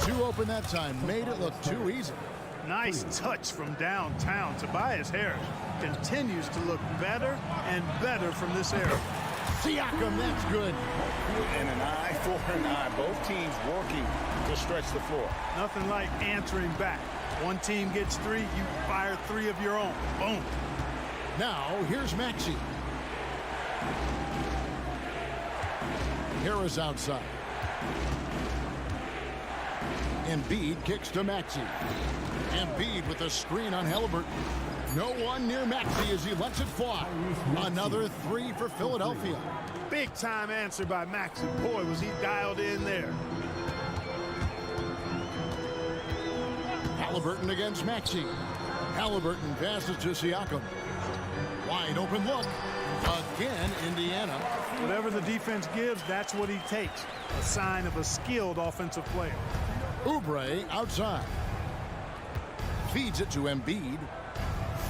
2 open that time. Made it look too easy. Nice touch from downtown. Tobias Harris continues to look better and better from this area. Siakam, that's good. And an eye for an eye. Both teams working to stretch the floor. Nothing like answering back. One team gets 3, you fire 3 of your own. Boom. Now, here's Maxey. Harris outside. Embiid kicks to Maxey. Embiid with a screen on Halliburton. No one near Maxey as he lets it fly. Another three for Philadelphia. Big time answer by Maxey. Boy, was he dialed in there. Halliburton against Maxey. Halliburton passes to Siakam. Wide open look. Again, Indiana. Whatever the defense gives, that's what he takes. A sign of a skilled offensive player. Oubre outside. Feeds it to Embiid.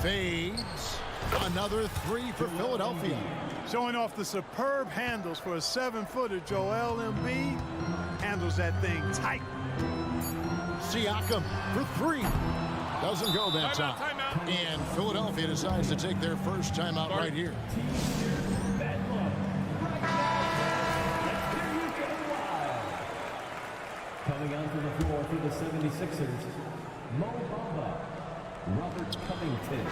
Fades. Another three for Philadelphia. Showing off the superb handles for a 7-footer, Joel Embiid handles that thing tight. Siakam for three. Doesn't go that time. And Philadelphia decides to take their first timeout right here. Coming onto the floor for the 76ers, Mo Bamba, Robert Covington.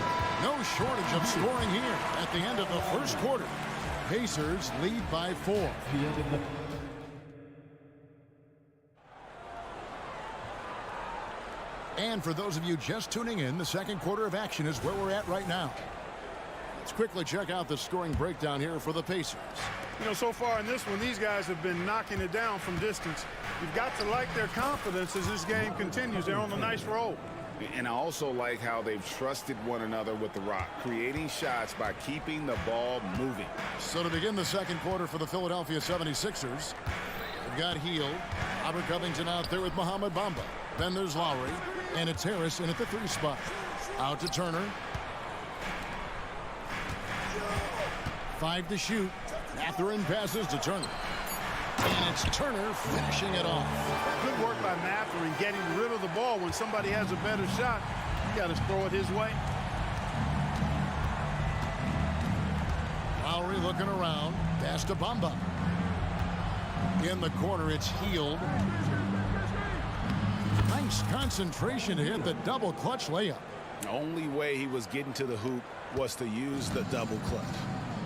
No shortage of scoring here at the end of the first quarter. Pacers lead by 4. And for those of you just tuning in, the second quarter of action is where we're at right now. Let's quickly check out the scoring breakdown here for the Pacers. You know, so far in this one, these guys have been knocking it down from distance. You've got to like their confidence as this game continues. They're on a nice roll. And I also like how they've trusted one another with the rock, creating shots by keeping the ball moving. So to begin the second quarter for the Philadelphia 76ers, we've got Hield, Robert Covington out there with Mohamed Bamba. Then there's Lowry, and it's Harris in at the 3 spot. Out to Turner. 5 to shoot. Mathurin passes to Turner. And it's Turner finishing it off. Good work by Mathurin getting rid of the ball. When somebody has a better shot, you got to throw it his way. Lowry looking around. Pass to Bamba. In the corner, it's Hield. Nice concentration to hit the double clutch layup. The only way he was getting to the hoop was to use the double clutch.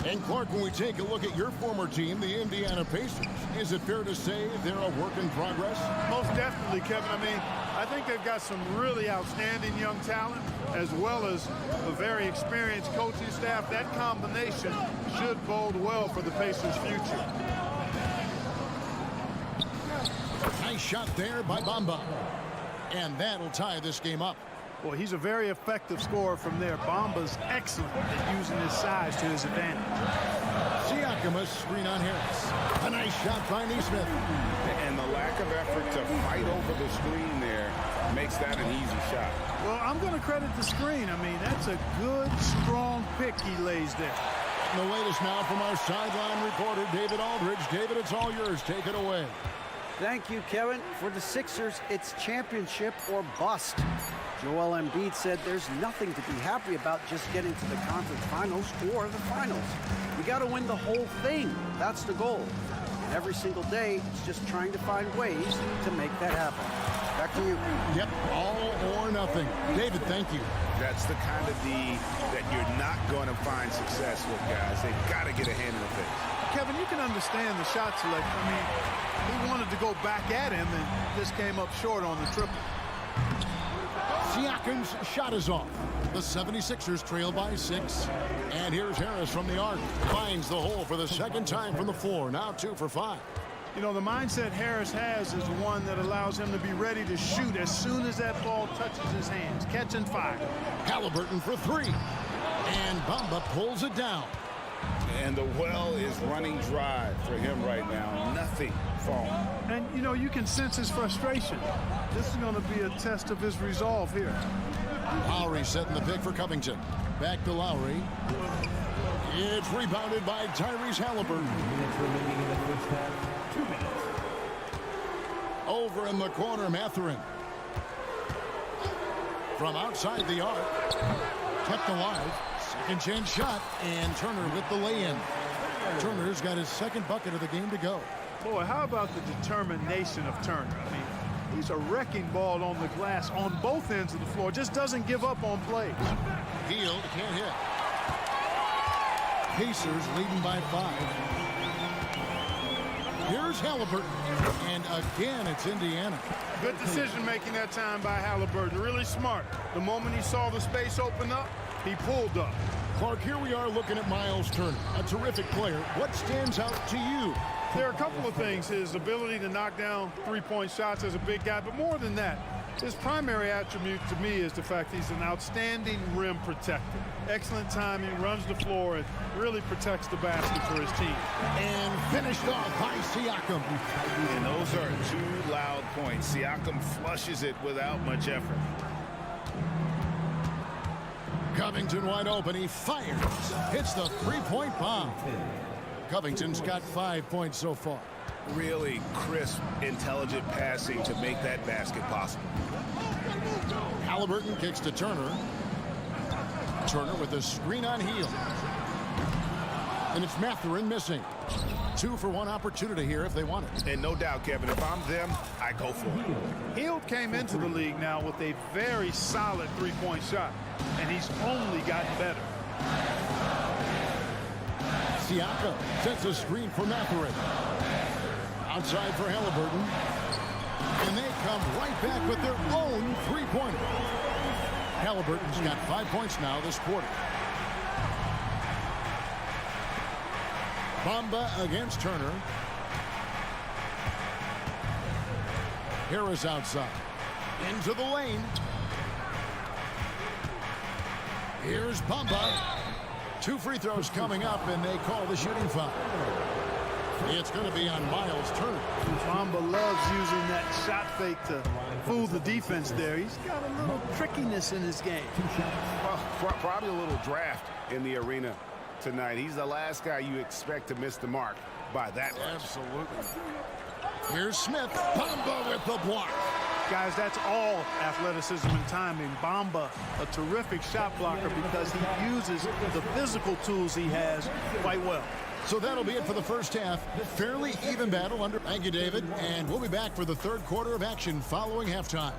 And Clark, when we take a look at your former team, the Indiana Pacers, is it fair to say they're a work in progress? Most definitely, Kevin. I mean, I think they've got some really outstanding young talent as well as a very experienced coaching staff. That combination should bode well for the Pacers' future. Nice shot there by Bamba. And that'll tie this game up. Well, he's a very effective scorer from there. Bamba's excellent at using his size to his advantage. Siakam, a screen on Harris. A nice shot by Nesmith. And the lack of effort to fight over the screen there makes that an easy shot. Well, I'm going to credit the screen. I mean, that's a good, strong pick he lays there. And the latest now from our sideline reporter, David Aldridge. David, it's all yours. Take it away. Thank you, Kevin. For the Sixers, it's championship or bust. Joel Embiid said there's nothing to be happy about just getting to the conference finals or the finals. You got to win the whole thing. That's the goal. And every single day, it's just trying to find ways to make that happen. Back to you. Yep, all or nothing. David, thank you. That's the kind of D that you're not going to find success with, guys. They've got to get a hand in the face. Kevin, you can understand the shot selection. I mean, he wanted to go back at him and just came up short on the triple. Siakam's shot is off. The 76ers trail by 6. And here's Harris from the arc. Finds the hole for the second time from the floor. Now 2 for 5. You know, the mindset Harris has is one that allows him to be ready to shoot as soon as that ball touches his hands. Catch and fire. Halliburton for 3. And Bamba pulls it down. And the well is running dry for him right now. Nothing falling. And, you know, you can sense his frustration. This is going to be a test of his resolve here. Lowry setting the pick for Covington. Back to Lowry. It's rebounded by Tyrese Halliburton. Over in the corner, Mathurin. From outside the arc. Kept alive. Second chance shot. And Turner with the lay-in. Turner's got his second bucket of the game to go. Boy, how about the determination of Turner? I mean, he's a wrecking ball on the glass on both ends of the floor. Just doesn't give up on plays. Hield can't hit. Pacers leading by 5. Here's Here's Halliburton. And again, it's Indiana. Good decision making that time by Halliburton. Really smart. The moment he saw the space open up, he pulled up. Clark, here we are looking at Miles Turner, a terrific player. What stands out to you? There are a couple of things. His ability to knock down three-point shots as a big guy, but more than that, his primary attribute to me is the fact he's an outstanding rim protector. Excellent timing, runs the floor, and really protects the basket for his team. And finished off by Siakam. And those are two loud points. Siakam flushes it without much effort. Covington wide open. He fires. Hits the three-point bomb. Covington's got 5 points so far. Really crisp, intelligent passing to make that basket possible. Halliburton kicks to Turner. Turner with a screen on Hield. And it's Mathurin missing. 2 for 1 opportunity here if they want it. And no doubt, Kevin, if I'm them, I go for it. Hield came into the league now with a very solid three-point shot, and he's only gotten better. Siakam sets a screen for Mathurin. Outside for Halliburton. And they come right back with their own three-pointer. Halliburton's got 5 points now this quarter. Bamba against Turner. Harris outside. Into the lane. Here's Bamba. 2 free throws coming up, and they call the shooting foul. It's going to be on Miles Turner. Bamba loves using that shot fake to fool the defense there. He's got a little trickiness in his game. Well, probably a little draft in the arena tonight. He's the last guy you expect to miss the mark by that much. Absolutely. Here's Smith. Bamba with the block. Guys, that's all athleticism and timing. Bamba, a terrific shot blocker because he uses the physical tools he has quite well. So that'll be it for the first half. Fairly even battle under. Thank you, David. And we'll be back for the third quarter of action following halftime.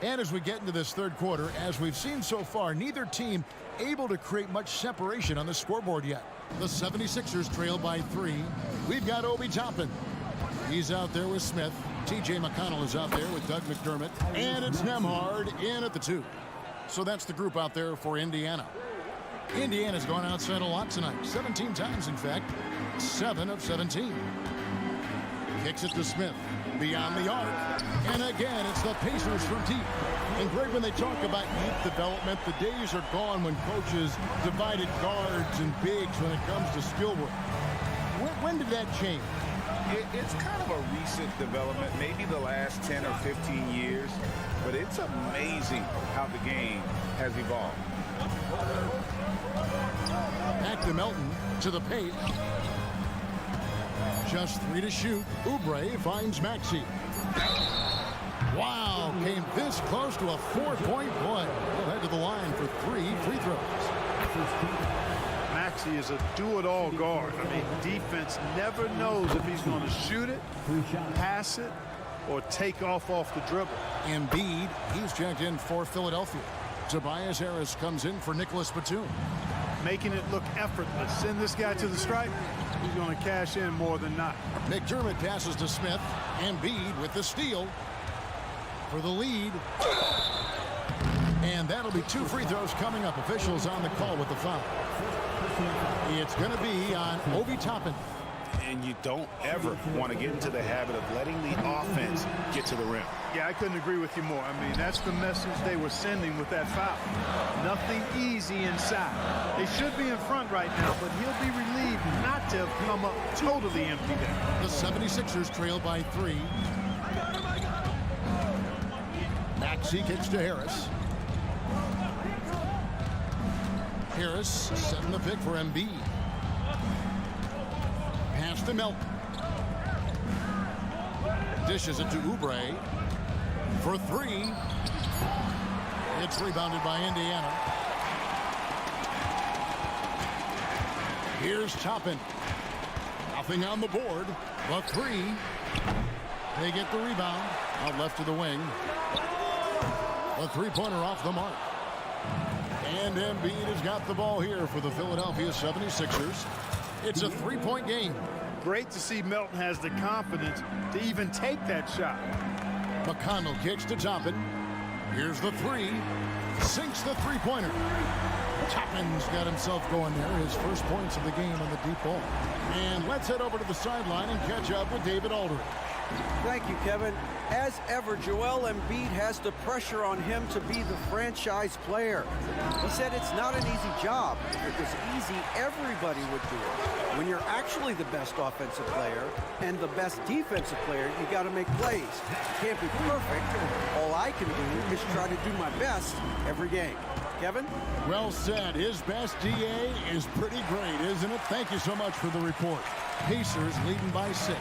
And as we get into this third quarter, as we've seen so far, neither team able to create much separation on the scoreboard yet. The 76ers trail by 3. We've got Obi Toppin. He's out there with Smith. T.J. McConnell is out there with Doug McDermott. And it's Nembhard in at the 2. So that's the group out there for Indiana. Indiana's gone outside a lot tonight. 17 times, in fact. 7 of 17. Kicks it to Smith. Beyond the arc. And again, it's the Pacers from deep. And Greg, when they talk about youth development, the days are gone when coaches divided guards and bigs when it comes to skill work. When did that change? It's kind of a recent development, maybe the last 10 or 15 years, but it's amazing how the game has evolved. Back to Melton, to the paint. Just 3 to shoot. Oubre finds Maxey. Wow, came this close to a 4-point play. He'll head to the line for 3 free throws. Maxey is a do-it-all guard. I mean, defense never knows if he's going to shoot it, pass it, or take off the dribble. Embiid, he's checked in for Philadelphia. Tobias Harris comes in for Nicholas Batum. Making it look effortless. Send this guy to the stripe. He's going to cash in more than not. McDermott passes to Smith. Embiid with the steal for the lead. And that'll be 2 free throws coming up. Officials on the call with the foul. It's going to be on Obi Toppin. And you don't ever want to get into the habit of letting the offense get to the rim. Yeah, I couldn't agree with you more. I mean, that's the message they were sending with that foul. Nothing easy inside. They should be in front right now, but he'll be relieved not to have come up totally empty there. The 76ers trail by 3. Maxey kicks to Harris. Harris setting the pick for Embiid. Pass to Melton. Dishes it to Oubre for 3. It's rebounded by Indiana. Here's Toppin. Nothing on the board. The three. They get the rebound. Out left to the wing. The three-pointer off the mark. And Embiid has got the ball here for the Philadelphia 76ers. It's a three-point game. Great to see Melton has the confidence to even take that shot. McConnell kicks to Toppin. Here's the three. Sinks the three-pointer. Toppin's got himself going there. His first points of the game on the deep ball. And let's head over to the sideline and catch up with David Aldridge. Thank you, Kevin. As ever, Joel Embiid has the pressure on him to be the franchise player. He said it's not an easy job. If it was easy, everybody would do it. When you're actually the best offensive player and the best defensive player, you got to make plays. You can't be perfect. All I can do is try to do my best every game. Kevin? Well said. His best DA is pretty great, isn't it? Thank you so much for the report. Pacers leading by 6.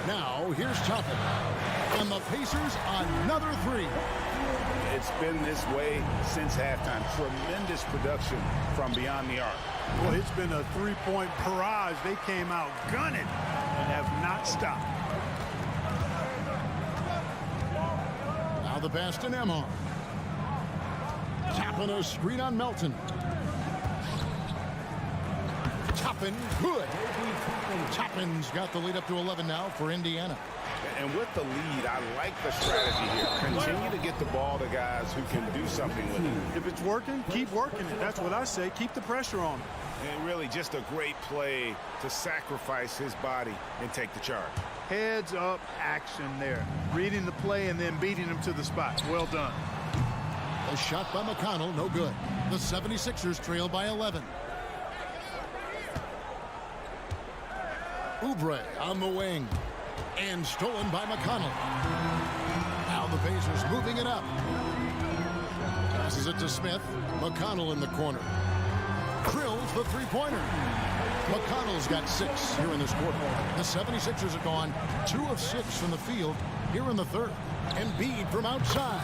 Now, here's Toppin. And the Pacers another three. It's been this way since halftime. Tremendous production from beyond the arc. Well, it's been a three-point barrage. They came out gunning and have not stopped. Now the pass to Nembhard. Tapping a screen on Melton. Toppin, good. Toppin's got the lead up to 11 now for Indiana. And with the lead, I like the strategy here. Continue to get the ball to guys who can do something with it. If it's working, keep working it. That's what I say. Keep the pressure on him. And really just a great play to sacrifice his body and take the charge. Heads up action there. Reading the play and then beating him to the spot. Well done. A shot by McConnell, no good. The 76ers trail by 11. Oubre on the wing. And stolen by McConnell. Now the Pacers moving it up. Passes it to Smith. McConnell in the corner. Drills the three-pointer. McConnell's got 6 here in this quarter. The 76ers have gone 2 of 6 from the field here in the third. Embiid from outside.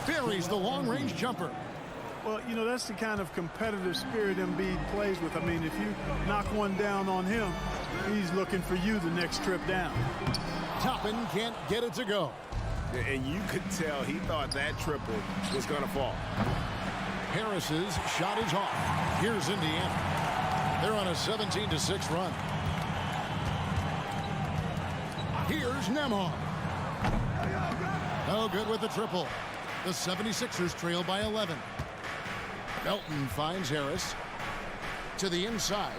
Buries the long-range jumper. Well, you know, that's the kind of competitive spirit Embiid plays with. I mean, if you knock one down on him, he's looking for you the next trip down. Toppin can't get it to go. And you could tell he thought that triple was going to fall. Harris's shot is off. Here's Indiana. They're on a 17-6 run. Here's Nembhard. No good with the triple. The 76ers trail by 11. Melton finds Harris to the inside.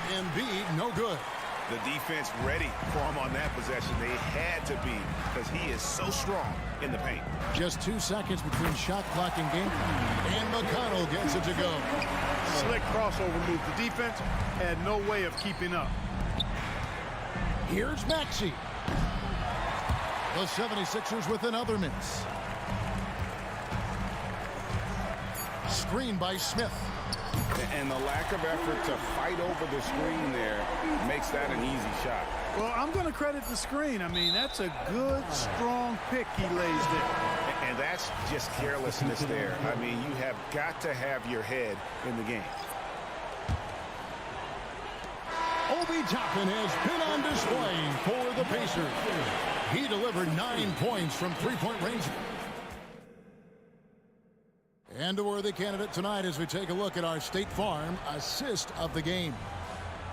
Embiid, no good. The defense ready for him on that possession. They had to be because he is so strong in the paint. Just 2 seconds between shot clock and game. And McConnell gets it to go. Slick crossover move. The defense had no way of keeping up. Here's Maxey. The 76ers with another miss. Screen by Smith. And the lack of effort to fight over the screen there makes that an easy shot. Well, I'm going to credit the screen. I mean, that's a good, strong pick he lays there. And that's just carelessness there. I mean, you have got to have your head in the game. Obi Toppin has been on display for the Pacers. He delivered 9 points from three-point range. And a worthy candidate tonight as we take a look at our State Farm assist of the game.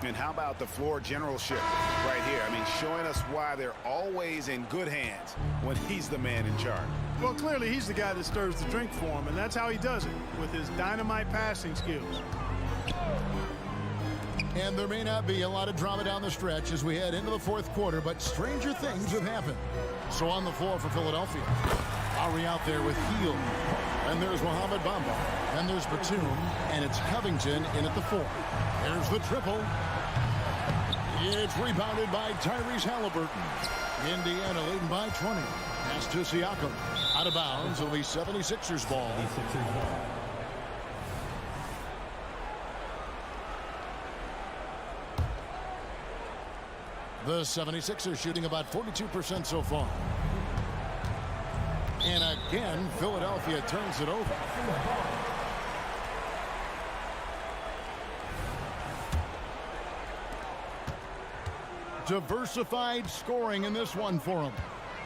And how about the floor generalship right here? I mean, showing us why they're always in good hands when he's the man in charge. Well, clearly he's the guy that stirs the drink for him, and that's how he does it, with his dynamite passing skills. And there may not be a lot of drama down the stretch as we head into the fourth quarter, but stranger things have happened. So on the floor for Philadelphia, Ari out there with Hield. And there's Mohamed Bamba. And there's Batum. And it's Covington in at the 4. There's the triple. It's rebounded by Tyrese Halliburton. Indiana leading by 20. Pass to Siakam. Out of bounds. It'll be 76ers ball. The 76ers shooting about 42% so far. And again, Philadelphia turns it over. Diversified scoring in this one for him.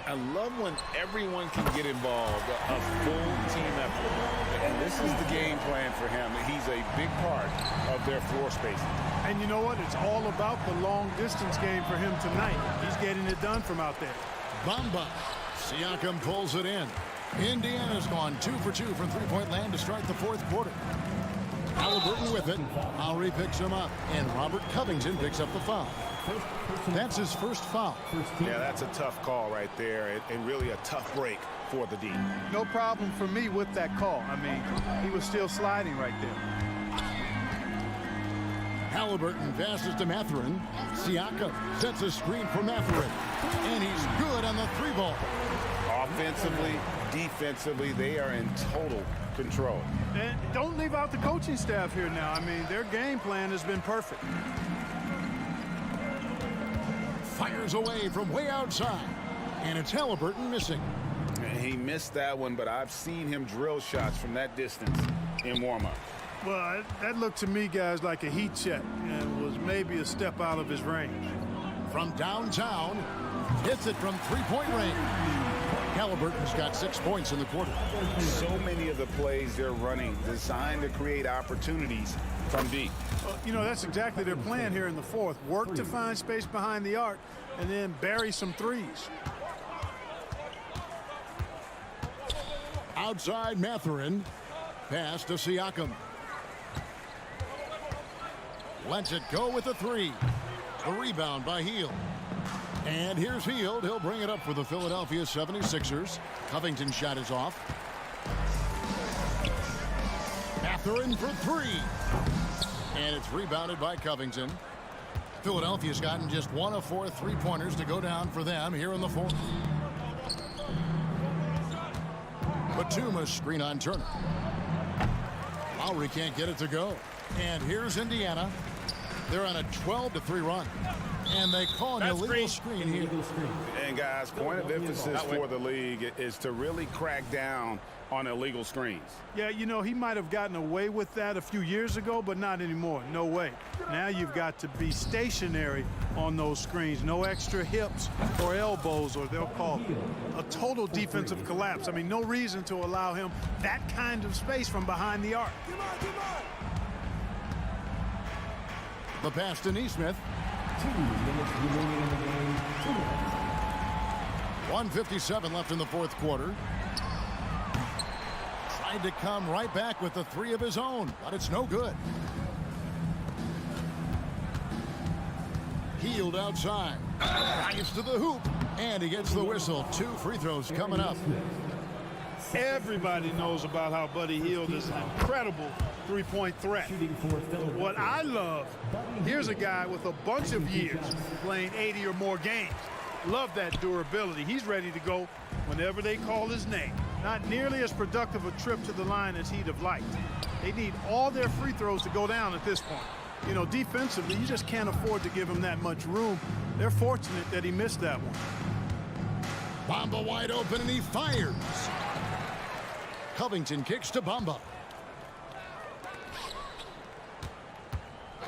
I love when everyone can get involved, a full team effort. And this is the game plan for him. He's a big part of their floor spacing. And you know what? It's all about the long distance game for him tonight. He's getting it done from out there. Bamba. Siakam pulls it in. Indiana's gone 2 for 2 from three-point land to start the fourth quarter. Halliburton with it. Lowry picks him up. And Robert Covington picks up the foul. That's his first foul. Yeah, that's a tough call right there, and really a tough break for the D. No problem for me with that call. I mean, he was still sliding right there. Halliburton passes to Mathurin. Siakam sets a screen for Mathurin. And he's good on the three ball. Offensively, defensively, they are in total control. And don't leave out the coaching staff here now. I mean, their game plan has been perfect. Fires away from way outside. And it's Halliburton missing. He missed that one, but I've seen him drill shots from that distance in warm-up. Well, that looked to me, guys, like a heat check and was maybe a step out of his range. From downtown, hits it from three-point range. Halliburton's got 6 points in the quarter. So many of the plays they're running designed to create opportunities from deep. You know, that's exactly their plan here in the fourth. Work to find space behind the arc and then bury some threes. Outside Mathurin. Pass to Siakam. Lets it go with a three. A rebound by Hield. And here's Hield. He'll bring it up for the Philadelphia 76ers. Covington's shot is off. Mathurin for three. And it's rebounded by Covington. Philadelphia's gotten just 1 of 4 three-pointers to go down for them here in the fourth. Batuma's screen on Turner. Lowry can't get it to go. And here's Indiana. They're on a 12-3 run. And they call an illegal screen here. And guys, point of emphasis for the league is to really crack down on illegal screens. Yeah, you know, he might have gotten away with that a few years ago, but not anymore. No way. Now you've got to be stationary on those screens. No extra hips or elbows, or they'll call a total defensive collapse. I mean, no reason to allow him that kind of space from behind the arc. The pass to Nesmith. 2 minutes remaining in the game. 1:57 left in the fourth quarter. Tried to come right back with the three of his own, but it's no good. Hield outside. Drives to the hoop, and he gets the whistle. 2 free throws coming up. Everybody knows about how Buddy Hield is an incredible three-point threat. What I love, here's a guy with a bunch of years playing 80 or more games. Love that durability. He's ready to go whenever they call his name. Not nearly as productive a trip to the line as he'd have liked. They need all their free throws to go down at this point. You know, defensively, you just can't afford to give him that much room. They're fortunate that he missed that one. Bamba wide open, and he fires. Covington kicks to Bamba.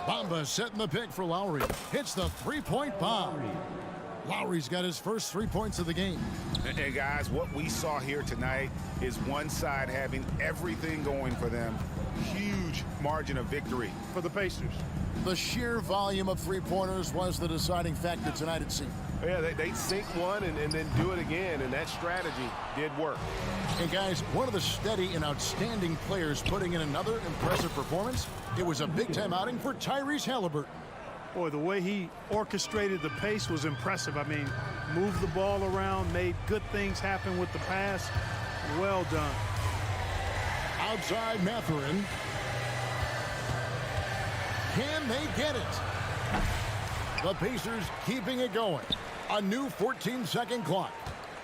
Bamba setting the pick for Lowry. Hits the three-point bomb. Lowry's got his first 3 points of the game. And guys, what we saw here tonight is one side having everything going for them. Huge margin of victory for the Pacers. The sheer volume of three-pointers was the deciding factor tonight, it seemed. Yeah, they sink one and then do it again, and that strategy did work. And guys, one of the steady and outstanding players putting in another impressive performance. It was a big-time outing for Tyrese Halliburton. Boy, the way he orchestrated the pace was impressive. I mean, moved the ball around, made good things happen with the pass. Well done. Outside Mathurin. Can they get it? The Pacers keeping it going. A new 14-second clock.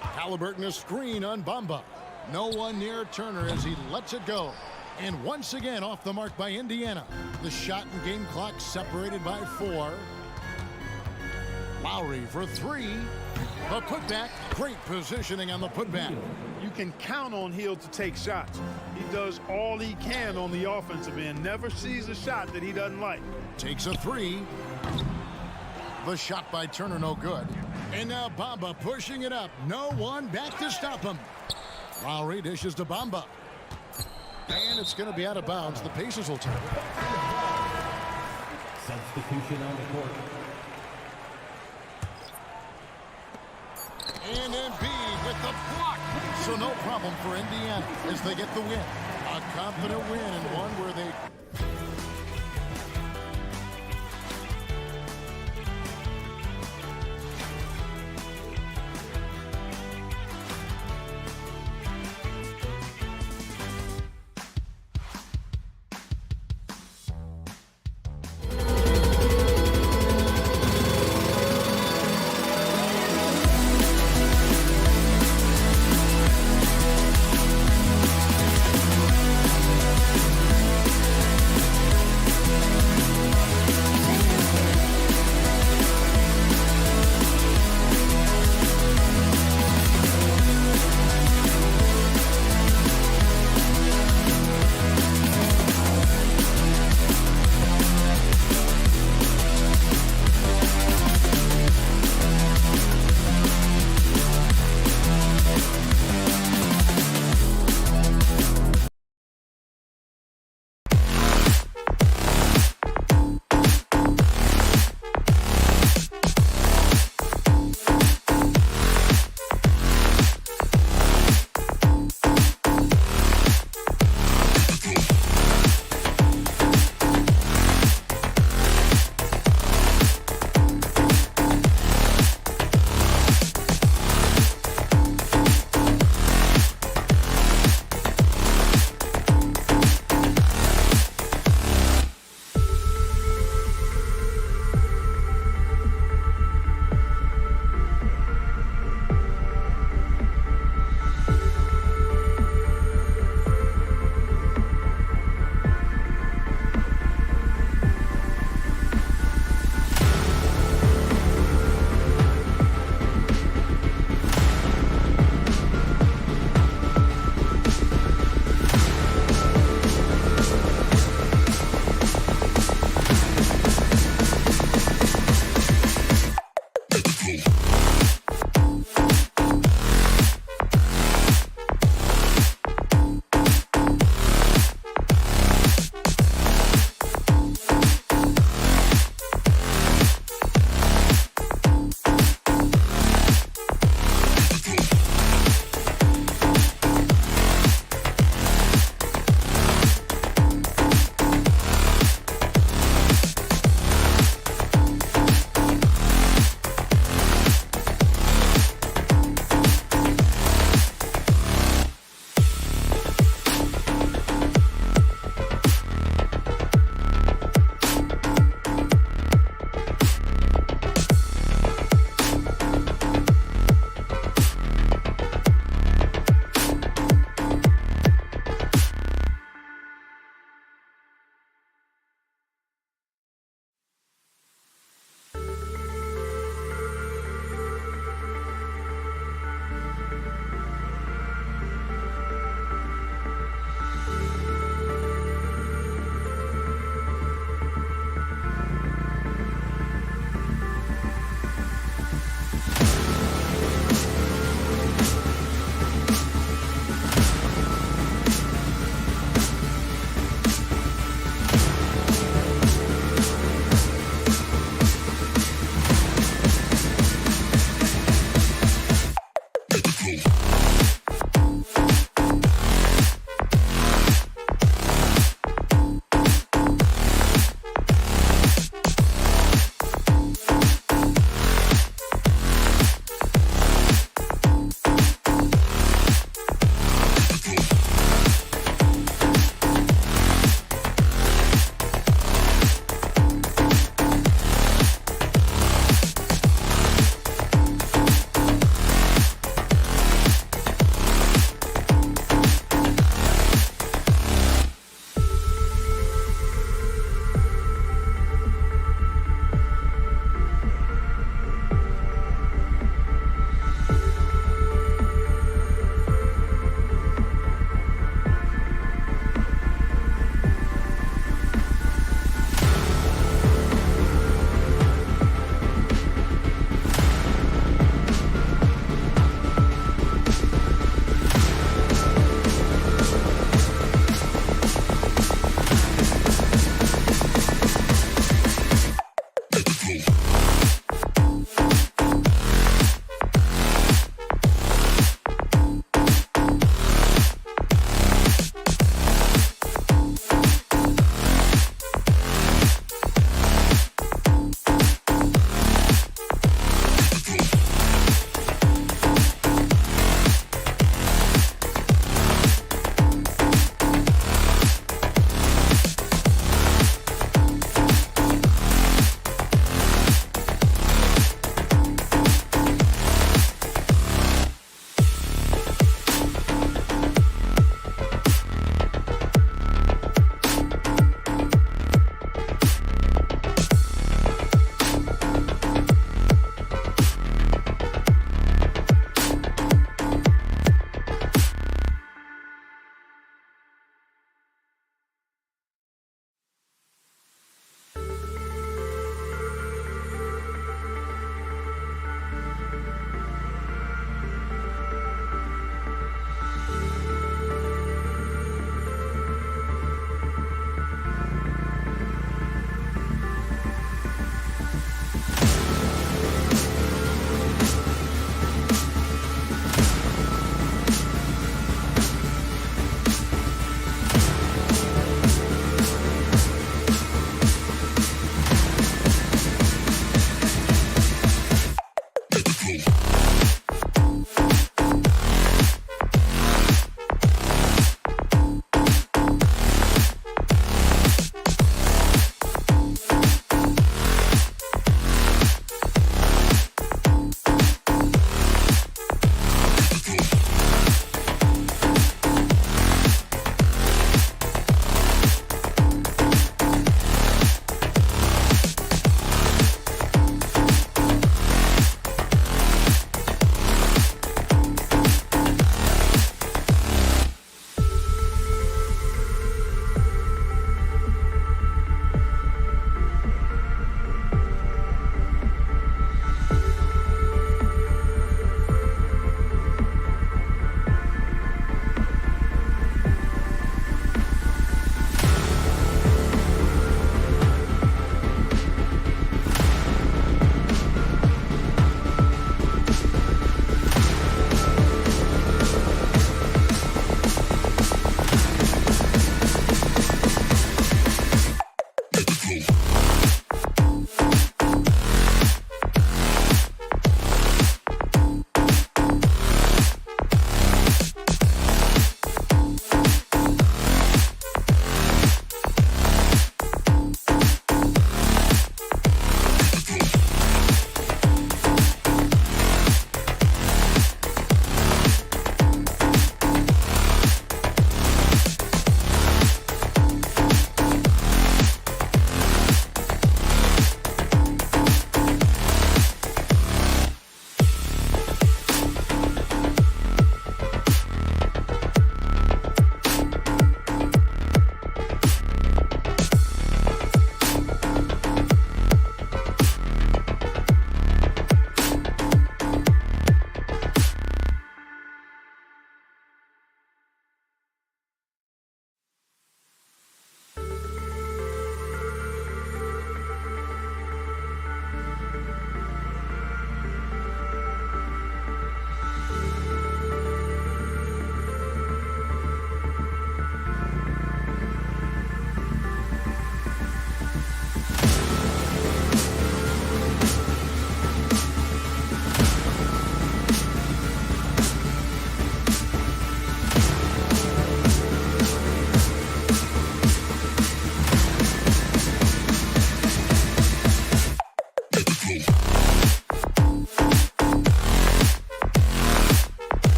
Halliburton a screen on Bamba. No one near Turner as he lets it go. And once again off the mark by Indiana. The shot and game clock separated by 4. Lowry for 3. The putback. Great positioning on the putback. You you can count on Hill to take shots. He does all he can on the offensive end, never sees a shot that he doesn't like. Takes a three. The shot by Turner, no good. And now Bamba pushing it up. No one back to stop him. Lowry dishes to Bamba. And it's going to be out of bounds. The Pacers will turn. Substitution on the court. And Embiid with the block. So no problem for Indiana as they get the win. A confident win and one where they...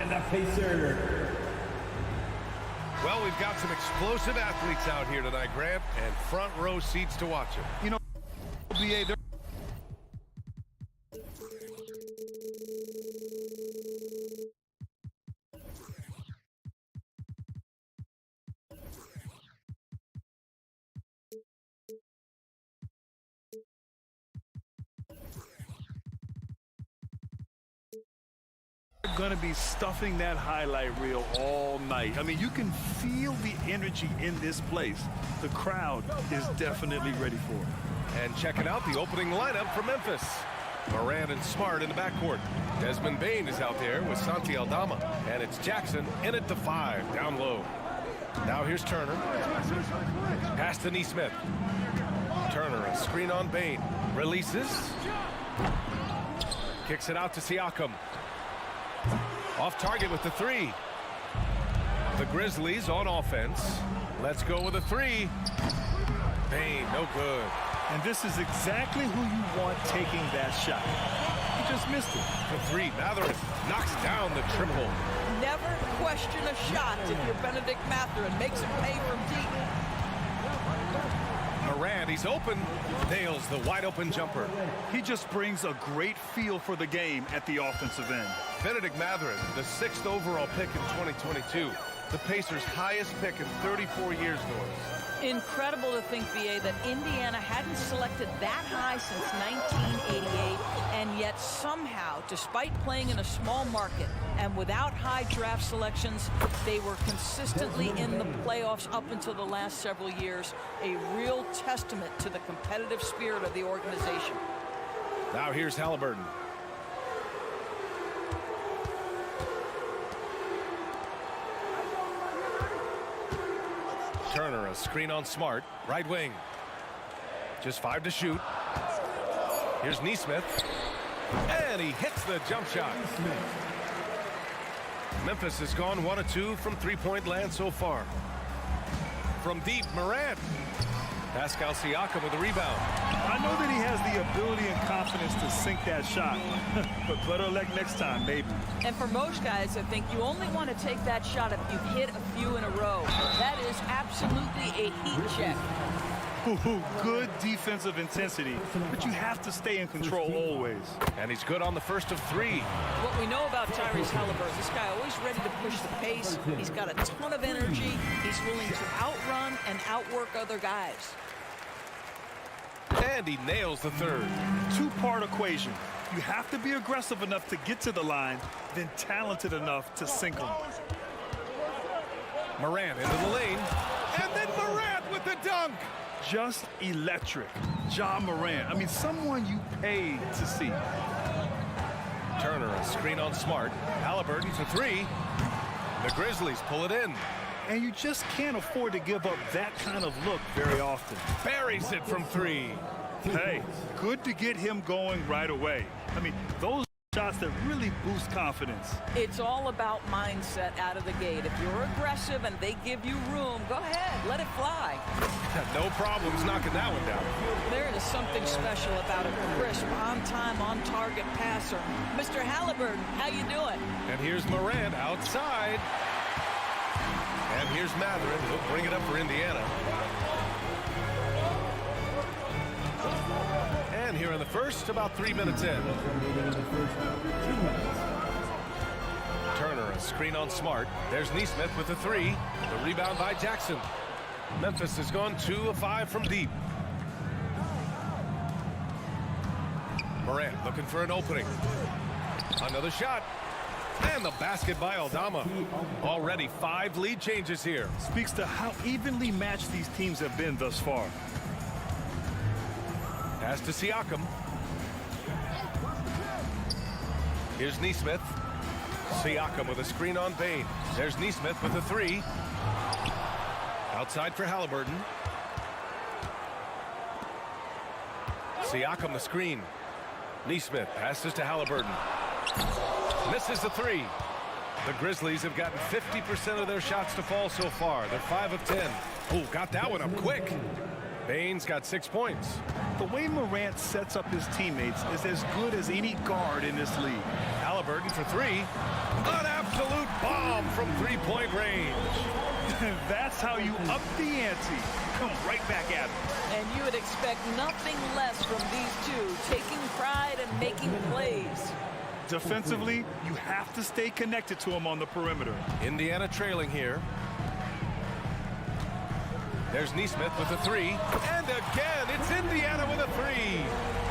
Indiana Pacer. Well, we've got some explosive athletes out here tonight, Grant, and front row seats to watch them. You know, BA, going to be stuffing that highlight reel all night. I mean, you can feel the energy in this place. The crowd is definitely ready for it. And checking out the opening lineup for Memphis. Morant and Smart in the backcourt. Desmond Bane is out there with Santi Aldama. And it's Jackson in at the 5, down low. Now here's Turner. Pass to Neesmith. Turner, a screen on Bane. Releases. Kicks it out to Siakam. Off target with the 3. The Grizzlies on offense. Let's go with a 3. Bane, no good. And this is exactly who you want taking that shot. He just missed it. The 3, Mathurin knocks down the triple. Never question a shot if you're Benedict Mathurin. Makes him pay from deep. Morant, he's open. Nails the wide open jumper. He just brings a great feel for the game at the offensive end. Benedict Mathurin, the 6th overall pick in 2022. The Pacers' highest pick in 34 years, Norris. Incredible to think, BA, that Indiana hadn't selected that high since 1988, and yet somehow, despite playing in a small market and without high draft selections, they were consistently in the playoffs up until the last several years. A real testament to the competitive spirit of the organization. Now here's Halliburton. Turner, a screen on Smart, right wing. Just 5 to shoot. Here's Neesmith. And he hits the jump shot. Memphis has gone 1 of 2 from three-point land so far. From deep, Morant. Pascal Siakam with a rebound. I know that he has the ability and confidence to sink that shot, but better luck next time, maybe. And for most guys, I think you only want to take that shot if you've hit a few in a row. That is absolutely a heat check. Good defensive intensity, but you have to stay in control always. And he's good on the first of 3. What we know about Tyrese Halliburton, this guy always ready to push the pace. He's got a ton of energy. He's willing to outrun and outwork other guys. And he nails the 3rd. 2-part equation. You have to be aggressive enough to get to the line, then talented enough to sink them. Morant into the lane. And then Morant with the dunk. Just electric. Ja Morant. I mean, someone you paid to see. Turner, a screen on Smart. Halliburton for 3. The Grizzlies pull it in. And you just can't afford to give up that kind of look very often. Buries it from 3. Hey, good to get him going right away. I mean, those shots that really boost confidence. It's all about mindset out of the gate. If you're aggressive and they give you room, go ahead, let it fly. No problems knocking that one down. There is something special about a crisp, on-time, on-target passer. Mr. Halliburton, how you doing? And here's Morant outside. And here's Mathurin. He'll bring it up for Indiana. And here in the first, about 3 minutes in. Turner, a screen on Smart. There's Neesmith with the 3. The rebound by Jackson. Memphis has gone 2 of 5 from deep. Morant looking for an opening. Another shot. And the basket by Aldama. Already 5 lead changes here. Speaks to how evenly matched these teams have been thus far. Pass to Siakam. Here's Neesmith. Siakam with a screen on Bane. There's Neesmith with the 3. Outside for Halliburton. Siakam the screen. Neesmith passes to Halliburton. Misses the 3. The Grizzlies have gotten 50% of their shots to fall so far. They're 5 of 10. Oh, got that one up quick. Bane's got 6 points. The way Morant sets up his teammates is as good as any guard in this league. Halliburton for three. An absolute bomb from three-point range. That's how you up the ante. Come right back at him. And you would expect nothing less from these two, taking pride and making plays. Defensively, you have to stay connected to him on the perimeter. Indiana trailing here. There's Neesmith with a three. And again, it's Indiana with a three.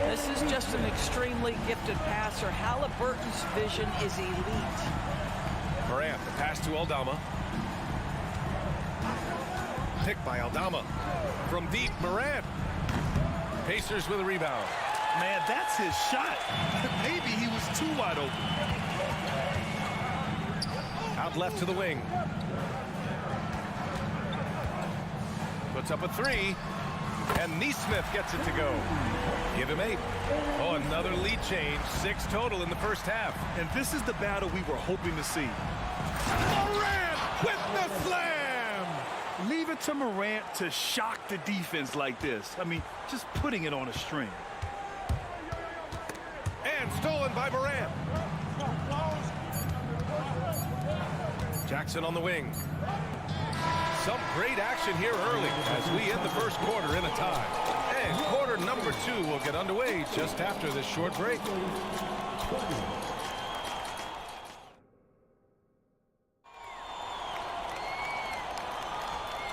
This is just an extremely gifted passer. Halliburton's vision is elite. Morant, the pass to Aldama. Picked by Aldama. From deep, Morant. Pacers with a rebound. Man, that's his shot. Maybe he was too wide open. Out left to the wing. Puts up a three. And Neesmith gets it to go. Give him 8. Oh, another lead change. 6 total in the first half. And this is the battle we were hoping to see. Morant with the slam! Leave it to Morant to shock the defense like this. I mean, just putting it on a string. And stolen by Morant. Jackson on the wing. Some great action here early as we end the first quarter in a tie. And quarter number 2 will get underway just after this short break.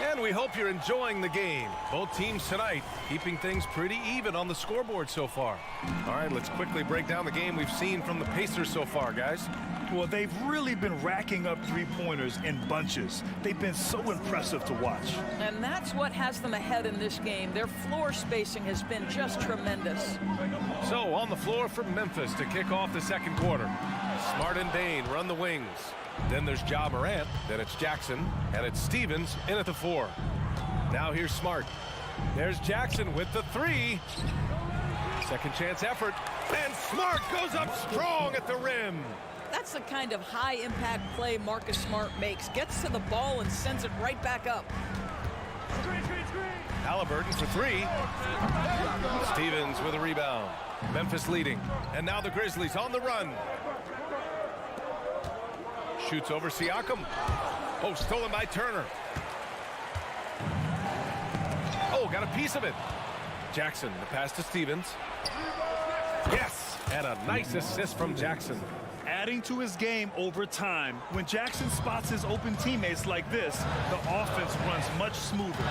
And we hope you're enjoying the game. Both teams tonight keeping things pretty even on the scoreboard so far. All right, let's quickly break down the game we've seen from the Pacers so far, guys. Well, they've really been racking up three-pointers in bunches. They've been so impressive to watch. And that's what has them ahead in this game. Their floor spacing has been just tremendous. So on the floor for Memphis to kick off the second quarter. Smart and Bain run the wings. Then there's Ja Morant, then it's Jackson, and it's Stevens in at the 4. Now here's Smart. There's Jackson with the 3. Second chance effort, and Smart goes up strong at the rim. That's the kind of high-impact play Marcus Smart makes. Gets to the ball and sends it right back up. Halliburton for 3. Stevens with a rebound. Memphis leading, and now the Grizzlies on the run. Shoots over Siakam. Oh, stolen by Turner. Oh, got a piece of it. Jackson, the pass to Stevens. Yes, and a nice assist from Jackson. Adding to his game over time. When Jackson spots his open teammates like this, the offense runs much smoother.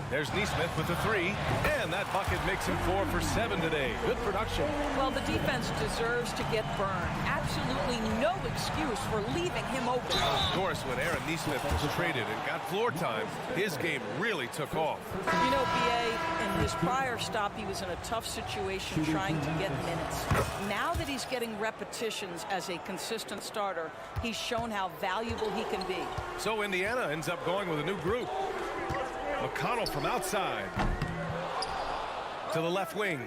There's Neesmith with the 3, and that bucket makes him 4 for 7 today. Good production. Well, the defense deserves to get burned. Absolutely no excuse for leaving him open. Of course, when Aaron Neesmith was traded and got floor time, his game really took off. You know, B.A., in his prior stop, he was in a tough situation trying to get minutes. Now that he's getting repetitions as a consistent starter, he's shown how valuable he can be. So Indiana ends up going with a new group. McConnell from outside to the left wing.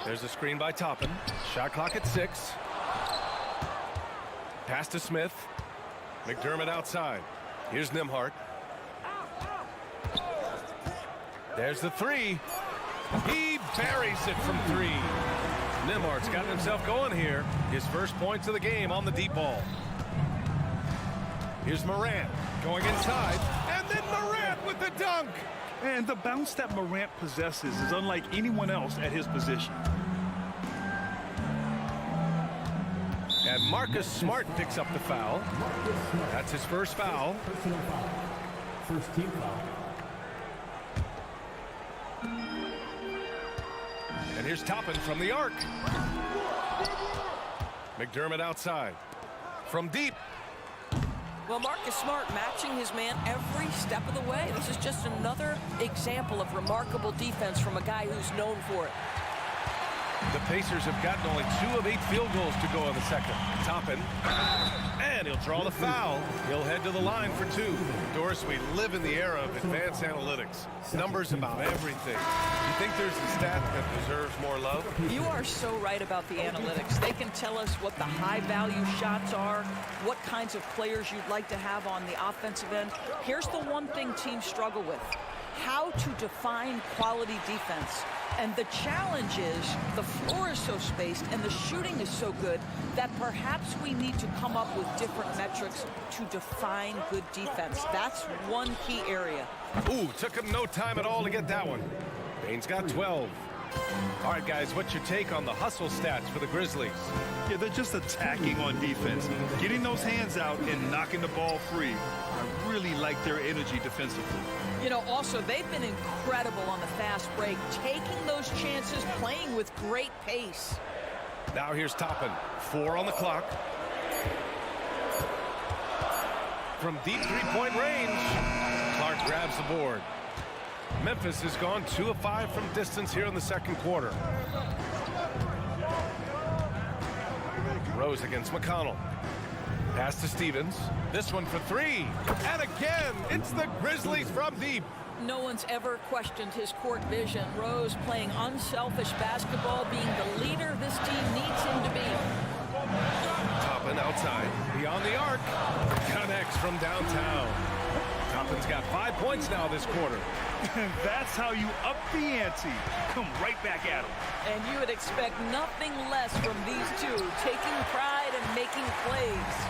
There's a screen by Toppin. Shot clock at 6. Pass to Smith. McDermott outside. Here's Nembhard. There's the 3. He buries it from 3. Nembhard's gotten himself going here. His first points of the game on the deep ball. Here's Morant going inside, and then Morant with the dunk. And the bounce that Morant possesses is unlike anyone else at his position. And Marcus Smart picks up the foul. That's his first foul. Personal foul. First team foul. And here's Toppin from the arc. McDermott outside. From deep. Well, Marcus Smart matching his man every step of the way. This is just another example of remarkable defense from a guy who's known for it. The Pacers have gotten only 2 of 8 field goals to go in the second. Toppin, and he'll draw the foul. He'll head to the line for 2. Doris, we live in the era of advanced analytics. Numbers about everything. You think there's a stat that deserves more love? You are so right about the analytics. They can tell us what the high-value shots are, what kinds of players you'd like to have on the offensive end. Here's the one thing teams struggle with: how to define quality defense. And the challenge is the floor is so spaced and the shooting is so good that perhaps we need to come up with different metrics to define good defense. That's one key area. Ooh, took him no time at all to get that one. Bane's got 12. All right, guys, what's your take on the hustle stats for the Grizzlies? Yeah, they're just attacking on defense, getting those hands out and knocking the ball free. I really like their energy defensively. You know, also, they've been incredible on the fast break, taking those chances, playing with great pace. Now here's Toppin. 4 on the clock. From deep three-point range, Clark grabs the board. Memphis has gone 2 of 5 from distance here in the second quarter. Rose against McConnell. Pass to Stevens. This one for 3. And again, it's the Grizzlies from deep. No one's ever questioned his court vision. Rose playing unselfish basketball, being the leader this team needs him to be. Toppin outside, beyond the arc. Connects from downtown. Toppin's got 5 points now this quarter. That's how you up the ante. Come right back at him. And you would expect nothing less from these two, taking pride and making plays.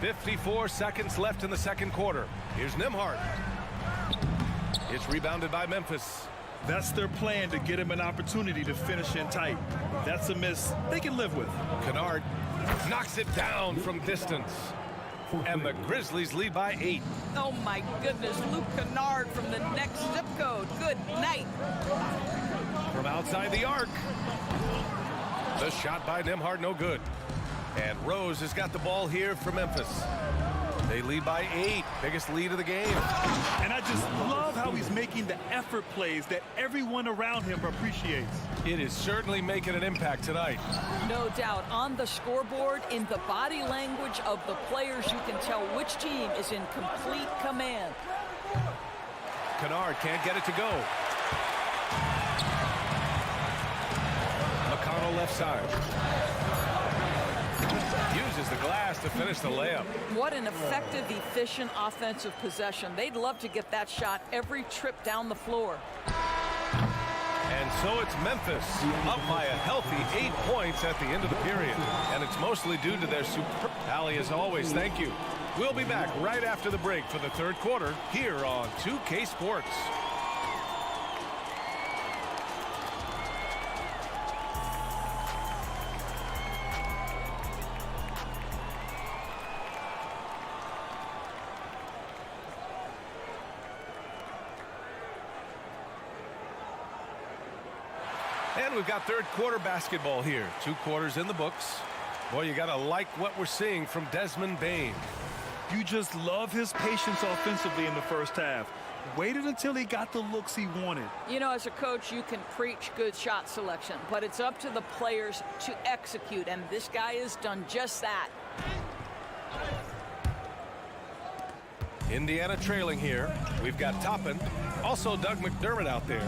.54 seconds left in the second quarter. Here's Nembhard. It's rebounded by Memphis. That's their plan, to get him an opportunity to finish in tight. That's a miss they can live with. Kennard knocks it down from distance. And the Grizzlies lead by 8. Oh my goodness, Luke Kennard from the next zip code. Good night. From outside the arc. The shot by Nembhard, no good. And Rose has got the ball here for Memphis. They lead by 8. Biggest lead of the game. And I just love how he's making the effort plays that everyone around him appreciates. It is certainly making an impact tonight. No doubt. On the scoreboard, in the body language of the players, you can tell which team is in complete command. Kennard can't get it to go. McConnell left side. Uses the glass to finish the layup. What an effective, efficient offensive possession. They'd love to get that shot every trip down the floor. And so it's Memphis up by a healthy 8 points at the end of the period. And it's mostly due to their super... Allie, as always, thank you. We'll be back right after the break for the third quarter here on 2K Sports. And we've got third quarter basketball here. 2 quarters in the books. Boy, you got to like what we're seeing from Desmond Bane. You just love his patience offensively in the first half. Waited until he got the looks he wanted. You know, as a coach, you can preach good shot selection, but it's up to the players to execute, and this guy has done just that. Indiana trailing here. We've got Toppin. Also Doug McDermott out there.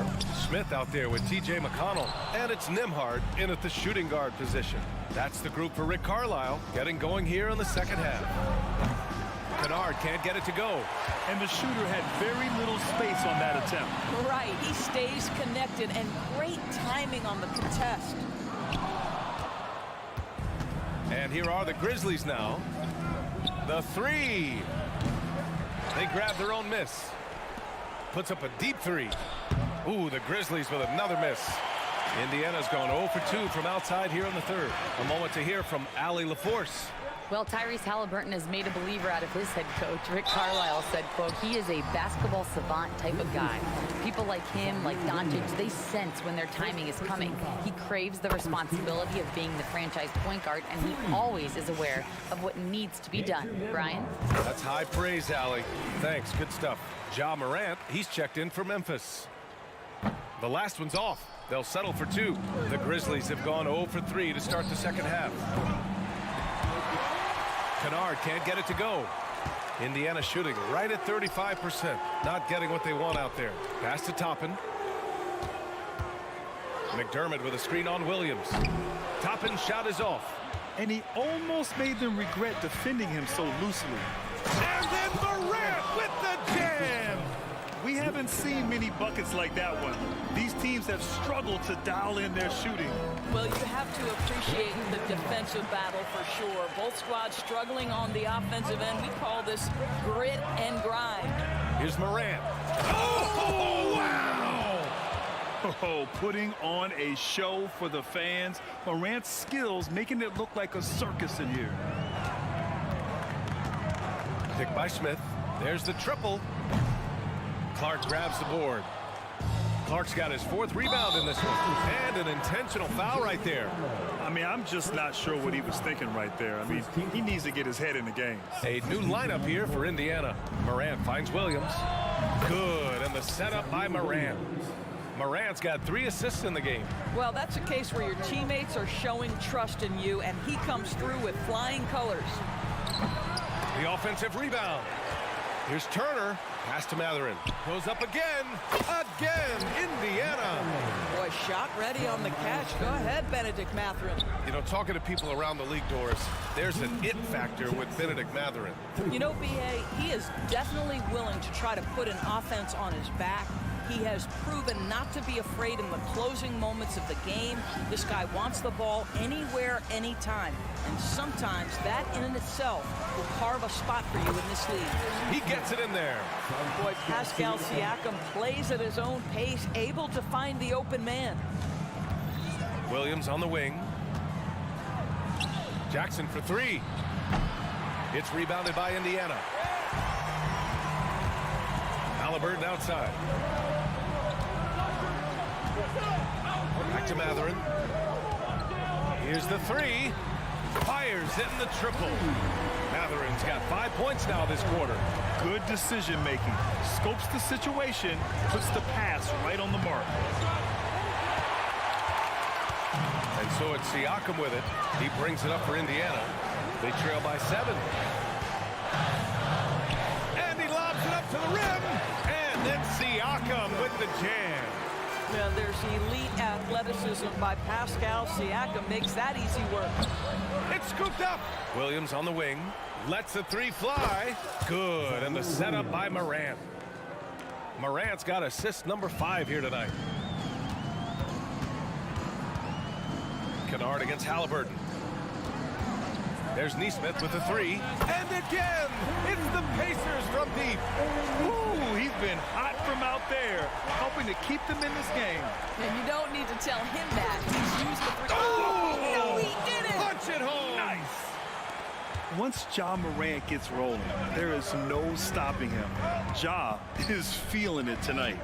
Smith out there with T.J. McConnell. And it's Nembhard in at the shooting guard position. That's the group for Rick Carlisle getting going here in the second half. Kennard can't get it to go. And the shooter had very little space on that attempt. Right, he stays connected, and great timing on the contest. And here are the Grizzlies now. The 3. They grab their own miss. Puts up a deep 3. Ooh, the Grizzlies with another miss. Indiana's gone 0 for 2 from outside here in the third. A moment to hear from Allie LaForce. Well, Tyrese Halliburton has made a believer out of his head coach. Rick Carlisle said, quote, he is a basketball savant type of guy. People like him, like Doncic, they sense when their timing is coming. He craves the responsibility of being the franchise point guard, and he always is aware of what needs to be done. Brian? That's high praise, Allie. Thanks, good stuff. Ja Morant, he's checked in for Memphis. The last one's off. They'll settle for 2. The Grizzlies have gone 0 for 3 to start the second half. Kennard can't get it to go. Indiana shooting right at 35%. Not getting what they want out there. Pass to Toppin. McDermott with a screen on Williams. Toppin's shot is off. And he almost made them regret defending him so loosely. And then Morant with the jam! We haven't seen many buckets like that one. These teams have struggled to dial in their shooting. Well, you have to appreciate the defensive battle for sure. Both squads struggling on the offensive end. We call this grit and grind. Here's Morant. Oh, wow! Oh, putting on a show for the fans. Morant's skills making it look like a circus in here. Pick by Smith. There's the triple. Clark grabs the board. Clark's got his 4th rebound in this one. And an intentional foul right there. I mean, I'm just not sure what he was thinking right there. I mean, he needs to get his head in the game. A new lineup here for Indiana. Morant finds Williams. Good, and the setup by Morant. Morant's got 3 assists in the game. Well, that's a case where your teammates are showing trust in you, and he comes through with flying colors. The offensive rebound. Here's Turner. Pass to Mathurin. Goes up again. Indiana. Boy, shot ready on the catch. Go ahead, Benedict Mathurin. You know, talking to people around the league, Doris, there's an it factor with Benedict Mathurin. You know, B.A., he is definitely willing to try to put an offense on his back. He has proven not to be afraid in the closing moments of the game. This guy wants the ball anywhere, anytime. And sometimes that in itself will carve a spot for you in this league. He gets it in there. Boy, Pascal Siakam plays at his own pace, able to find the open man. Williams on the wing. Jackson for 3. It's rebounded by Indiana. Halliburton outside. Back to Mathurin. Here's the 3. Fires in the triple. Mathurin's got 5 points now this quarter. Good decision making. Scopes the situation, puts the pass right on the mark. And so it's Siakam with it. He brings it up for Indiana. They trail by 7. And he lobs it up to the rim. And then Siakam with the jam. Now, there's elite athleticism by Pascal Siakam. Makes that easy work. It's scooped up. Williams on the wing. Lets the 3 fly. Good. And the setup by Morant. Morant's got assist number 5 here tonight. Kennard against Halliburton. There's Neesmith with the 3. And again, it's the Pacers from deep. Ooh, he's been hot from out there, helping to keep them in this game. And you don't need to tell him that. He's used the 3. Oh! No, he did it! Punch it home! Nice! Once Ja Morant gets rolling, there is no stopping him. Ja is feeling it tonight.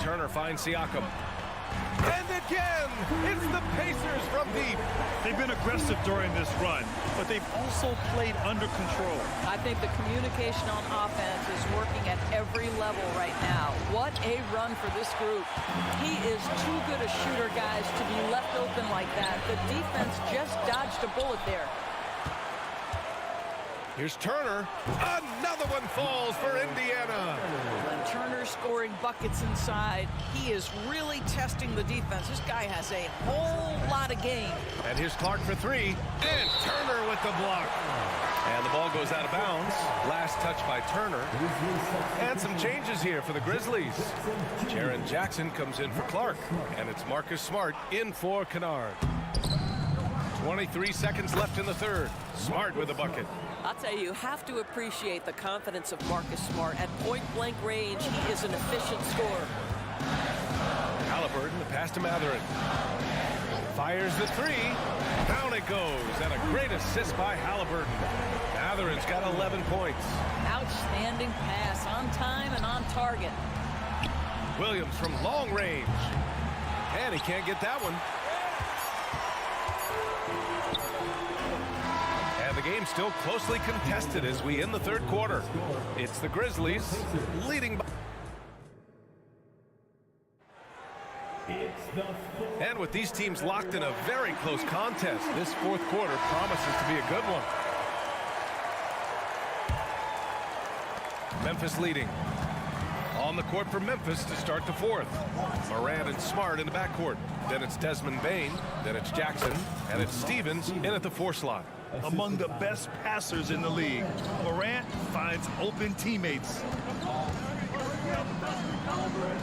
Turner finds Siakam. And again, it's the Pacers from deep. They've been aggressive during this run, but they've also played under control. I think the communication on offense is working at every level right now. What a run for this group. He is too good a shooter, guys, to be left open like that. The defense just dodged a bullet there. Here's Turner. Another one falls for Indiana. When Turner's scoring buckets inside, he is really testing the defense. This guy has a whole lot of game. And here's Clark for 3. And Turner with the block. And the ball goes out of bounds. Last touch by Turner. And some changes here for the Grizzlies. Jaren Jackson comes in for Clark. And it's Marcus Smart in for Kennard. 23 seconds left in the third. Smart with a bucket. I'll tell you have to appreciate the confidence of Marcus Smart. At point-blank range, he is an efficient scorer. Halliburton, the pass to Mathurin. Fires the 3. Down it goes. And a great assist by Halliburton. Mathurin's got 11 points. Outstanding pass, on time and on target. Williams from long range. And he can't get that one. And the game's still closely contested as we end the third quarter. It's the Grizzlies leading by with these teams locked in a very close contest, this fourth quarter promises to be a good one. Memphis leading. On the court for Memphis to start the fourth. Morant and Smart in the backcourt. Then it's Desmond Bane. Then it's Jackson. And it's Stevens in at the 4 slot. Among the best passers in the league, Morant finds open teammates.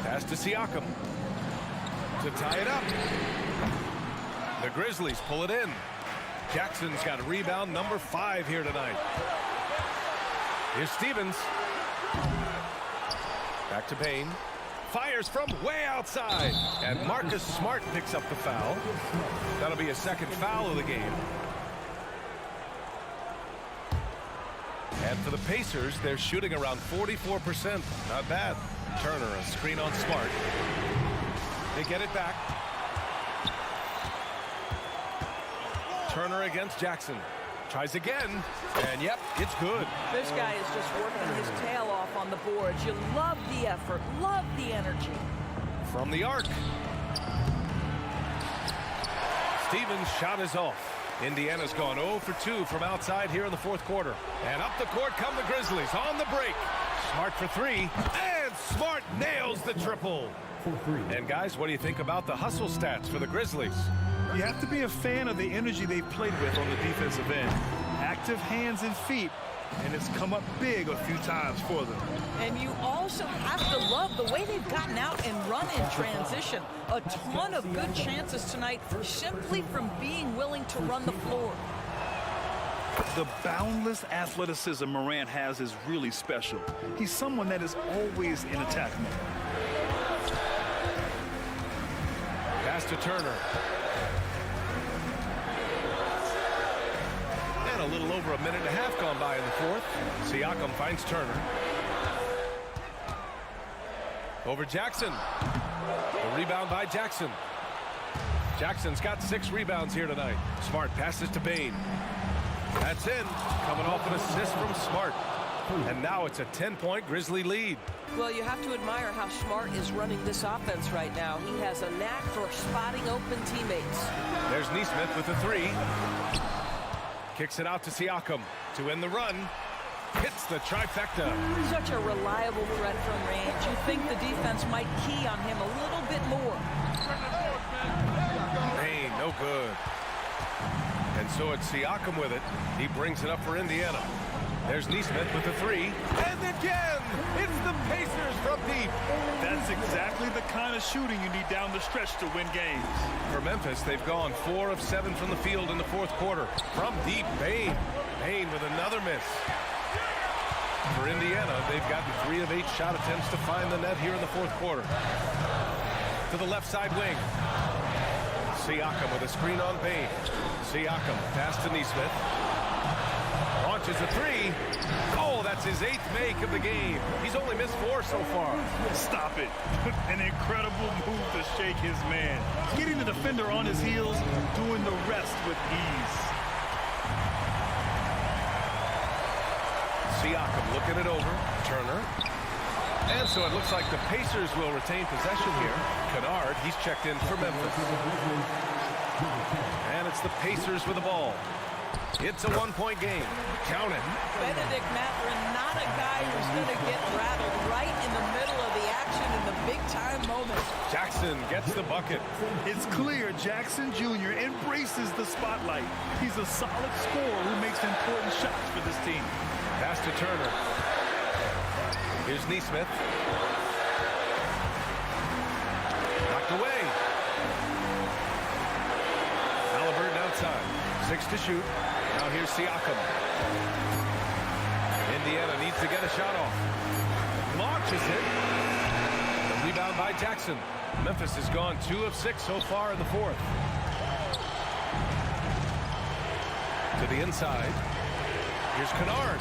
Pass to Siakam to tie it up. The Grizzlies pull it in. Jackson's got rebound number 5 here tonight. Here's Stevens. Back to Bane. Fires from way outside. And Marcus Smart picks up the foul. That'll be a second foul of the game. And for the Pacers, they're shooting around 44%. Not bad. Turner, a screen on Smart. They get it back. Turner against Jackson. Tries again. And yep, it's good. This guy is just working his tail off on the boards. You love the effort, love the energy. From the arc. Stevens' shot is off. Indiana's gone 0 for 2 from outside here in the fourth quarter. And up the court come the Grizzlies on the break. Smart for 3. And Smart nails the triple. And guys, what do you think about the hustle stats for the Grizzlies? You have to be a fan of the energy they've played with on the defensive end. Active hands and feet, and it's come up big a few times for them. And you also have to love the way they've gotten out and run in transition. A ton of good chances tonight simply from being willing to run the floor. The boundless athleticism Morant has is really special. He's someone that is always in attack mode. Pass to Turner. And a little over a minute and a half gone by in the fourth. Siakam finds Turner. Over Jackson. The rebound by Jackson. Jackson's got 6 rebounds here tonight. Smart passes to Bane. That's in. Coming off an assist from Smart. And now it's a 10-point Grizzly lead. Well, you have to admire how Smart is running this offense right now. He has a knack for spotting open teammates. There's Nesmith with the 3. Kicks it out to Siakam to end the run. Hits the trifecta. Such a reliable threat from range. You think the defense might key on him a little bit more. Hey, no good. And so it's Siakam with it. He brings it up for Indiana. There's Nesmith with the 3. And again, it's the Pacers from deep. That's exactly the kind of shooting you need down the stretch to win games. For Memphis, they've gone 4 of 7 from the field in the fourth quarter. From deep, Bane. Bane with another miss. For Indiana, they've gotten 3 of 8 shot attempts to find the net here in the fourth quarter. To the left side wing. Siakam with a screen on Bane. Siakam, pass to Nesmith. Launches a 3. Oh, that's his 8th make of the game. He's only missed 4 so far. Stop it. An incredible move to shake his man. Getting the defender on his heels, doing the rest with ease. Siakam looking it over. Turner. And so it looks like the Pacers will retain possession here. Kennard, he's checked in for Memphis. And it's the Pacers with the ball. It's a 1-point game. Count it. Benedict Mathurin, not a guy who's going to get rattled right in the middle of the action in the big-time moment. Jackson gets the bucket. It's clear Jackson Jr. embraces the spotlight. He's a solid scorer who makes important shots for this team. Pass to Turner. Here's Nesmith. Knocked away. Halliburton outside. 6 to shoot. Now here's Siakam. Indiana needs to get a shot off. Launches it. The rebound by Jackson. Memphis has gone 2 of 6 so far in the fourth. To the inside. Here's Kennard.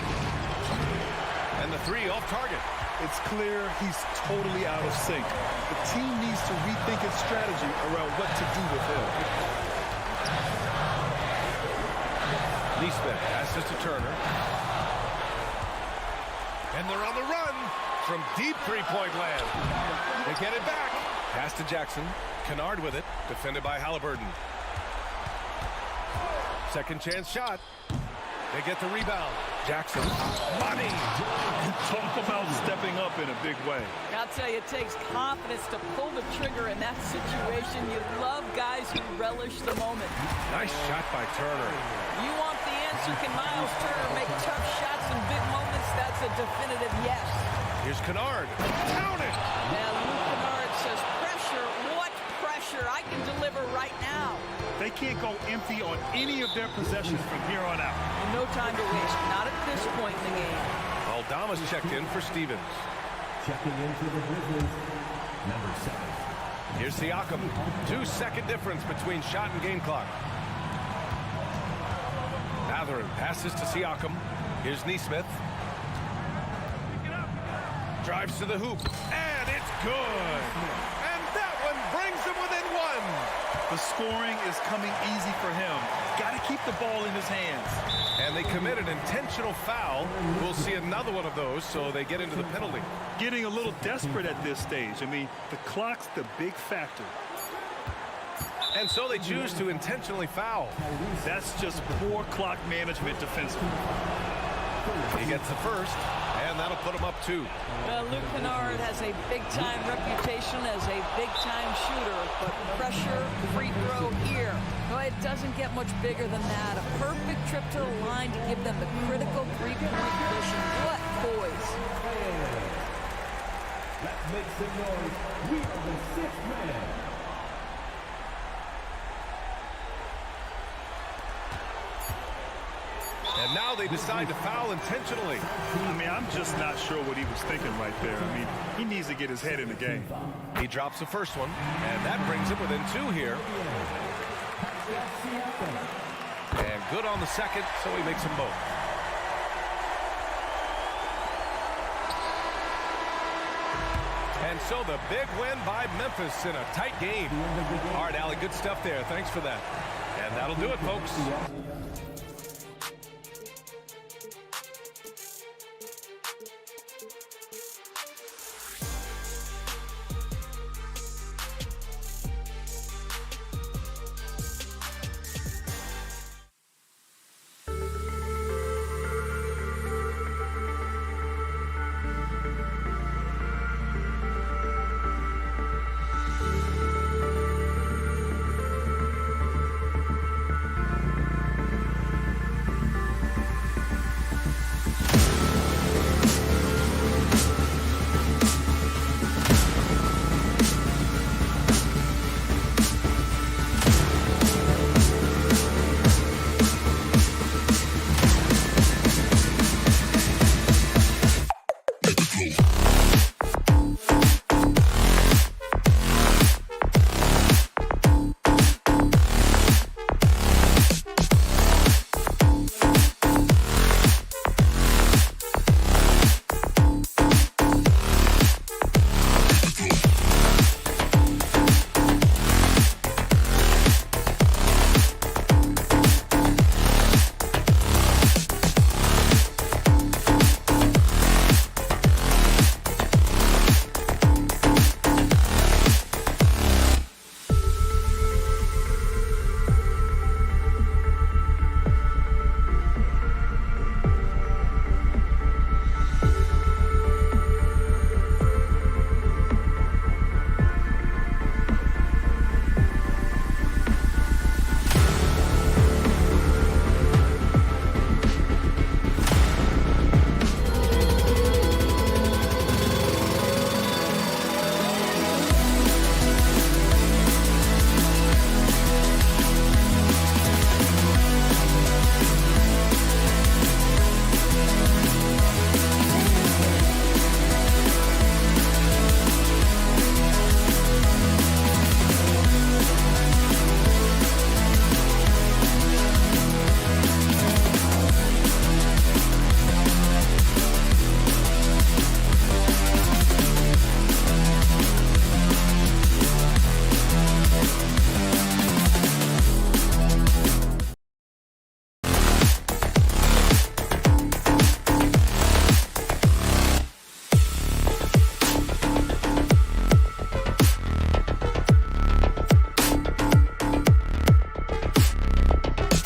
And the 3 off target. It's clear he's totally out of sync. The team needs to rethink its strategy around what to do with him. Nesmith passes to Turner. And they're on the run from deep 3-point land. They get it back. Pass to Jackson. Kennard with it, defended by Halliburton. Second chance shot. They get the rebound. Jackson, money. Talk about stepping up in a big way. I'll tell you, it takes confidence to pull the trigger in that situation. You love guys who relish the moment. Nice shot by Turner. You want the answer? Can Miles Turner make tough shots in big moments? That's a definitive yes. Here's Kennard. Count it! Now, Luke Kennard says, pressure? What pressure? I can deliver right now. They can't go empty on any of their possessions from here on out. No time to waste. Not at this point in the game. Aldama's checked in for Stevens. Checking into the Grizzlies, number 7. Here's Siakam. 2-second difference between shot and game clock. Mathurin passes to Siakam. Here's Nesmith. Drives to the hoop. And it's good. And that one brings them within one. The scoring is coming easy for him. Got to keep the ball in his hands. And they commit an intentional foul. We'll see another one of those, so they get into the penalty. Getting a little desperate at this stage. I mean, the clock's the big factor. And so they choose to intentionally foul. That's just poor clock management defensively. He gets the first, and that'll put him up 2. Luke Kennard has a big-time reputation as a big-time shooter, but pressure, free throw here. No, it doesn't get much bigger than that. A perfect trip to the line to give them the critical three-point cushion. What poise. Let's make some noise. We are the 6th man. And now they decide to foul intentionally. I mean, I'm just not sure what he was thinking right there. I mean, he needs to get his head in the game. He drops the first one, and that brings him within 2 here. And good on the second, so he makes them both. And so the big win by Memphis in a tight game. All right, Allie, good stuff there. Thanks for that. And that'll do it, folks.